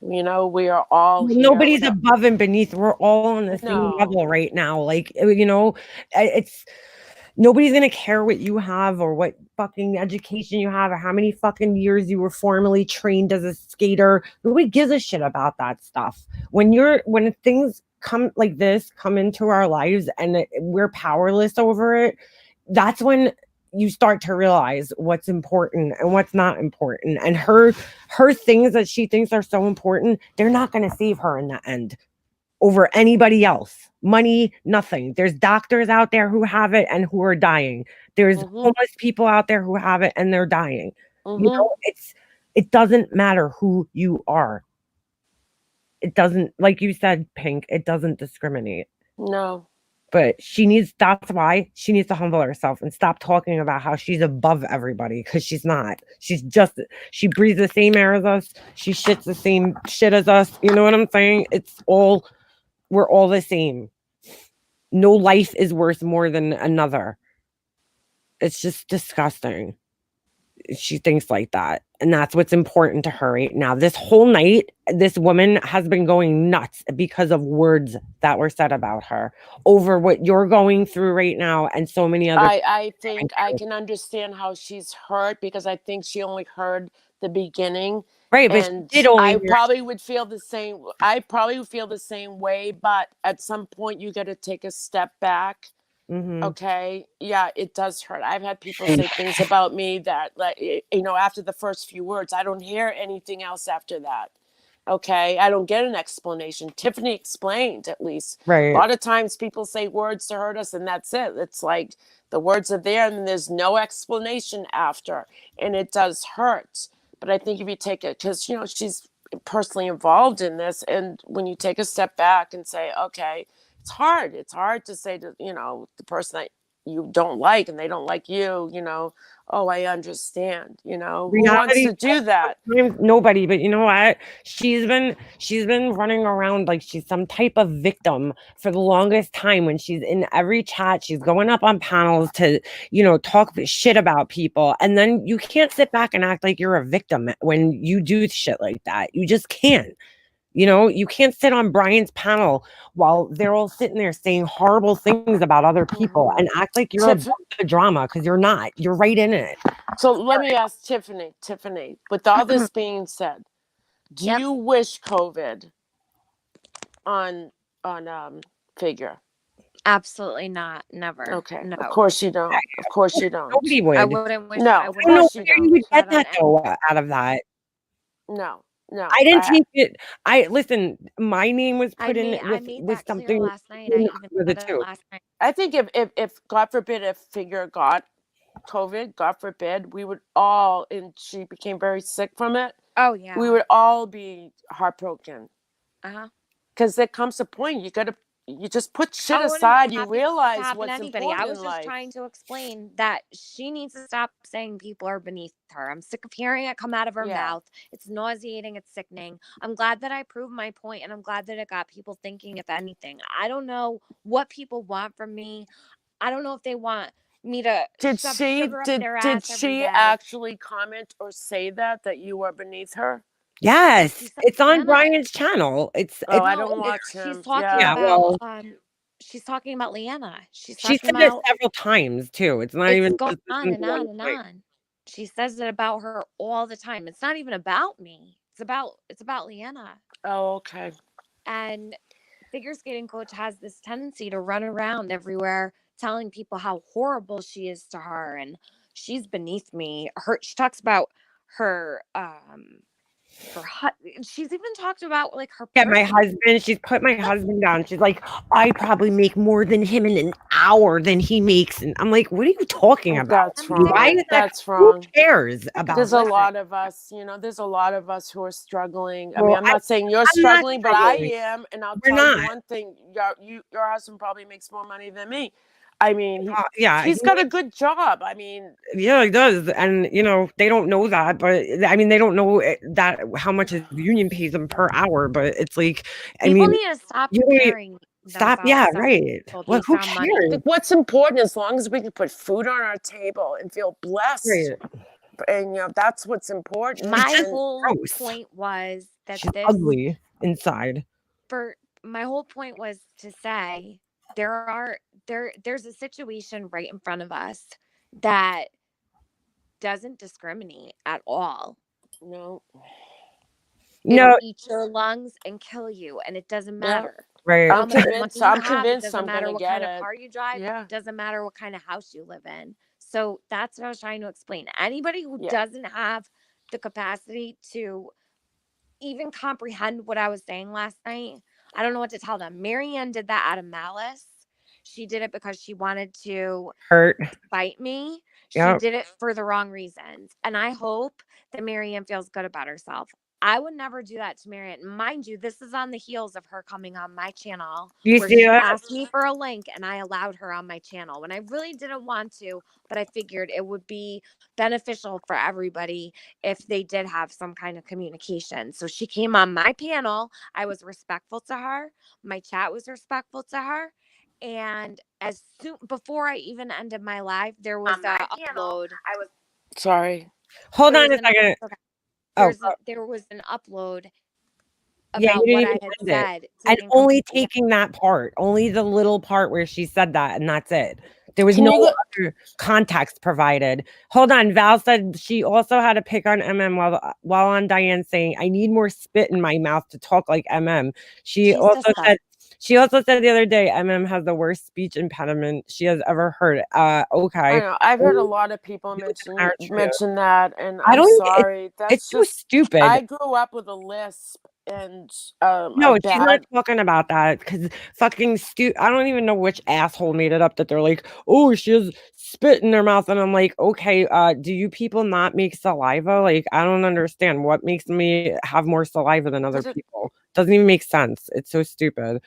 We are all here. Nobody's above and beneath. We're all on the same No. level right now. Like, it's nobody's gonna care what you have or what fucking education you have or how many fucking years you were formally trained as a skater. Nobody gives a shit about that stuff. When things come like this come into our lives and we're powerless over it, that's when you start to realize what's important and what's not important. And her things that she thinks are so important, they're not going to save her in the end over anybody else. Money, nothing. There's doctors out there who have it and who are dying. There's homeless people out there who have it and they're dying. It doesn't matter who you are. It doesn't, like you said, Pink, it doesn't discriminate. No. But that's why she needs to humble herself and stop talking about how she's above everybody, because she's not. She breathes the same air as us. She shits the same shit as us. You know what I'm saying? We're all the same. No life is worth more than another. It's just disgusting. She thinks like that. And that's what's important to her right now. This whole night, this woman has been going nuts because of words that were said about her over what you're going through right now and so many other. I think I can understand how she's hurt, because I think she only heard the beginning. Right, but and she did only I hear- probably would feel the same. I probably would feel the same way, but at some point you got to take a step back. Mhm. Okay. Yeah, it does hurt. I've had people say things about me that, like, after the first few words, I don't hear anything else after that. Okay. I don't get an explanation. Tiffany explained, at least. Right. A lot of times people say words to hurt us and that's it. It's like the words are there and there's no explanation after. And it does hurt. But I think if you take it, because, she's personally involved in this. And when you take a step back and say, okay, it's hard. It's hard to say to, the person that you don't like and they don't like you, oh, I understand, who wants to do that? Nobody. But you know what? She's been running around like she's some type of victim for the longest time. When she's in every chat, she's going up on panels to, talk shit about people. And then you can't sit back and act like you're a victim when you do shit like that. You just can't. You can't sit on Brian's panel while they're all sitting there saying horrible things about other people and act like you're above the drama, because you're not. You're right in it. So let me ask Tiffany, with all this being said, do you wish COVID on Figure? Absolutely not. Never. Okay. No. Of course you don't. Of course you don't. Nobody would. I wouldn't wish. No, I of wouldn't course wish you You would get that that on though out of that. No. I didn't take it. Listen. My name was put in I made with that clear something last night. I even with said it it too. last night. I think if God forbid, if Figure got COVID, God forbid, we would all, and she became very sick from it. Oh yeah. We would all be heartbroken. Uh-huh. Because there comes a point you you just put shit I wouldn't aside. You have it realize happen to what's anybody. important I was in just life. trying to explain that she needs to stop saying people are beneath her. I'm sick of hearing it come out of her Yeah. mouth. It's nauseating. It's sickening. I'm glad that I proved my point, and I'm glad that it got people thinking, if anything. I don't know what people want from me. I don't know if they want me to Did shove she sugar up did their did ass every she day. actually comment or say that you are beneath her? She Yes, said it's on Leanna. Brian's channel. It's Oh, I No, don't watch she's him. talking yeah. Yeah. Well, about she's talking about Leanna. She's she talking said it about several times too. It's not it's even going just this on is and one on and point. on. She says it about her all the time. It's not even about me. It's about Leanna. Oh, okay. And figure skating coach has this tendency to run around everywhere telling people how horrible she is to her and she's beneath me. She talks about her she's even talked about like her Yeah, my personal. husband, she's put my husband down. She's like, I probably make more than him in an hour than he makes. And I'm like, what are you talking Oh, about? that's I'm wrong. Why is that? That's Who wrong. cares about There's a that? listen. lot of us, there's a lot of us who are struggling. I mean, Well, I'm not saying you're I'm not struggling, but I struggling. am. And I'll We're tell you not. one thing: your husband probably makes more money than me. I mean, Yeah, he's got a good job. I mean, yeah, he does. And they don't know that, but I mean, they don't know that how much his union pays them per hour. But it's like, I People mean, need to stop you comparing stop. themselves Yeah, to right. people Well, based who on money. cares? what's important, as long as we can put food on our table and feel blessed, Right. and that's what's important. My And whole Gross. point was that She's this ugly inside. for my whole point was to say there's a situation right in front of us that doesn't discriminate at all. no, It'll No, eat your lungs and kill you, and it doesn't yeah, matter right. how I'm much money convinced. you I'm have. It convinced doesn't I'm matter gonna what get kind of it. car you drive. Yeah, It doesn't matter what kind of house you live in. So that's what I was trying to explain. Anybody who yeah. doesn't have the capacity to even comprehend what I was saying last night, I don't know what to tell them. Marianne did that out of malice. She did it because she wanted to Hurt. spite me. She Yep. did it for the wrong reasons. And I hope that Marianne feels good about herself. I would never do that to Marianne. Mind you, this is on the heels of her coming on my channel You where see she that? asked me for a link and I allowed her on my channel when I really didn't want to, but I figured it would be beneficial for everybody if they did have some kind of communication. So she came on my panel. I was respectful to her. My chat was respectful to her. And as soon before I even ended my live, there was a upload. Sorry. Hold There on was a an second. okay. Oh, There was an upload yeah, you about didn't what even I had end it. said, And taken only completely. taking that part, only the little part where she said that, and that's it. There was Can no you look? other context provided. Hold on. Val said she also had to pick on MM while on Diane saying, I need more spit in my mouth to talk like MM. She She's also disgusting. said the other day, MM has the worst speech impediment she has ever heard. I Okay. know. I've heard a lot of people Are true. mention that, and I I'm don't sorry. it's That's so just. stupid. I grew up with a lisp and No, a she's not bad. talking about that because fucking I don't even know which asshole made it up that they're like, oh, she has spit in her mouth. And I'm like, okay, do you people not make saliva? Like, I don't understand what makes me have more saliva than other people. Doesn't even make sense. It's so stupid.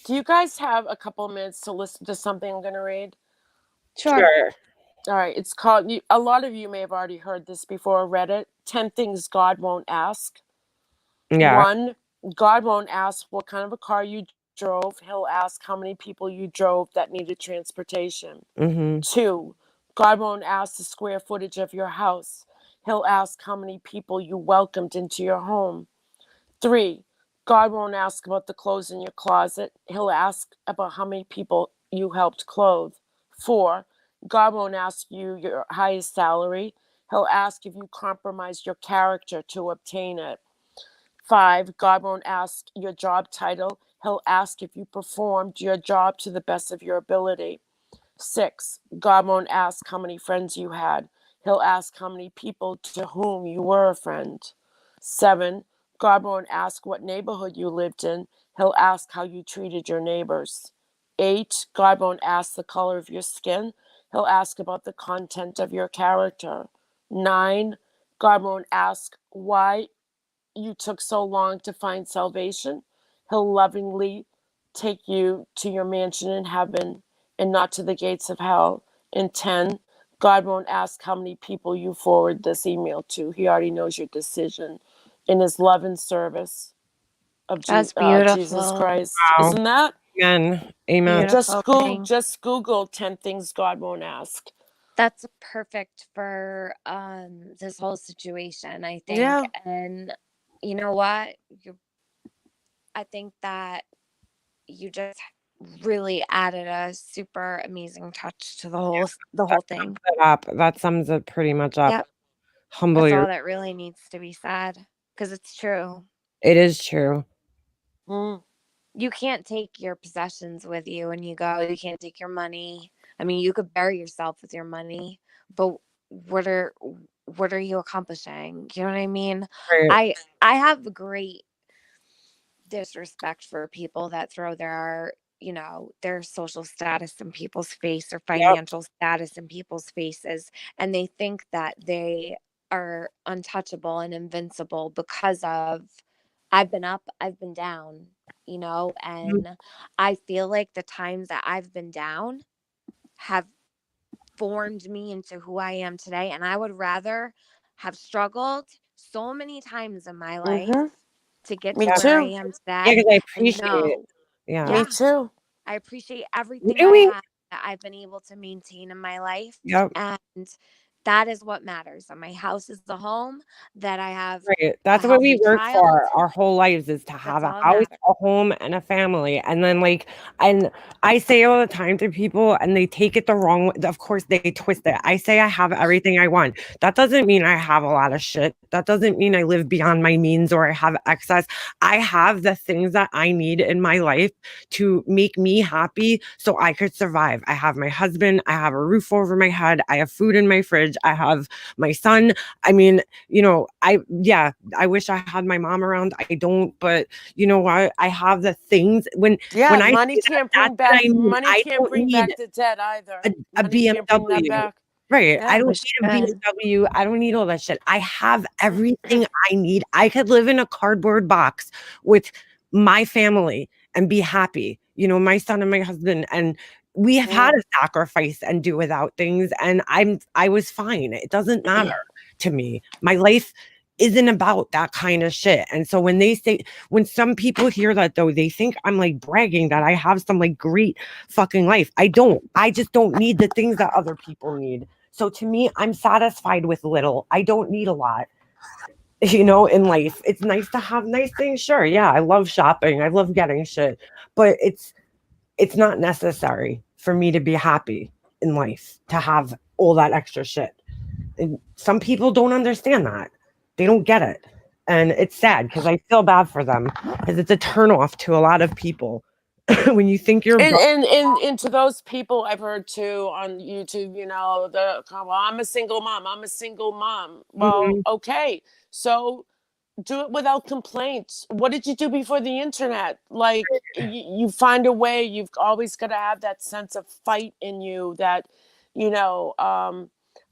Do you guys have a couple minutes to listen to something I'm going to read? Sure. All right. It's called, a lot of you may have already heard this before or read it. 10 Things God Won't Ask. Yeah. 1, God won't ask what kind of a car you drove. He'll ask how many people you drove that needed transportation. Mm-hmm. 2, God won't ask the square footage of your house. He'll ask how many people you welcomed into your home. 3, God won't ask about the clothes in your closet. He'll ask about how many people you helped clothe. 4, God won't ask you your highest salary. He'll ask if you compromised your character to obtain it. 5, God won't ask your job title. He'll ask if you performed your job to the best of your ability. 6, God won't ask how many friends you had. He'll ask how many people to whom you were a friend. 7, God won't ask what neighborhood you lived in. He'll ask how you treated your neighbors. 8, God won't ask the color of your skin. He'll ask about the content of your character. 9, God won't ask why you took so long to find salvation. He'll lovingly take you to your mansion in heaven and not to the gates of hell. And 10, God won't ask how many people you forward this email to. He already knows your decision in his love and service of That's Jesus beautiful. Christ. Wow. Isn't that? Amen. Amen. Beautiful. Just Google 10 things God won't ask. That's perfect for this whole situation, I think. Yeah. And you know what? I think that you just really added a super amazing touch to the whole thing. That sums it pretty much up. Yep. Humble That's your. all that really needs to be said, because it's true. It is true. Mm. You can't take your possessions with you when you go. You can't take your money. I mean, you could bury yourself with your money, but what are you accomplishing? You know what I mean? Right. I have great disrespect for people that throw their their social status in people's face or financial status in people's faces, and they think that they are untouchable and invincible because of I've been up, I've been down, and I feel like the times that I've been down have formed me into who I am today, and I would rather have struggled so many times in my life Mhm. to get Me to where I too. am Yeah, today. because I And appreciate it. Yeah. Me too. I appreciate What everything do I we? have that I've been able to maintain in my life. Yep. And that is what matters. And my house is the home that I have. Right. A That's what we healthy work child. for our whole lives, is to have That's a all that house, matters. a home, and a family. And then and I say all the time to people, and they take it the wrong way. Of course, they twist it. I say I have everything I want. That doesn't mean I have a lot of shit. That doesn't mean I live beyond my means or I have excess. I have the things that I need in my life to make me happy so I could survive. I have my husband. I have a roof over my head. I have food in my fridge. I have my son. I mean, I wish I had my mom around. I don't, but you know what? I have the things when I Money say can't that's bring what back I need. money I can't don't bring need back the dead either. a Money can't bring that BMW. back. Right. I Yeah. don't Wish need a you could. BMW. I don't need all that shit. I have everything I need. I could live in a cardboard box with my family and be happy. My son and my husband, and we have had to sacrifice and do without things, and I was fine. It doesn't matter to me. My life isn't about that kind of shit. And so when some people hear that, though, they think I'm like bragging that I have some like great fucking life. I don't. I just don't need the things that other people need. So to me, I'm satisfied with little. I don't need a lot. In life, it's nice to have nice things. Sure, yeah, I love shopping. I love getting shit, but it's not necessary for me to be happy in life to have all that extra shit. And some people don't understand that. They don't get it. And it's sad because I feel bad for them, because it's a turnoff to a lot of people when you think you're And to those people I've heard too on YouTube, well, I'm a single mom. I'm a single mom. Well, Mhm. okay. So do it without complaints. What did you do before the internet? Like, you find a way. You've always got to have that sense of fight in you that,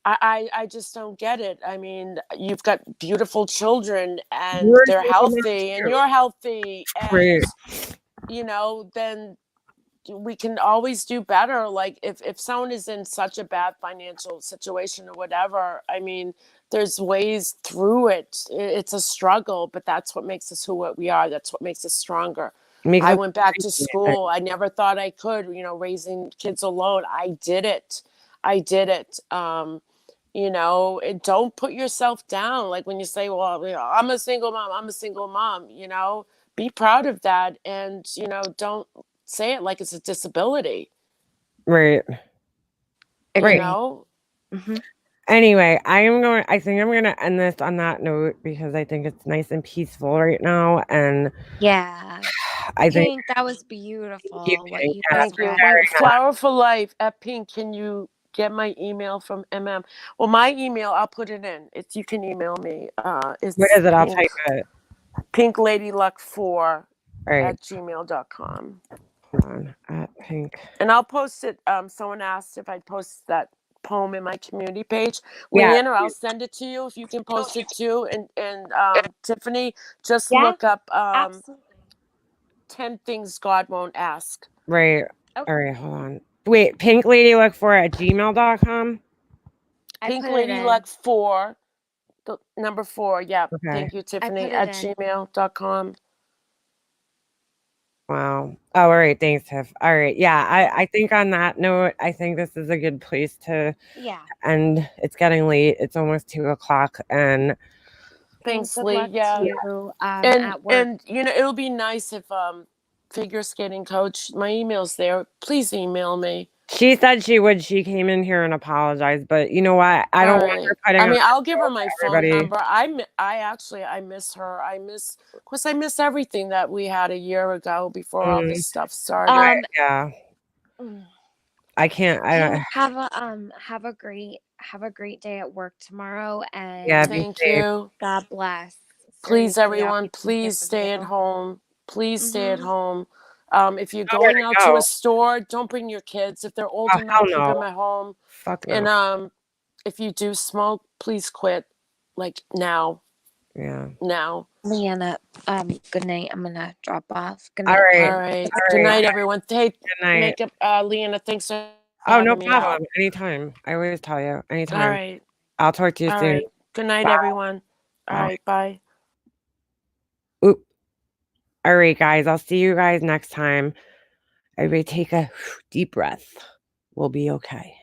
I just don't get it. I mean, you've got beautiful children and You're a they're single mom healthy and too. you're healthy, and, Right. then we can always do better. Like, if someone is in such a bad financial situation or whatever, I mean, there's ways through it. It's a struggle, but that's what makes us who we are. That's what makes us stronger. Makes I us went back to appreciate it. school. I never thought I could, raising kids alone. I did it. Don't put yourself down. Like, when you say, well, I'm a single mom, be proud of that. And, don't say it like it's a disability, Right. you Right. know? Mhm. Anyway, I think I'm gonna end this on that note because I think it's nice and peaceful right now. And Yeah. I think Pink, that was beautiful. you, What Pink. you Yeah, just Thank you. read. very much. Flower for Life at Pink. Can you get my email from Well, my email, I'll put it in. You can email me. What It's is it? I'll type it. pinkladyluck4 All right. at gmail.com. Hold on. At Pink. And I'll post it. Someone asked if I'd post that poem in my community page. Yeah. Leanne, or I'll send it to you if you can post it too. And Tiffany, just Yeah, look up absolutely. 10 things God won't ask. Right. Okay. All right, hold on. Wait, Pink Lady Look for at gmail.com. I Pink put it Lady in. Luck 4, the number 4. Yeah. Okay. Thank you, Tiffany, put it at in. gmail.com. Wow. Oh, all right. Thanks, Tiff. All right. Yeah. I think on that note, I think this is a good place to Yeah. end. It's getting late. It's almost 2:00. And Thanks, Good Lee. luck Yeah. to you And at work. and you know, it'll be nice if figure skating coach, my email's there. Please email me. she said she would. She came in here and apologized, but you know what? I don't All want her right. putting I mean, on I'll give her my phone everybody. number. I miss her. Of course, I miss everything that we had a year ago before all this stuff started. Yeah. Mm. I can't. I don't. Have a great day at work tomorrow, and Yeah. Be Thank safe. you. God bless. Please, Seriously, I'll everyone, be thinking please of stay at you. home. Please stay at Mhm. home. If you're Nowhere going to out to go. a store, don't bring your kids. If they're old Oh, enough, hell keep no. them at home. Fuck no. And if you do smoke, please quit. Like now. Yeah. Now. Leanna, good night. I'm gonna drop off. Good All night. right. All right. All Good right. night, everyone. Hey, Good night. makeup, Leanna, thanks for Oh, no having me out. problem. Anytime. I always tell you. Anytime. All right. I'll talk to you All soon. right. Good night, Bye. everyone. All Bye. right. Bye. Oop. All right, guys. I'll see you guys next time. Everybody take a deep breath. We'll be okay.